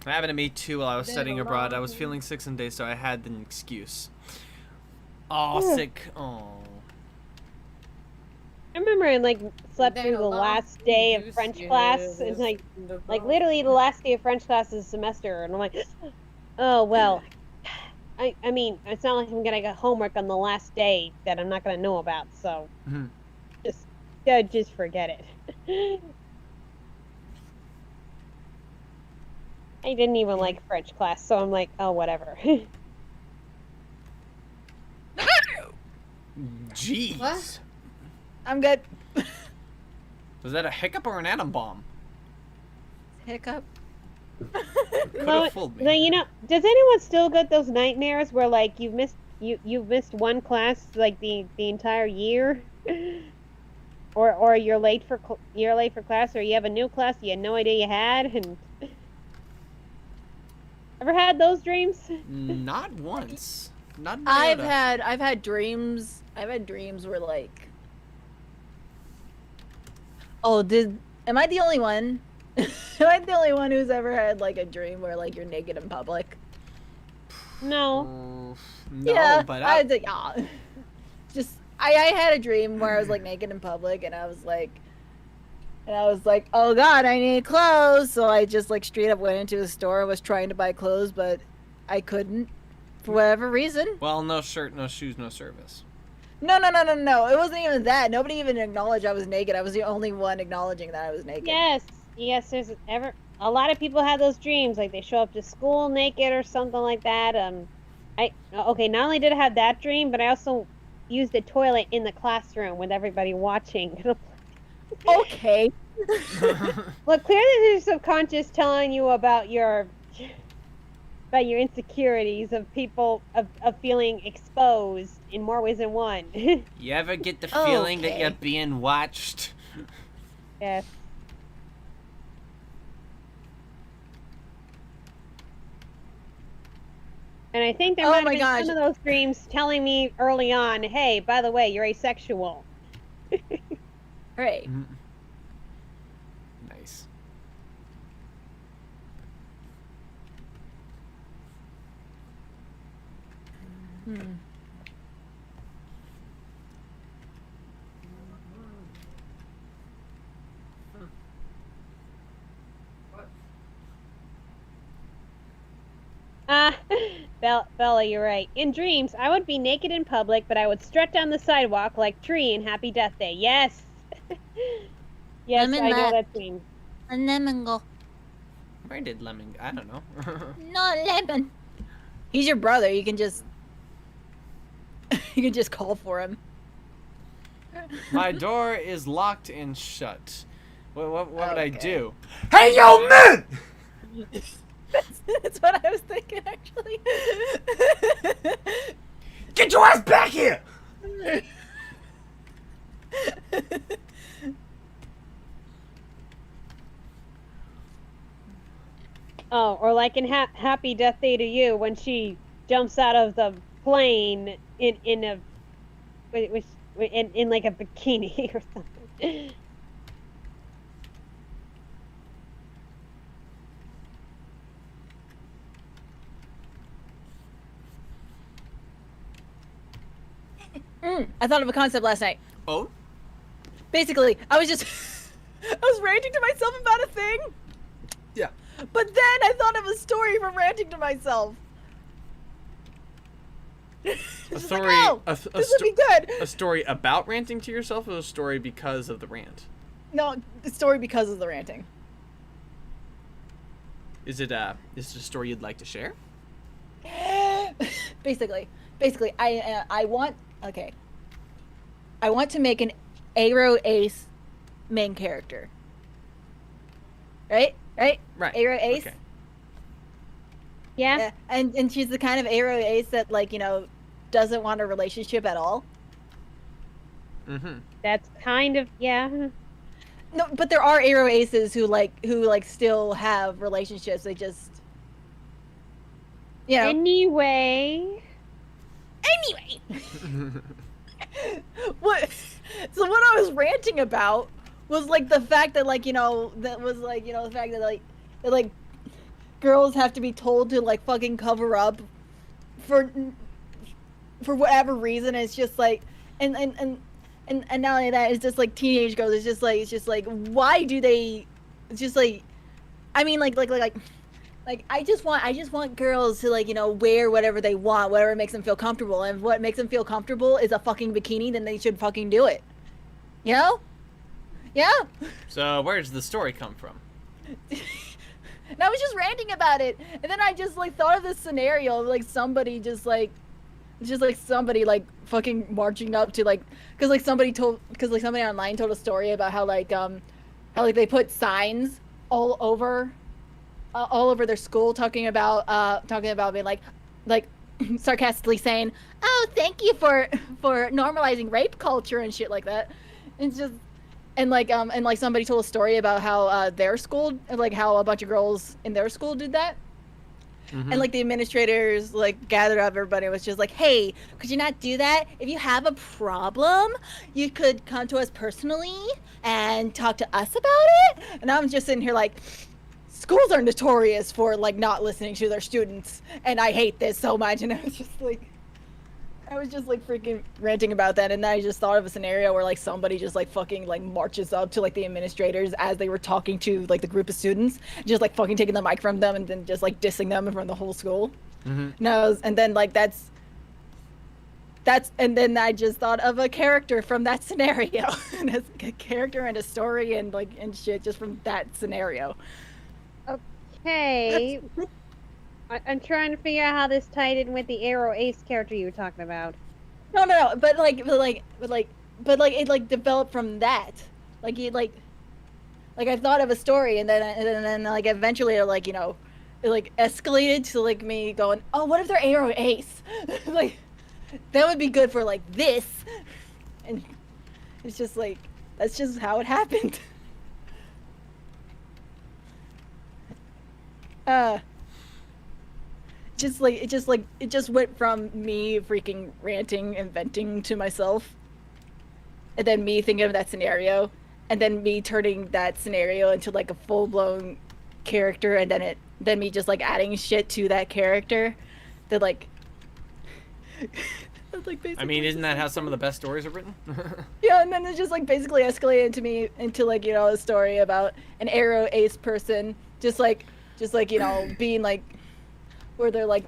That happened to me too while I was studying abroad. I was feeling sick some days, so I had an excuse. Oh, sick. Oh. I remember I slept through the last day of French class, and like literally the last day of French class is semester, and I'm like, oh well. I mean, it's not like I'm gonna get homework on the last day that I'm not gonna know about, so just forget it. I didn't even like French class, so I'm like, oh whatever. Jeez. What? I'm good. Was that a hiccup or an atom bomb? Hiccup. Could have fooled me. Now, you know, does anyone still get those nightmares where like you've missed one class like the entire year, or you're late for class, or you have a new class you had no idea you had, and ever had those dreams? Not once. Not in I've Toyota. had dreams. I've had dreams where like, oh, am I the only one? Am I the only one who's ever had like a dream where like you're naked in public? No. No, Yeah, but just I had a dream where I was like naked in public, and I was like, oh god, I need clothes. So I just like straight up went into a store, was trying to buy clothes, but I couldn't for whatever reason. Well, no shirt, no shoes, no service. No. It wasn't even that. Nobody even acknowledged I was naked. I was the only one acknowledging that I was naked. Yes. There's a lot of people have those dreams, like they show up to school naked or something like that. Not only did I have that dream, but I also used the toilet in the classroom with everybody watching. Okay. Well, clearly there's subconscious telling you about your insecurities of people of feeling exposed in more ways than one. You ever get the feeling that Okay. you're being watched? Yes. And I think there Oh might my have been gosh. some of those dreams telling me early on, hey, by the way, you're asexual. Hooray. Nice. Ah, Bella, you're right. In dreams, I would be naked in public, but I would strut down the sidewalk like Tree in Happy Death Day. Yes. Yes, I'm in I know that. that dream. A lemon go. Where did Lemon? I don't know. No lemon. He's your brother. You can just you can just call for him. My door is locked and shut. What would I Okay. do? Hey, yo, man! That's what I was thinking, actually. Get your ass back here! Oh, or like in Happy Death Day to You when she jumps out of the plane in a in like a bikini or something. I thought of a concept last night. Oh? Basically, I was just I was ranting to myself about a thing. Yeah. But then I thought of a story from ranting to myself. A Just story. Like, oh, a this would be good. a story about ranting to yourself, or a story because of the rant? No, the story because of the ranting. Is it a story you'd like to share? basically, I want I want to make an Aero Ace main character. Right? Right. Aero Ace. Okay. Yeah. Yeah, and she's the kind of Aero Ace that, like, you know, doesn't want a relationship at all. Mm-hmm. That's kind of, yeah. No, but there are Aero Aces who still have relationships. They just, you know. Anyway. What? So what I was ranting about was, like, the fact that, like, you know, the fact that, like, girls have to be told to, like, fucking cover up for whatever reason. It's just like, and not only that, it's just like teenage girls. It's just like why do they? It's just like, I mean, like I just want girls to, like, you know, wear whatever they want, whatever makes them feel comfortable, and if what makes them feel comfortable is a fucking bikini, then they should fucking do it. You know? Yeah. So where does the story come from? And I was just ranting about it, and then I just, like, thought of this scenario of, like, somebody somebody, like, fucking marching up to, like, because somebody online told a story about how they put signs all over their school talking about being like sarcastically saying, "Oh, thank you for normalizing rape culture," and shit like that. It's just, and somebody told a story about how their school, like, how a bunch of girls in their school did that. Mm-hmm. And, like, the administrators, like, gathered up everybody and was just like, "Hey, could you not do that? If you have a problem, you could come to us personally and talk to us about it." And I'm just sitting here like, schools are notorious for, like, not listening to their students, and I hate this so much. And I was just like freaking ranting about that, and then I just thought of a scenario where, like, somebody just, like, fucking, like, marches up to, like, the administrators as they were talking to, like, the group of students, just, like, fucking taking the mic from them and then just, like, dissing them in front of the whole school. Mm-hmm. And then, like, and then I just thought of a character from that scenario, and a character and a story and, like, and shit just from that scenario. Okay. I'm trying to figure out how this tied in with the Aero Ace character you were talking about. No, but it, like, developed from that. Like, I thought of a story, and then like, eventually, like, you know, it, like, escalated to, like, me going, "Oh, what if they're Aero Ace?" Like, that would be good for, like, this. And it's just like, that's just how it happened. It just went from me freaking ranting and venting to myself, and then me thinking of that scenario, and then me turning that scenario into like a full blown character, and then me just like adding shit to that character, that like. That's, like, I mean, isn't that how some of the best stories are written? Yeah, and then it just like basically escalated into like, you know, a story about an arrow ace person just like you know, being like, where they're like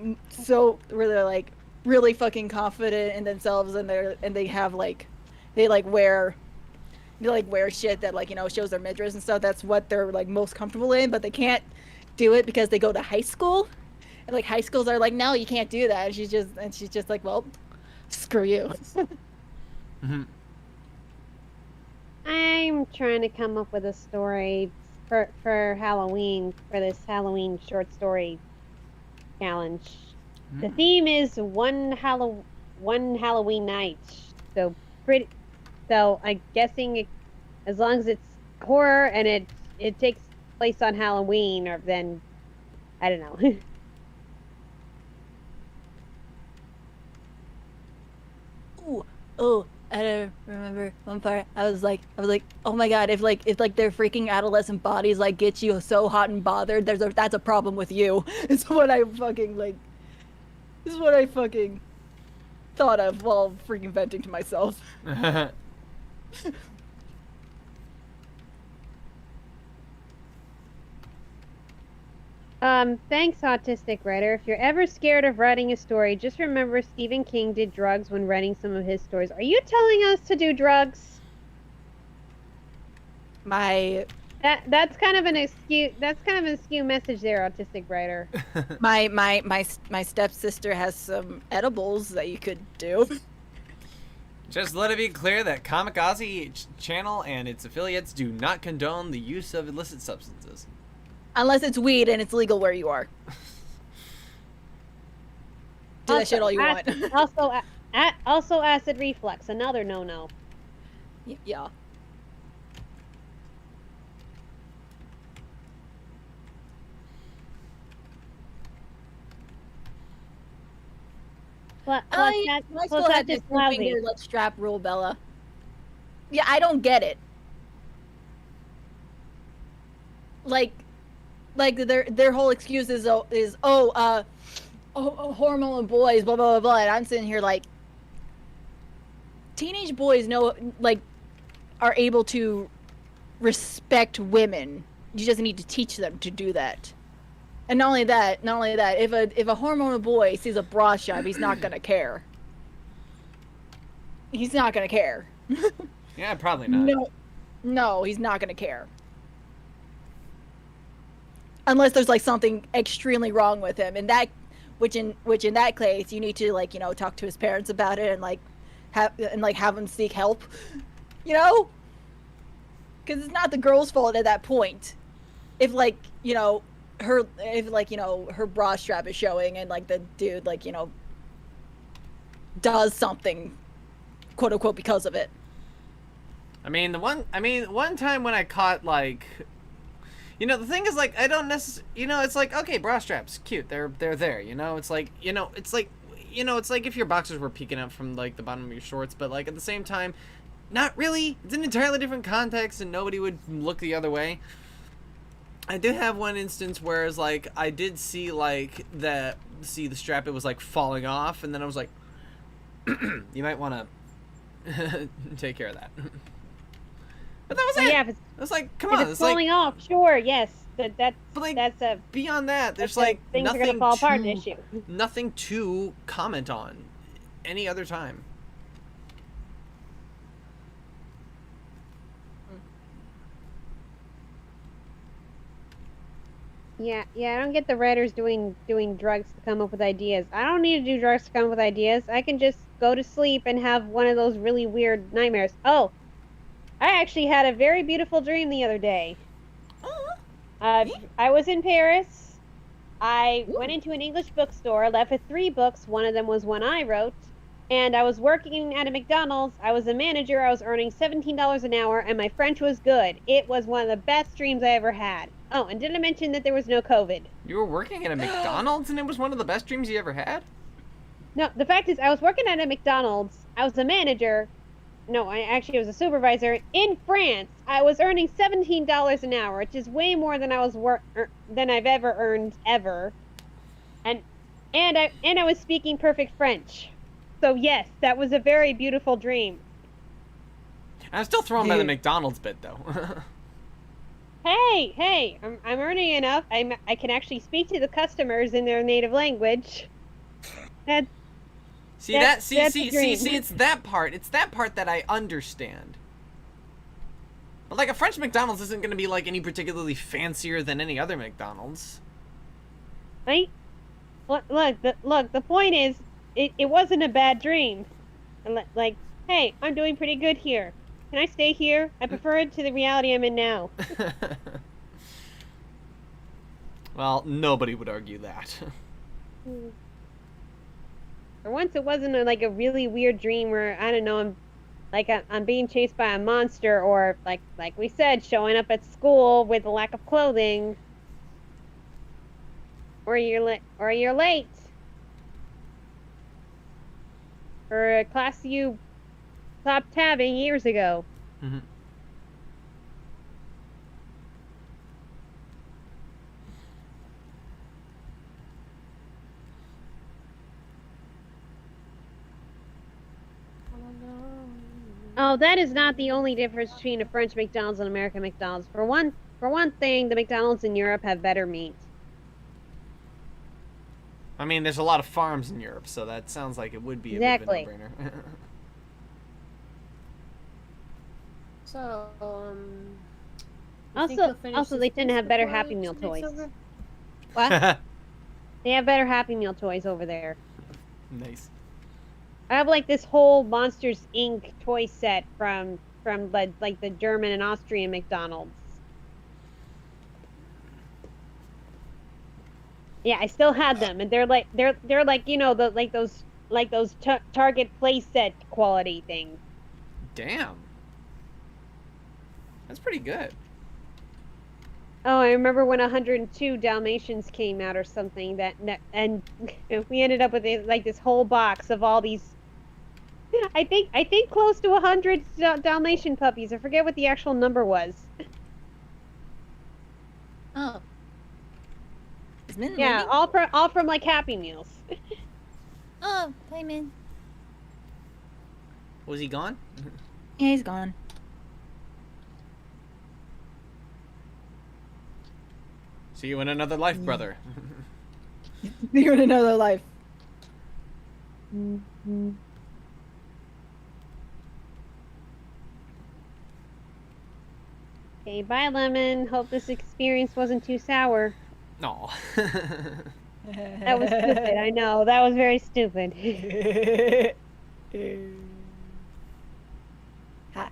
really fucking confident in themselves, and they have like, they wear shit that, like, you know, shows their midriffs and stuff. That's what they're like most comfortable in, but they can't do it because they go to high school, and like high schools are like, no, you can't do that. And she's just like, well, screw you. Mhm. I'm trying to come up with a story for Halloween, for this Halloween short story challenge. The theme is one Halloween night. So I'm guessing as long as it's horror and it takes place on Halloween, or then I don't know. Oh, I remember one part. I was like, oh my god, if their freaking adolescent bodies like get you so hot and bothered, that's a problem with you. It's what I fucking thought of while freaking venting to myself. Thanks, autistic writer. If you're ever scared of writing a story, just remember Stephen King did drugs when writing some of his stories. Are you telling us to do drugs? That's kind of an askew message there, autistic writer. my stepsister has some edibles that you could do. Just let it be clear that Comic Auzi channel and its affiliates do not condone the use of illicit substances. Unless it's weed and it's legal where you are. Do that shit all you want. Also acid reflux, another no-no. Yeah. I still had this finger let's strap rule, Bella. Yeah, I don't get it. Like their whole excuse is hormonal boys, blah blah blah blah, and I'm sitting here like, teenage boys are able to respect women. You just need to teach them to do that. And not only that, if a hormonal boy sees a bra strap, he's not gonna care. He's not gonna care. Yeah, probably not. No, he's not gonna care. Unless there's like something extremely wrong with him, and which in that case you need to, like, you know, talk to his parents about it and have him seek help, you know, because it's not the girl's fault at that point. If her bra strap is showing and like the dude, like, you know, does something, quote unquote, because of it. One time when I caught, like, you know, the thing is, like, I don't necessarily, you know, it's like, okay, bra straps, cute, they're there, you know, it's like, it's like if your boxers were peeking out from, like, the bottom of your shorts, but, like, at the same time, not really. It's an entirely different context, and nobody would look the other way. I did have one instance where it's like, I did see, like, the strap, it was, like, falling off, and then I was like, you might want to take care of that. But that was it. Yeah, it was like, come on, it's falling off. Sure, yes, that's a. Beyond that, there's like things are gonna fall apart. An issue. Nothing to comment on any other time. Yeah, I don't get the writers doing drugs to come up with ideas. I don't need to do drugs to come up with ideas. I can just go to sleep and have one of those really weird nightmares. Oh, I actually had a very beautiful dream the other day. I was in Paris. I went into an English bookstore, left with 3 books. One of them was one I wrote. And I was working at a McDonald's. I was a manager. I was earning $17 an hour, and my French was good. It was one of the best dreams I ever had. Oh, and did I mention that there was no COVID? You were working at a McDonald's, and it was one of the best dreams you ever had? No, the fact is, I was working at a McDonald's. I was a manager. no, I actually was a supervisor in France. I was earning $17 an hour, which is way more than than I've ever earned ever. And I was speaking perfect French. So yes, that was a very beautiful dream. I'm still thrown by the McDonald's bit though. Hey, I'm earning enough. I can actually speak to the customers in their native language. That's See That's- that? that's a dream. See, it's that part. It's that part that I understand. But like a French McDonald's isn't going to be like any particularly fancier than any other McDonald's. right. Look, the point is, it wasn't a bad dream. And like, hey, I'm doing pretty good here. Can I stay here? I prefer it to the reality I'm in now. Well, nobody would argue that. For once, it wasn't like a really weird dream where I don't know, I'm being chased by a monster, or like we said, showing up at school with a lack of clothing, or you're late, or a class you stopped having years ago. Mhm. Oh, that is not the only difference between a French McDonald's and American McDonald's. For one thing, the McDonald's in Europe have better meat. I mean, there's a lot of farms in Europe, so that sounds like it would be Exactly. a bit of a no-brainer. So, you think you'll finish Also, this they tend to piece have better before Happy Meal tonight's toys. over? What? They have better Happy Meal toys over there. Nice. I have like this whole Monsters Inc. toy set from like the German and Austrian McDonald's. Yeah, I still had them, and they're like you know those Target playset quality things. Damn. That's pretty good. Oh, I remember when 102 Dalmatians came out or something and we ended up with like this whole box of all these. I think close to 100 Dalmatian puppies. I forget what the actual number was. Oh. Is Min Yeah, leaving? all from like Happy Meals. Oh, hi, Min. Was he gone? Yeah, he's gone. See you in another life, brother. You're in another life. Okay, bye, Lemon. Hope this experience wasn't too sour. No. That was stupid. I know that was very stupid. Ha.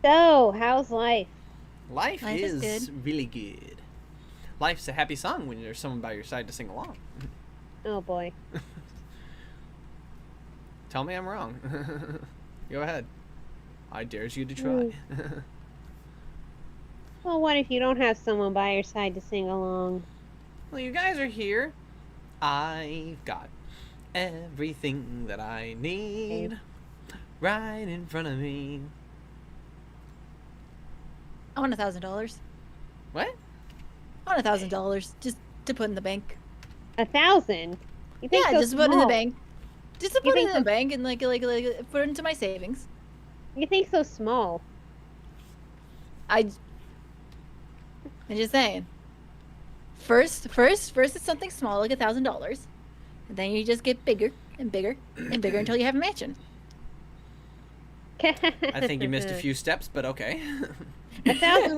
So, how's life? Life Life is is really good. Life's a happy song when there's someone by your side to sing along. Oh boy. Tell me I'm wrong. Go ahead. I dares you to try. Well, what if you don't have someone by your side to sing along? Well, you guys are here. I've got everything that I need right in front of me. I want $1,000. What? I want $1,000 just to put in the bank. 1,000? You think Yeah, so just put it in the small? bank. Just to You put it think in the so- bank and like put it into my savings. You think so small? I'm just saying. First, it's something small like $1,000, and then you just get bigger and bigger and bigger until you have a mansion. I think you missed a few steps, but okay. 1,000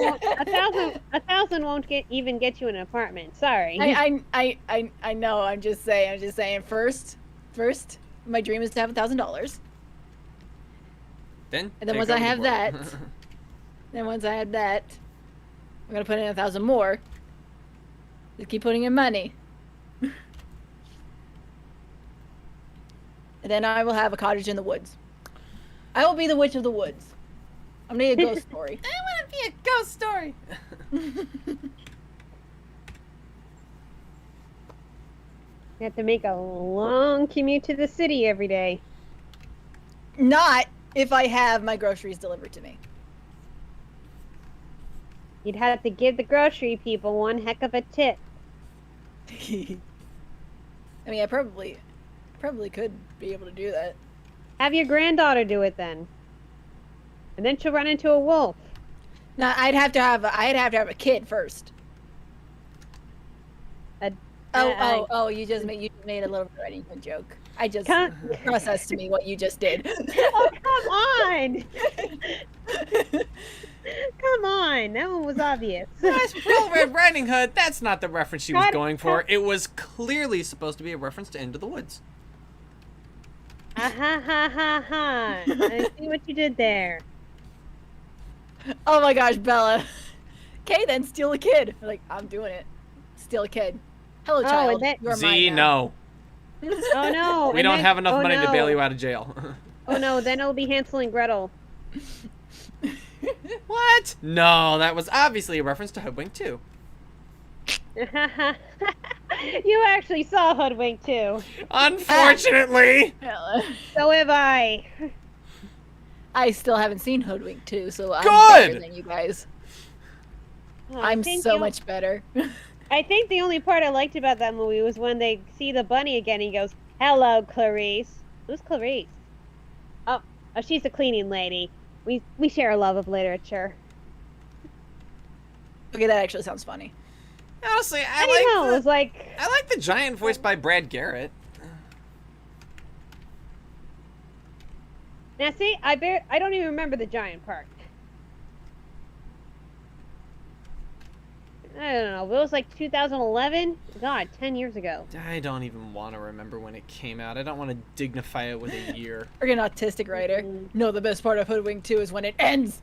won't even get you an apartment. Sorry. I know. I'm just saying. First, my dream is to have $1,000, Then. and then take once I over the have board. that, I'm gonna put in 1,000 more. Just keep putting in money. And then I will have a cottage in the woods. I will be the witch of the woods. I'm gonna need a ghost story. I want to be a ghost story. You have to make a long commute to the city every day. Not if I have my groceries delivered to me. You'd have to give the grocery people one heck of a tip. I mean, I probably could be able to do that. Have your granddaughter do it then. And then she'll run into a wolf. Now, I'd have to have a kid first. You just made a little Riding Hood joke. I just processed to me what you just did. Oh, come on! Come on, that one was obvious. That's Little Red Riding Hood. That's not the reference she was going for. It was clearly supposed to be a reference to Into the Woods. Ha ha ha ha! I see what you did there. Oh my gosh, Bella. Okay, then steal a kid. Like, I'm doing it. Steal a kid. Hello, child. You are mine Z, now. no. Oh no! We don't have enough money to bail you out of jail. Oh no, then it'll be Hansel and Gretel. What? No, that was obviously a reference to Hoodwink 2. You actually saw Hoodwink too. Unfortunately. So have I. I still haven't seen Hoodwink 2, so I'm Good! better than you guys. Oh, I'm so much better. I think the only part I liked about that movie was when they see the bunny again. He goes, "Hello, Clarice." Who's Clarice? Oh, she's a cleaning lady. We share a love of literature. Okay, that actually sounds funny. Honestly, I don't know. It was like I like the giant voiced by Brad Garrett. now. See, I don't even remember the giant part. I don't know. It was like 2011. God, 10 years ago. I don't even want to remember when it came out. I don't want to dignify it with a year. Friggin' autistic writer. No, the best part of Hoodwink 2 is when it ends.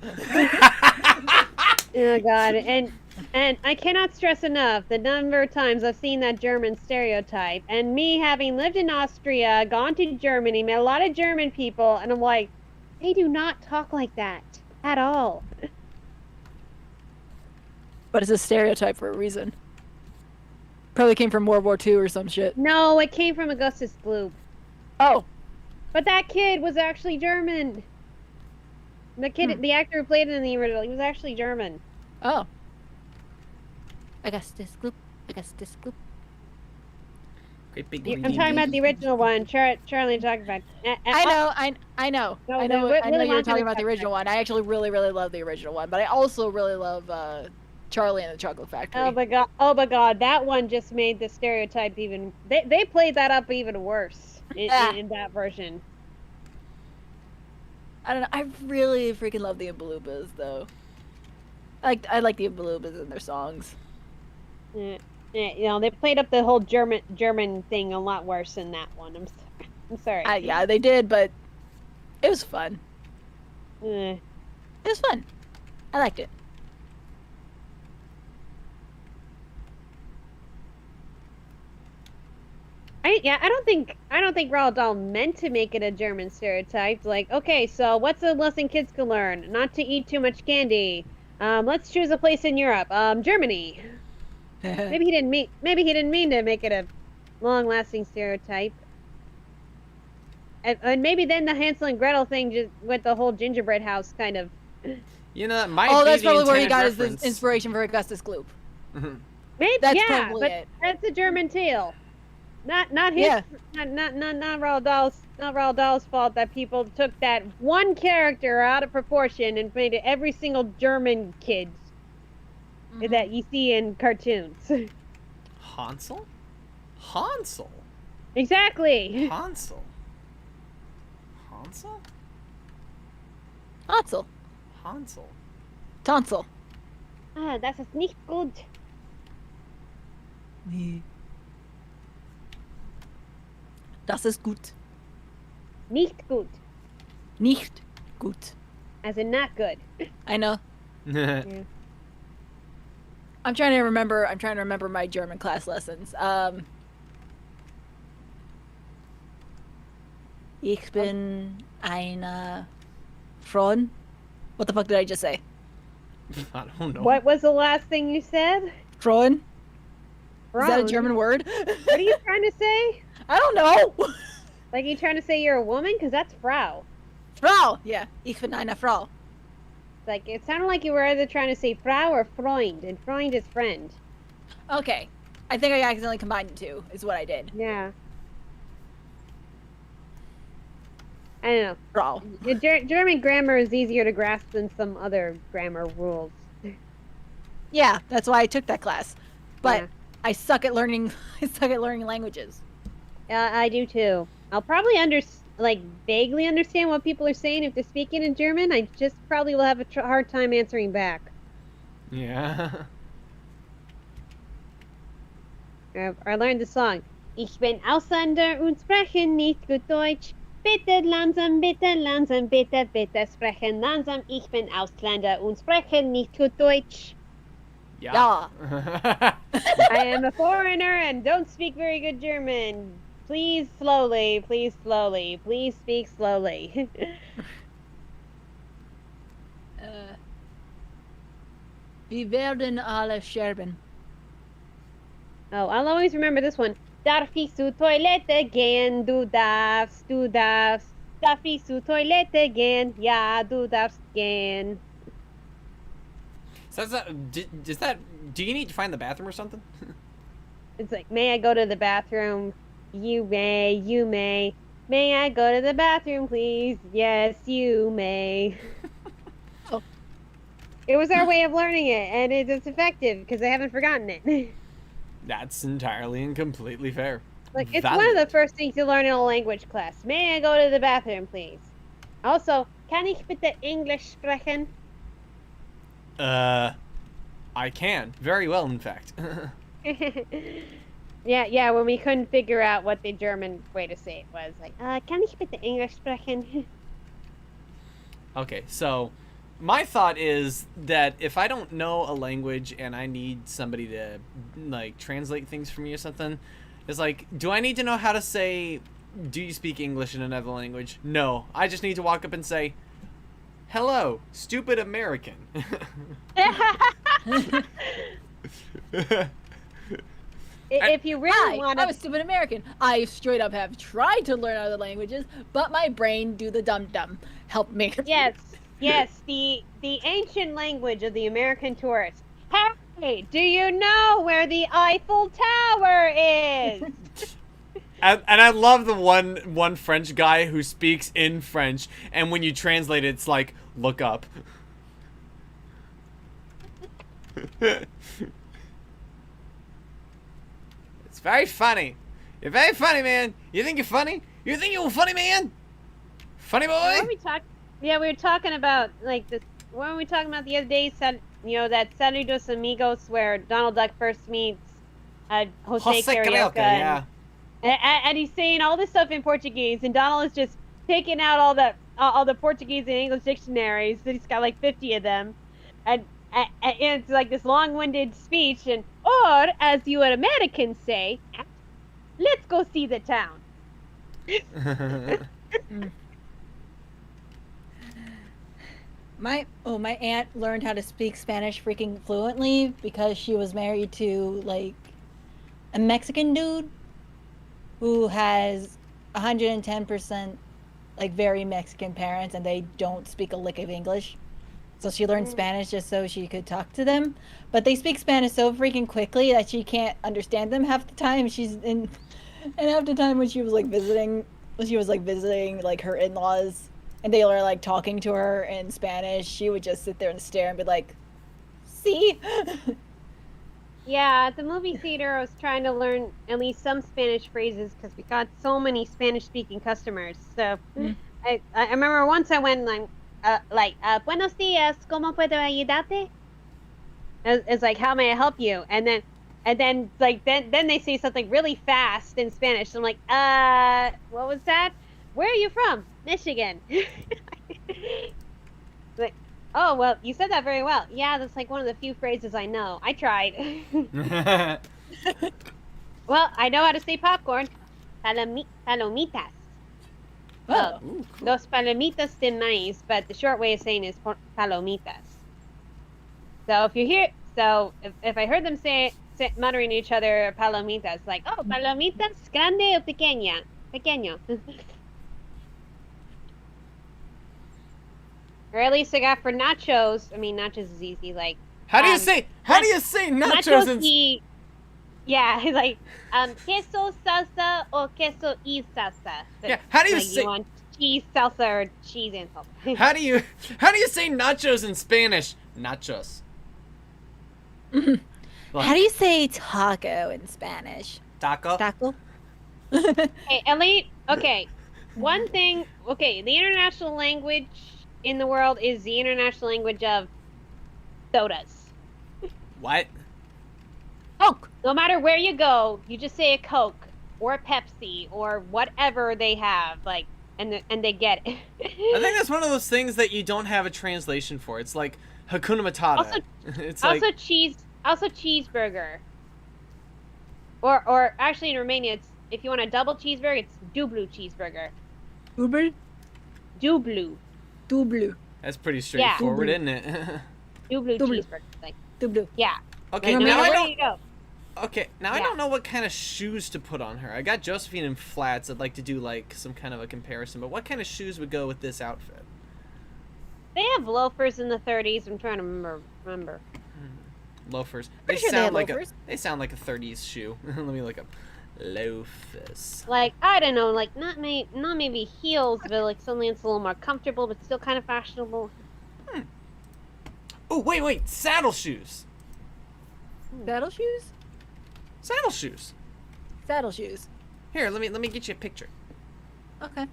Oh God, and I cannot stress enough the number of times I've seen that German stereotype, and me having lived in Austria, gone to Germany, met a lot of German people, and I'm like, they do not talk like that at all. But it's a stereotype for a reason. Probably came from World War II or some shit. No, it came from Augustus Gloop. Oh. But that kid was actually German. The kid, the actor who played it in the original, he was actually German. Oh. Augustus Gloop. Augustus Gloop. Great big I'm talking about the original one. Charlie talking about. I know. No, I know Willy you were Wonka talking was about the original one. I actually really love the original one, but I also really love Charlie and the Chocolate Factory. Oh my god, that one just made the stereotype even. They played that up even worse in that version. I don't know. I really freaking love the Oompa though. I like the Oompa in their songs. Yeah, you know, they played up the whole German thing a lot worse than that one. I'm sorry. Yeah, they did, but it was fun. Eh. It was fun. I liked it. I don't think Roald Dahl meant to make it a German stereotype. Like, okay, so what's a lesson kids can learn? Not to eat too much candy. Let's choose a place in Europe. Germany. Maybe he didn't mean to make it a long-lasting stereotype. And maybe then the Hansel and Gretel thing just with the whole gingerbread house kind of. You know, that might oh, be that's the probably where he intended got reference. his inspiration for Augustus Gloop. Maybe That's yeah, probably but it. that's a German tale. Not his. Yeah. Not Roald Dahl's fault that people took that one character out of proportion and made it every single German kid that you see in cartoons. Hansel? Hansel? Exactly. Hansel? Hansel? Hansel. Hansel. Tonsil. Ah, das ist nicht gut. Das ist gut. Nicht gut. Nicht gut. As in not good. I know. Yeah. I'm trying to remember my German class lessons. Ich bin eine Frauen. What the fuck did I just say? I don't know. What was the last thing you said? Frauen? Is that a Frauen. German word? What are you trying to say? I don't know. Like, you trying to say you're a woman? Because that's Frau. Frau. Yeah. Ich bin eine Frau. Like, it sounded like you were either trying to say Frau or Freund, and Freund is friend. Okay. I think I accidentally combined the two, is what I did. Yeah. I don't know. Frau. German grammar is easier to grasp than some other grammar rules. Yeah, that's why I took that class. But Yeah. I suck at learning languages. I do too. I'll probably vaguely understand what people are saying if they're speaking in German. I just probably will have a hard time answering back. Yeah. I learned the song. Ich bin Ausländer und spreche nicht gut Deutsch. Bitte langsam, bitte, bitte sprechen langsam. Ich bin Ausländer und spreche nicht gut Deutsch. Yeah. I am a foreigner and don't speak very good German. Please slowly, please slowly, please speak slowly. Wir werden alle sterben. Oh, I'll always remember this one. Darf ich zur Toilette gehen? Du darfst, du darfst. Darf ich zur Toilette gehen? Ja, du darfst gehen. So do you need to find the bathroom or something? It's like, may I go to the bathroom? You may, you may. May I go to the bathroom, please? Yes, you may. Oh. It was our way of learning it, and it's effective because I haven't forgotten it. That's entirely and completely fair. Like, it's one of the first things you learn in a language class. May I go to the bathroom, please? Also, kann ich bitte English sprechen? I can. Very well, in fact. Yeah, when we couldn't figure out what the German way to say it was. Like, kann ich bitte English sprechen? Okay, so my thought is that if I don't know a language and I need somebody to, like, translate things for me or something, it's like, do I need to know how to say, do you speak English in another language? No. I just need to walk up and say, hello, stupid American. If you really want I'm a to... stupid American. I straight up have tried to learn other languages, but my brain do the dum-dum. Help me. Yes, the ancient language of the American tourist. Hey, do you know where the Eiffel Tower is? And I love the one French guy who speaks in French, and when you translate it, it's like, look up. It's very funny. You're very funny, man. You think you're funny? You think you're a funny man? Funny boy? We were talking about, like, this. What were we talking about the other day? That Saludos Amigos, where Donald Duck first meets Jose Carioca. Yeah. And he's saying all this stuff in Portuguese, and Donald is just taking out all the Portuguese and English dictionaries. That he's got like 50 of them, and it's like this long-winded speech. Or as you Americans say, let's go see the town. My aunt learned how to speak Spanish freaking fluently because she was married to, like, a Mexican dude who has 110% like very Mexican parents, and they don't speak a lick of English. So she learned Spanish just so she could talk to them. But they speak Spanish so freaking quickly that she can't understand them half the time. And half the time when she was visiting like her in-laws, and they were like talking to her in Spanish, she would just sit there and stare and be like, "See?" Yeah, at the movie theater, I was trying to learn at least some Spanish phrases because we got so many Spanish-speaking customers. So I remember once I went "Buenos días, ¿cómo puedo ayudarte?" It's like, "How may I help you?" And then they say something really fast in Spanish. I'm like, what was that? Where are you from? Michigan. Like, oh, well, you said that very well. Yeah, that's like one of the few phrases I know. I tried. Well, I know how to say popcorn. Palomitas. Oh. Ooh, cool. Dos palomitas de maíz, but the short way of saying is palomitas. So if you hear, if I heard them muttering to each other palomitas, like, oh, palomitas grande o pequeña? Pequeño. Or at least I got for nachos. I mean, nachos is easy. Like, How do you say nachos in y, yeah, like, queso salsa or queso y salsa. So, Yeah, how do you like, say- you want cheese salsa or cheese and salsa? How do you say nachos in Spanish? Nachos. How do you say taco in Spanish? Taco? Taco? Hey, Ellie. Okay, one thing. Okay, the international language in the world is the international language of sodas. What? Coke! No matter where you go, you just say a Coke or a Pepsi or whatever they have, like, and they get it. I think that's one of those things that you don't have a translation for. It's like Hakuna Matata. Also- It's like Also cheeseburger. Or actually in Romania, it's if you want a double cheeseburger, it's dublu cheeseburger. Uber? Dublu. Dublu. that's pretty straightforward, isn't it? Dublu Dublu. cheeseburger. Like, Dublu. yeah. Okay, Like, no now matter I where don't. you go. Okay, now I Yeah. don't know what kind of shoes to put on her. I got Josephine in flats. I'd like to do like some kind of a comparison, but what kind of shoes would go with this outfit? They have loafers in the 30s. I'm trying to remember. Loafers. Pretty sure they have like loafers. they sound like a 30s shoe. Let me look up. Loafers. Like, I don't know, like not maybe heels, but like something that's a little more comfortable, but still kind of fashionable. Oh, wait, saddle shoes. Saddle shoes? Saddle shoes. Saddle shoes. Here, let me get you a picture. Okay.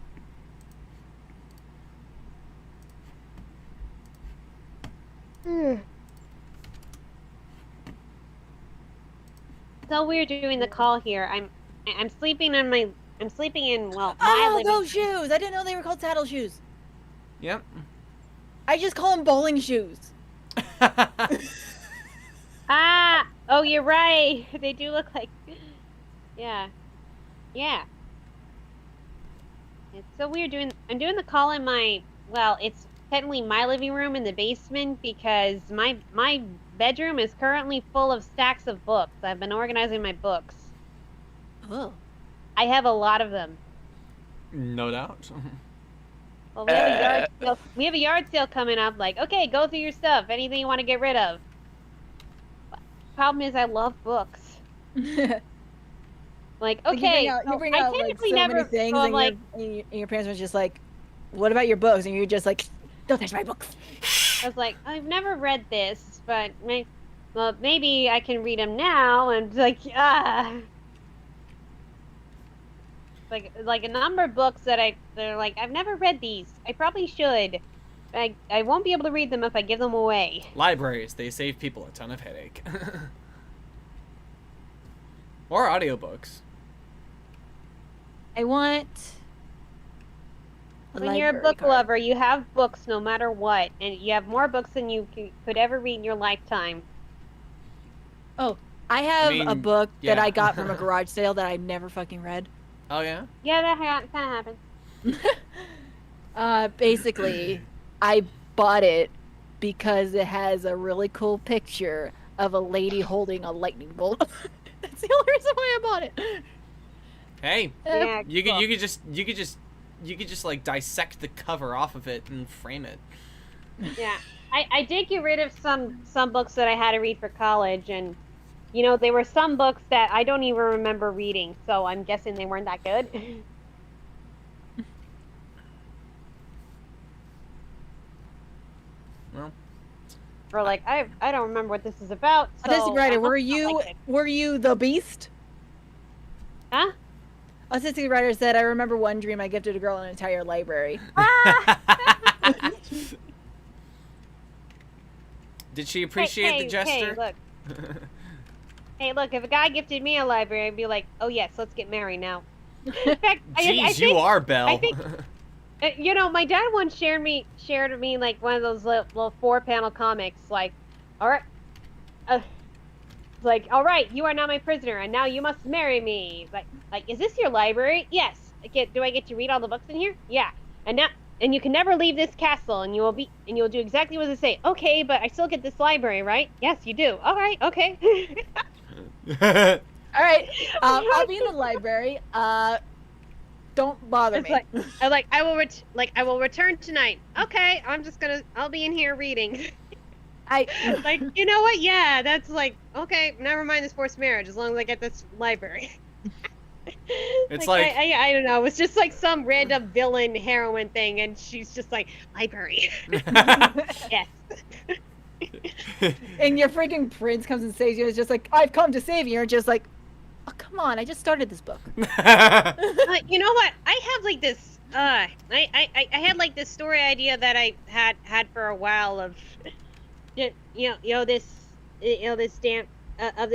So weird doing the call here. I'm sleeping in my I'm sleeping in my Oh, living those shoes! I didn't know they were called saddle shoes. Yep. I just call them bowling shoes. Ah, oh, you're right. They do look like, yeah. It's so weird I'm doing the call in my, well, it's technically my living room in the basement because my bedroom is currently full of stacks of books. I've been organizing my books. Oh. I have a lot of them. No doubt. Well, we have a yard sale. We have a yard sale coming up. Like, okay, go through your stuff. Anything you want to get rid of. Problem is, I love books. Like, okay, you bring I out like typically so never. many things, so I'm and, like, your parents were just like, "What about your books?" And you're just like, "Don't touch my books." I was like, I've never read this, but well, maybe I can read them now. And like, like a number of books that they're like, I've never read these. I probably should. I won't be able to read them if I give them away. Libraries, they save people a ton of headache. Or audiobooks. I want. When you're a book lover, you have books no matter what, and you have more books than you could ever read in your lifetime. I have a mean, book that yeah. I got from a garage sale that I never fucking read. Oh yeah? Yeah, that kind of happens. Basically, I bought it because it has a really cool picture of a lady holding a lightning bolt. That's the only reason why I bought it. Hey, Yeah, you cool. could just like dissect the cover off of it and frame it. Yeah, I did get rid of some books that I had to read for college, and you know there were some books that I don't even remember reading, so I'm guessing they weren't that good. Well, Or like I don't remember what this is about. So Autistic writer, I were must not you like it. were you the beast? Huh? Autistic writer said, "I remember one dream I gifted a girl an entire library." Did she appreciate the gesture? Hey, look. Hey, look, if a guy gifted me a library, I'd be like, oh yes, let's get married now. In fact, I Jeez, think, you are Belle. I think- you know, my dad once shared me like one of those little 4-panel comics, like, all right, like, all right, you are now my prisoner, and now you must marry me. Like, is this your library? Yes. do I get to read all the books in here? Yeah. And you can never leave this castle, and you'll do exactly what they say. Okay, but I still get this library, right? Yes, you do. All right, okay. All right, I'll be in the library. Don't bother me. I will return tonight. Okay, I'll be in here reading. Like, you know what? Yeah, that's like, okay, never mind this forced marriage, as long as I get this library. It's I don't know. It was just like some random villain heroine thing, and she's just like, library. Yes. And your freaking prince comes and saves you. It's just like, I've come to save you. You're just like, oh, come on, I just started this book. You know what? I have like this. I had like this story idea that I had for a while of,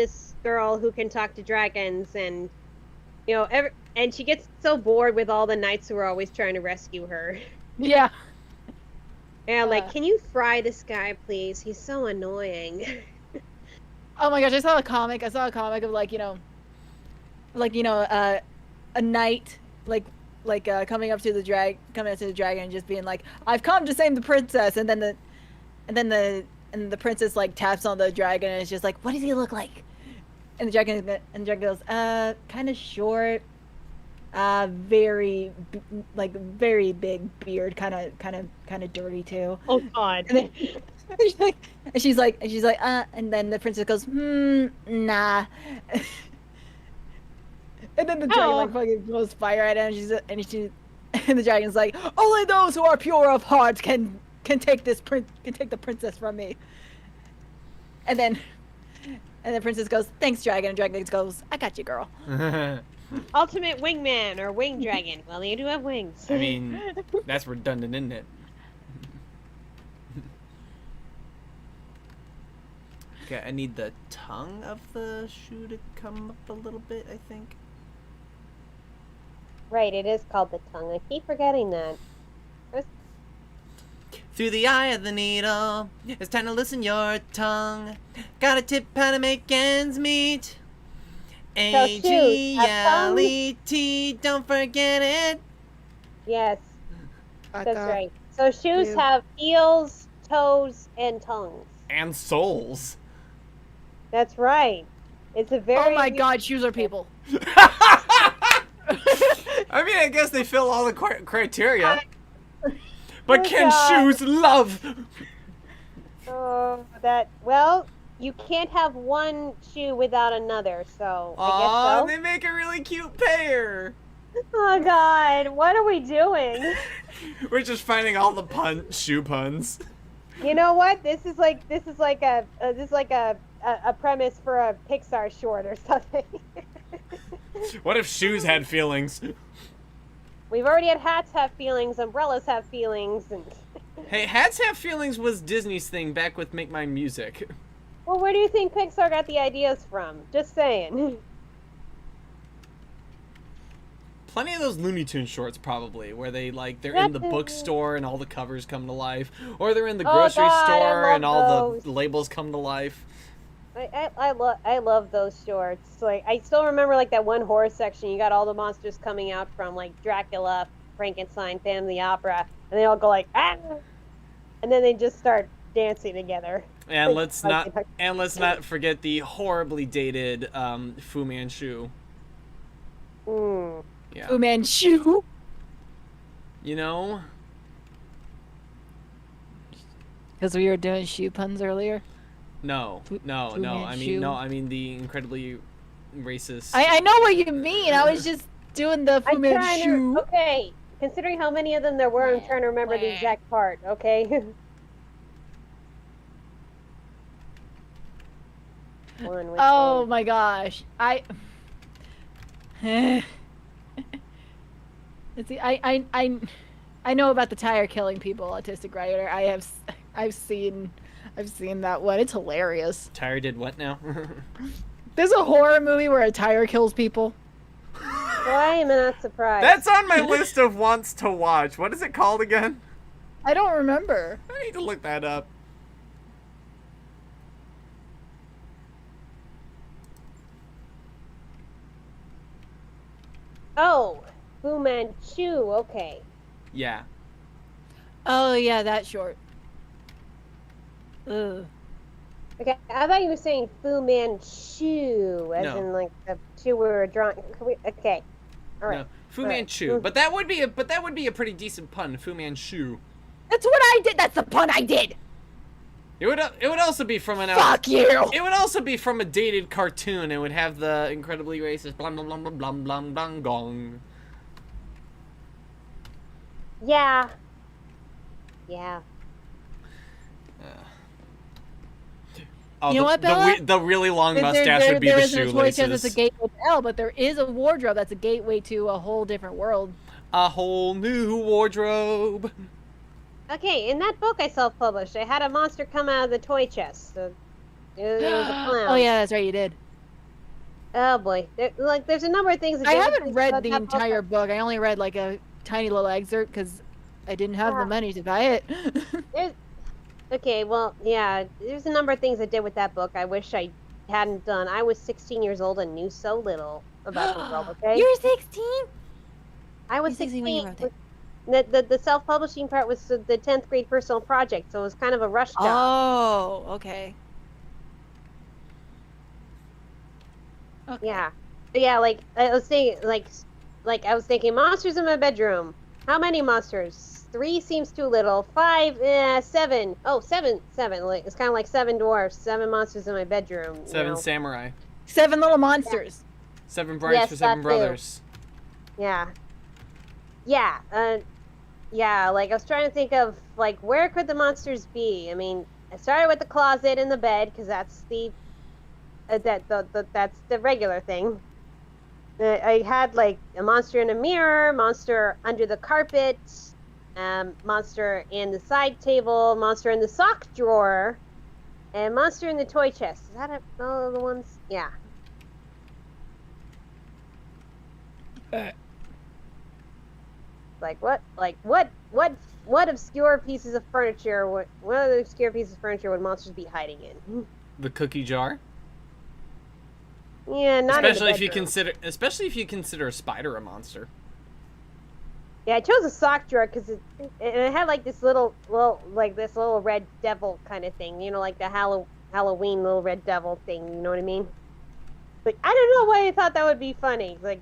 this girl who can talk to dragons, and and she gets so bored with all the knights who are always trying to rescue her. Yeah. Yeah, like, can you fry this guy, please? He's so annoying. Oh my gosh, I saw a comic of a knight coming up to the dragon and just being like, I've come to save the princess, and then the princess like taps on the dragon and it's just like, what does he look like? And the dragon goes, kind of short, very big beard, kind of dirty too. Oh God. And she's like, and then the princess goes, nah. And then the dragon like fucking blows fire at him, and the dragon's like, only those who are pure of heart can take the princess from me. And then the princess goes, thanks, dragon. And dragon goes, I got you, girl. Ultimate wingman or wing dragon. Well, you do have wings. I mean, that's redundant, isn't it? Okay, I need the tongue of the shoe to come up a little bit, I think. Right, it is called the tongue. I keep forgetting that. Through the eye of the needle, it's time to loosen your tongue. Got a tip how to make ends meet. A-G-L-E-T, don't forget it. Yes, that's right. So shoes have heels, toes, and tongues. And souls. That's right. It's a very... Oh my God, shoes are people. I mean, I guess they fill all the criteria. But can shoes love? Well, you can't have one shoe without another, so I guess so. They make a really cute pair. Oh God, what are we doing? We're just finding all the shoe puns. You know what? This is like a premise for a Pixar short or something. What if shoes had feelings? We've already had hats have feelings, umbrellas have feelings, and... Hey, hats have feelings was Disney's thing back with Make My Music. Well, where do you think Pixar got the ideas from? Just saying. Plenty of those Looney Tunes shorts, probably, where they're in the bookstore and all the covers come to life, or they're in the grocery store and all the labels come to life. I love those shorts. Like, I still remember like that one horror section. You got all the monsters coming out from like Dracula, Frankenstein, Phantom of the Opera, and they all go like, ah, and then they just start dancing together. And let's not forget the horribly dated Fu Manchu. Yeah. Fu Manchu. You know? Because we were doing shoe puns earlier. No. I mean the incredibly racist. I know what you mean. I was just doing the Fu Manchu. Okay, considering how many of them there were, I'm trying to remember the exact part. Okay. Oh my gosh, let's see. I know about the tire killing people autistic rioter. I've seen that one. It's hilarious. Tire did what now? There's a horror movie where a tire kills people. Why am I not surprised? That's on my list of wants to watch. What is it called again? I don't remember. I need to look that up. Oh, Fu Manchu. Okay. Yeah. Oh yeah, that short. Ugh. Okay, I thought you were saying Fu Manchu, as No. in like the two we were drawing. Okay, all right. No, Fu All right. Manchu. But that would be a pretty decent pun, Fu Manchu. That's what I did. That's the pun I did. It would also be from an Fuck you. It would also be from a dated cartoon. It would have the incredibly racist blum blum blum blum blum blum blum gong. Yeah. Yeah. Oh, You know what, Bella? the really long There- mustache there- would be there the isn't a toy chest that's a shoelaces. gateway to hell, but there is a wardrobe that's a gateway to a whole different world. A whole new wardrobe. Okay, in that book I self-published, I had a monster come out of the toy chest. So it was a clown. Oh yeah, that's right, you did. Oh boy, there's a number of things. That I David haven't thinks read about the that book. entire book. I only read like a tiny little excerpt because I didn't have the Yeah. money to buy it. Okay, well, yeah, there's a number of things I did with that book I wish I hadn't done. I was 16 years old and knew so little about the world, okay? You're 16? I was You're 16 when you 16. wrote The self-publishing part was the 10th grade personal project, so it was kind of a rush job. Oh, okay. Okay. Yeah. But yeah, like, I was saying, like I was thinking, monsters in my bedroom. How many monsters? 3 seems too little. 5, 7. Oh, 7. Like, it's kind of like 7 dwarfs. 7 monsters in my bedroom. you 7 know? samurai. 7 little monsters. 7 brides Yes, for 7 that too. brothers. Yeah. Yeah. Yeah. Like I was trying to think of like where could the monsters be? I mean, I started with the closet and the bed because that's the that's the regular thing. I had like a monster in a mirror, monster under the carpet, monster in the side table, monster in the sock drawer, and monster in the toy chest. Is that all the ones? Yeah. Like what obscure pieces of furniture? What other obscure pieces of furniture would monsters be hiding in? The cookie jar. Yeah, not Especially in if the you bedroom. consider a spider a monster. Yeah, I chose a sock drawer because it had like this little red devil kind of thing. You know, like the Halloween little red devil thing. You know what I mean? Like I don't know why I thought that would be funny. Like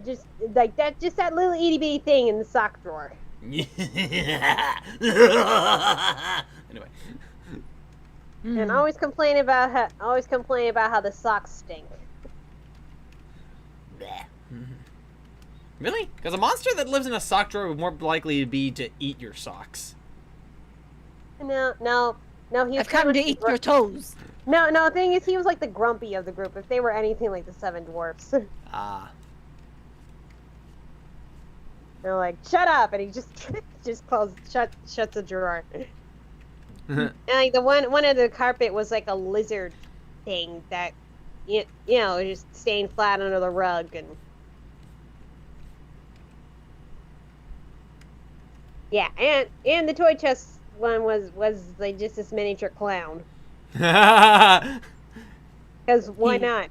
just like that, just that little itty bitty thing in the sock drawer. Anyway. And always complain about how the socks stink. Really? Because a monster that lives in a sock drawer would more likely be to eat your socks. No, he was I've come to eat your toes. No, the thing is, he was like the grumpy of the group. If they were anything like the 7 dwarfs, Ah. they're like, "Shut up!" and he just shuts the drawer. And like the one of the carpet was like a lizard thing that, you know, just staying flat under the rug and. Yeah, and the toy chest one was like just this miniature clown. Because why not?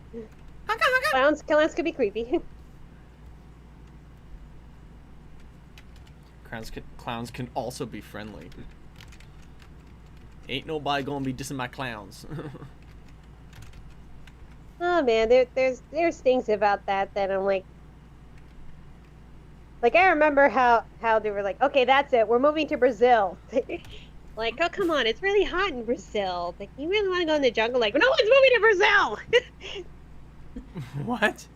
Clowns could be creepy. Clowns can also be friendly. Ain't nobody gonna be dissing my clowns. Oh man, there's things about that I'm like I remember how they were like, okay, that's it, we're moving to Brazil. Like, oh come on, it's really hot in Brazil. Like, you really want to go in the jungle? Like, no one's moving to Brazil. What?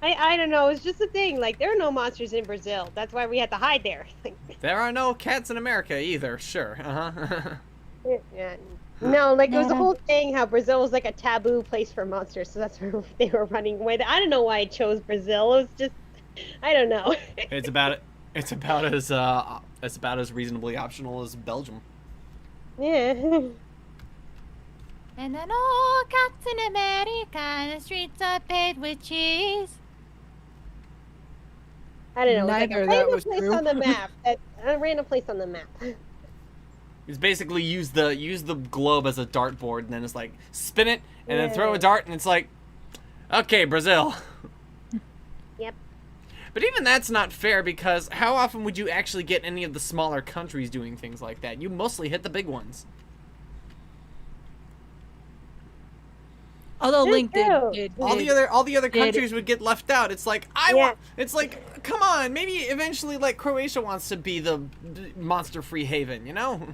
I don't know. It's just a thing. Like, there are no monsters in Brazil. That's why we had to hide there. There are no cats in America either. Sure. Yeah. No, like it was the whole thing how Brazil was like a taboo place for monsters, so that's where they were running away. I don't know why I chose Brazil. It was just, I don't know. It's about as reasonably optional as Belgium. Yeah. And then all cats in America and the streets are paved with cheese. I don't know. Neither It of that was was like a true. random place on the map. A random place on the map. It's basically use the globe as a dartboard, and then it's like spin it and then throw a Yeah. dart, and it's like, okay, Brazil. Yep. But even that's not fair, because how often would you actually get any of the smaller countries doing things like that? You mostly hit the big ones. Although That's Link true. did All the other countries would get left out. It's like it's like, come on, maybe eventually like Croatia wants to be the monster-free haven, you know?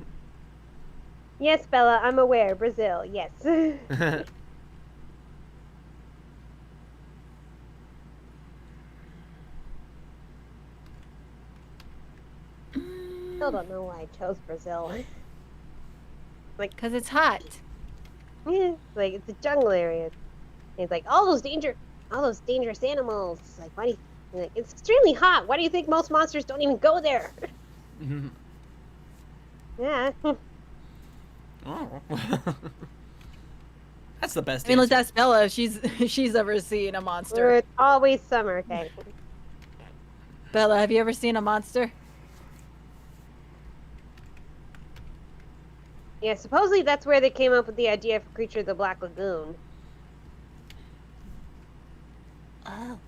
Yes, Bella, I'm aware. Brazil, yes. Still don't know why I chose Brazil. because it's hot. Yeah, like it's a jungle area. And it's like all those dangerous animals. Like why do you? Like, it's extremely hot. Why do you think most monsters don't even go there? Yeah. Oh. That's the best I mean, let's answer. ask Bella if she's ever seen a monster. It's always summer. Okay. Bella, have you ever seen a monster? Yeah, supposedly that's where they came up with the idea for Creature of the Black Lagoon. Oh.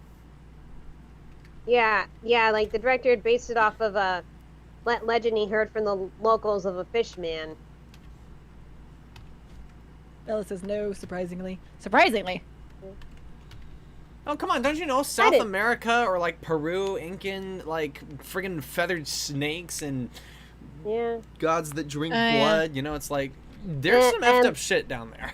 Yeah, like the director had based it off of a legend he heard from the locals of a fish man. Bella says no, surprisingly. Surprisingly. Oh, come on, don't you know South America or like Peru, Incan, like friggin' feathered snakes and Yeah. gods that drink yeah. blood, you know, it's like there's some effed up shit down there.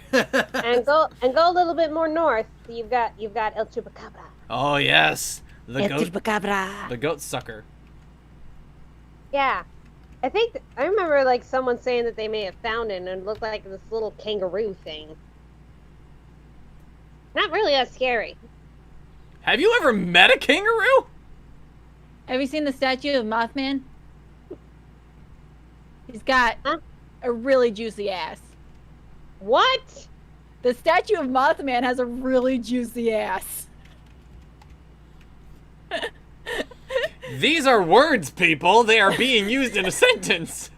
And go a little bit more north. You've got El Chupacabra. Oh yes. The goat Chupacabra. the goat sucker. Yeah. I remember like someone saying that they may have found it and it looked like this little kangaroo thing. Not really that scary. Have you ever met a kangaroo? Have you seen the statue of Mothman? He's got a really juicy ass. What? The statue of Mothman has a really juicy ass. These are words, people. They are being used in a sentence.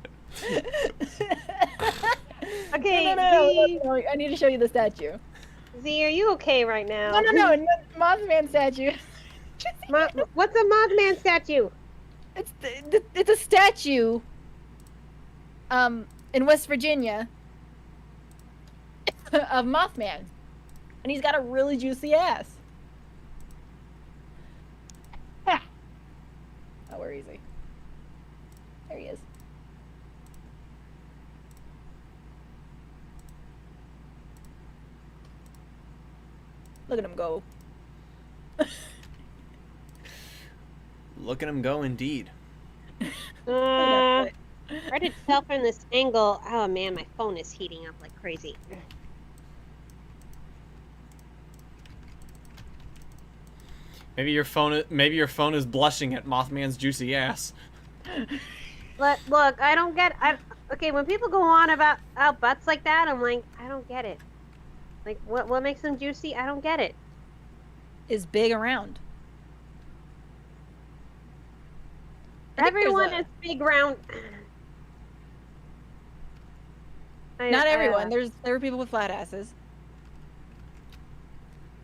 Okay, No, I need to show you the statue. Z, are you okay right now? No, Mothman statue. What's a Mothman statue? It's a statue. In West Virginia, of Mothman, and he's got a really juicy ass. Ha! Oh, where is he? There he is. Look at him go. Look at him go, indeed. Right itself from this angle. Oh man, my phone is heating up like crazy. Maybe your phone is blushing at Mothman's juicy ass. Look, I don't get. Okay, when people go on about butts like that, I'm like, I don't get it. Like, what makes them juicy? I don't get it. Is big around. Everyone is big round. Not everyone. There are people with flat asses.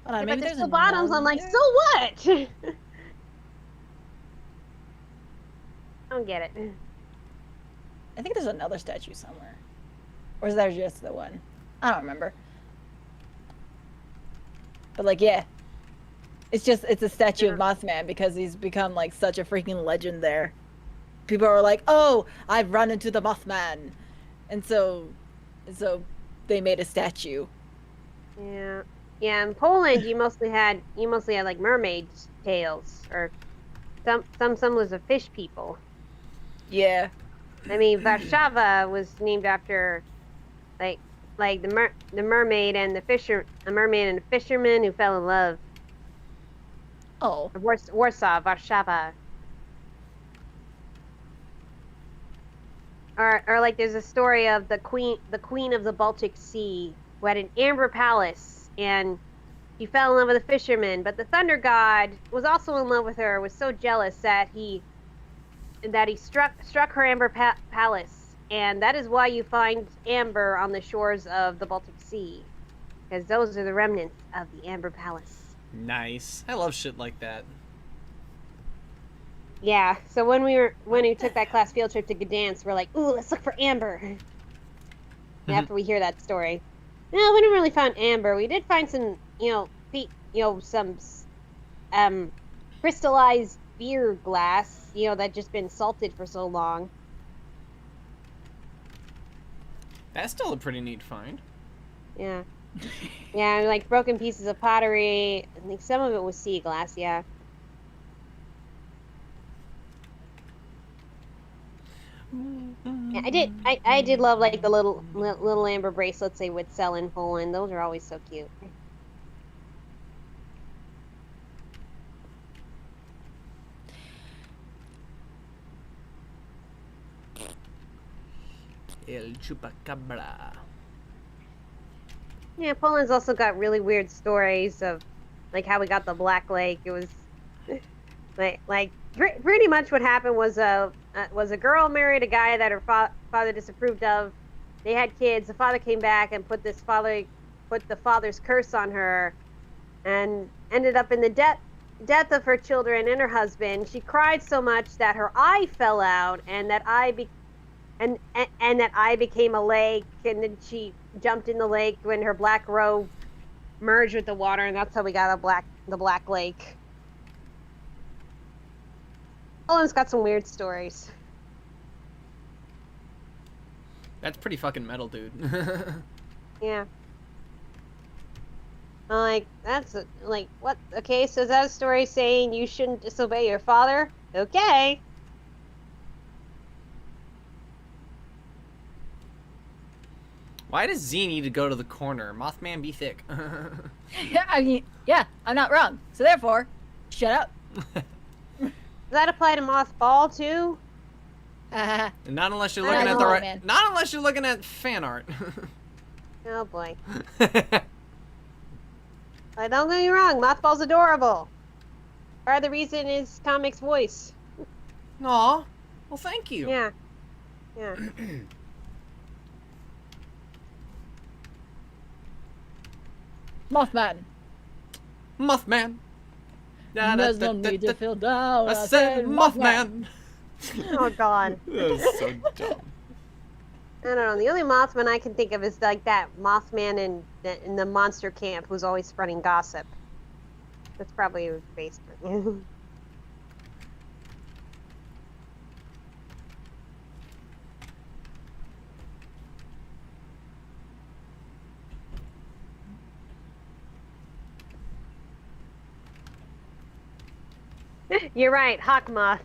Hold on, But maybe there's there's still bottoms. I'm like, there? so what? I don't get it. I think there's another statue somewhere. Or is that just the one? I don't remember. But like, yeah. It's a statue of Mothman because he's become like such a freaking legend there. People are like, oh, I've run into the Mothman. And so they made a statue. Yeah. Yeah, in Poland you mostly had like mermaid tails, or some was a fish people. Yeah. I mean, Warszawa was named after like the mermaid and the fisherman who fell in love. Oh. Warsaw, Warszawa. Or like there's a story of the queen of the Baltic Sea who had an amber palace, and she fell in love with a fisherman, but the thunder god was also in love with her, was so jealous that he struck her amber palace, and that is why you find amber on the shores of the Baltic Sea, because those are the remnants of the amber palace. Nice. I love shit like that. Yeah. So when we took that class field trip to Gdansk, we're like, ooh, let's look for amber. After we hear that story, no, we didn't really find amber. We did find some, some crystallized beer glass, that just been salted for so long. That's still a pretty neat find. Yeah. Yeah, and, like broken pieces of pottery. I think some of it was sea glass. Yeah. Yeah, I did love like the little amber bracelets they would sell in Poland. Those are always so cute. El chupacabra. Yeah, Poland's also got really weird stories of like how we got the Black Lake. It was pretty much what happened was a girl married a guy that her father disapproved of. They had kids. The father came back and put the father's curse on her, and ended up in the death of her children and her husband. She cried so much that her eye fell out, and that eye became a lake. And then she jumped in the lake when her black robe merged with the water, and that's how we got the Black Lake. Poland's got some weird stories. That's pretty fucking metal, dude. Yeah. What? Okay, so is that a story saying you shouldn't disobey your father? Okay. Why does Z need to go to the corner? Mothman, be thick. Yeah, I mean, yeah, I'm not wrong. So therefore, shut up. Does that apply to Mothball too? Not unless you're I looking don't at the know, right. man. Not unless you're looking at fan art. Oh boy. Don't get me wrong, Mothball's adorable. Part of the reason is Comic's voice. Aw. Well, thank you. Yeah. Yeah. Mothman. Mothman. There's no need to feel down. I said Mothman. Oh god. That was so dumb. I don't know. The only Mothman I can think of is like that Mothman in the monster camp who's always spreading gossip. That's probably based on. You're right, Hawk Moth.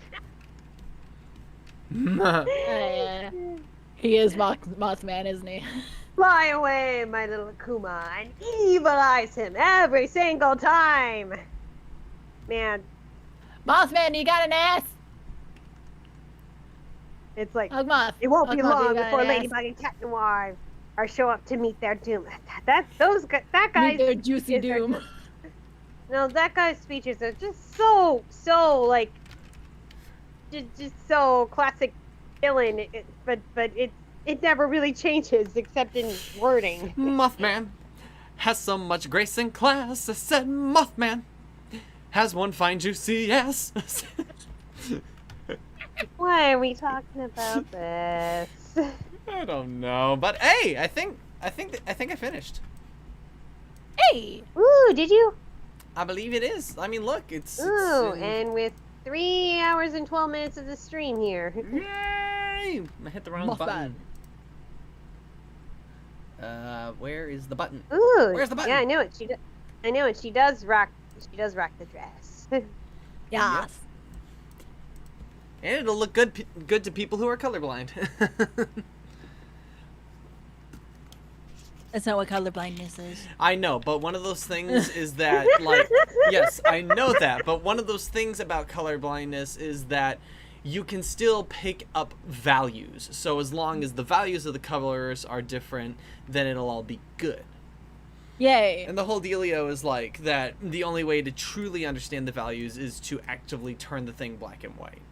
He is Mothman, isn't he? Fly away, my little Akuma, and evilize him every single time. Man, Mothman, you got an ass. it's like Hug Moth. it won't be Hug Moth, you long got before an ass. Ladybug and Cat Noir are show up to meet their doom. That Meet guy's their juicy is their doom. No, that guy's speeches are just so like just so classic villain. But it never really changes except in wording. Mothman has so much grace and class. I said Mothman has one fine juicy ass. Why are we talking about this? I don't know, but hey, I think I finished. Hey. Ooh, did you? I believe it is. I mean, look, it's Ooh, and with 3 hours and 12 minutes of the stream here. Yay! I hit the wrong Mothman. button. Where is the button? Ooh, Where's the button? Yeah, I know it. I know it. She does rock the dress. Yes. And it'll look good to people who are colorblind. That's not what colorblindness is. I know, but one of those things is that, like, yes, I know that, but one of those things about colorblindness is that you can still pick up values. So as long as the values of the colors are different, then it'll all be good. Yay. And the whole dealio is like that the only way to truly understand the values is to actively turn the thing black and white.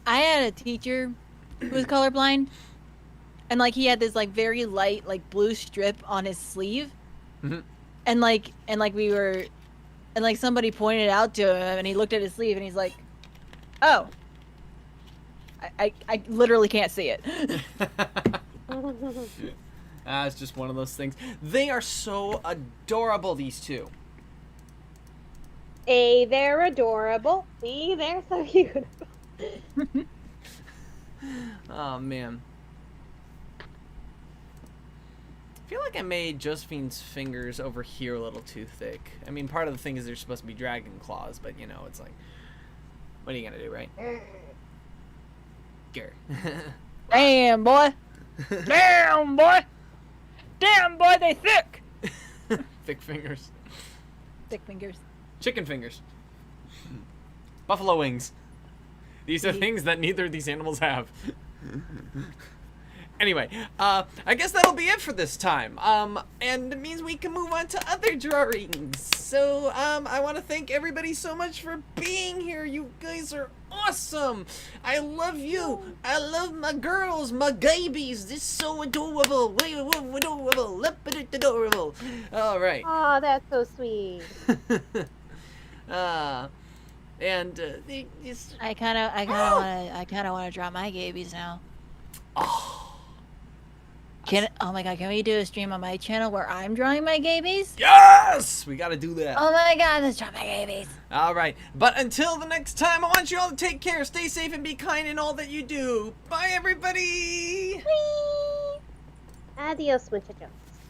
I had a teacher who was colorblind, and like he had this like very light like blue strip on his sleeve, Mhm. and somebody pointed it out to him, and he looked at his sleeve and he's like, Oh. I literally can't see it. It's just one of those things. They are so adorable, these two. A, they're adorable. B, they're so beautiful. Oh, man. I feel like I made Josephine's fingers over here a little too thick. I mean, part of the thing is they're supposed to be dragon claws, but, you know, it's like, what are you gonna do, right? Grr. Damn, boy. Damn, boy. Damn, boy, they thick. Thick fingers. Thick fingers. Chicken fingers. Buffalo wings. These are things that neither of these animals have. Anyway, I guess that'll be it for this time. And it means we can move on to other drawings. So, I want to thank everybody so much for being here. You guys are awesome. I love you. I love my girls, my GAYBIES. This is so adorable. Adorable. Adorable. All right. Oh, that's so sweet. I kind of want to draw my GAYBIES now. Oh. Oh my god, can we do a stream on my channel where I'm drawing my GAYBIES? Yes! We gotta do that. Oh my god, let's draw my GAYBIES. All right. But until the next time, I want you all to take care, stay safe, and be kind in all that you do. Bye, everybody! Adios, muchachos.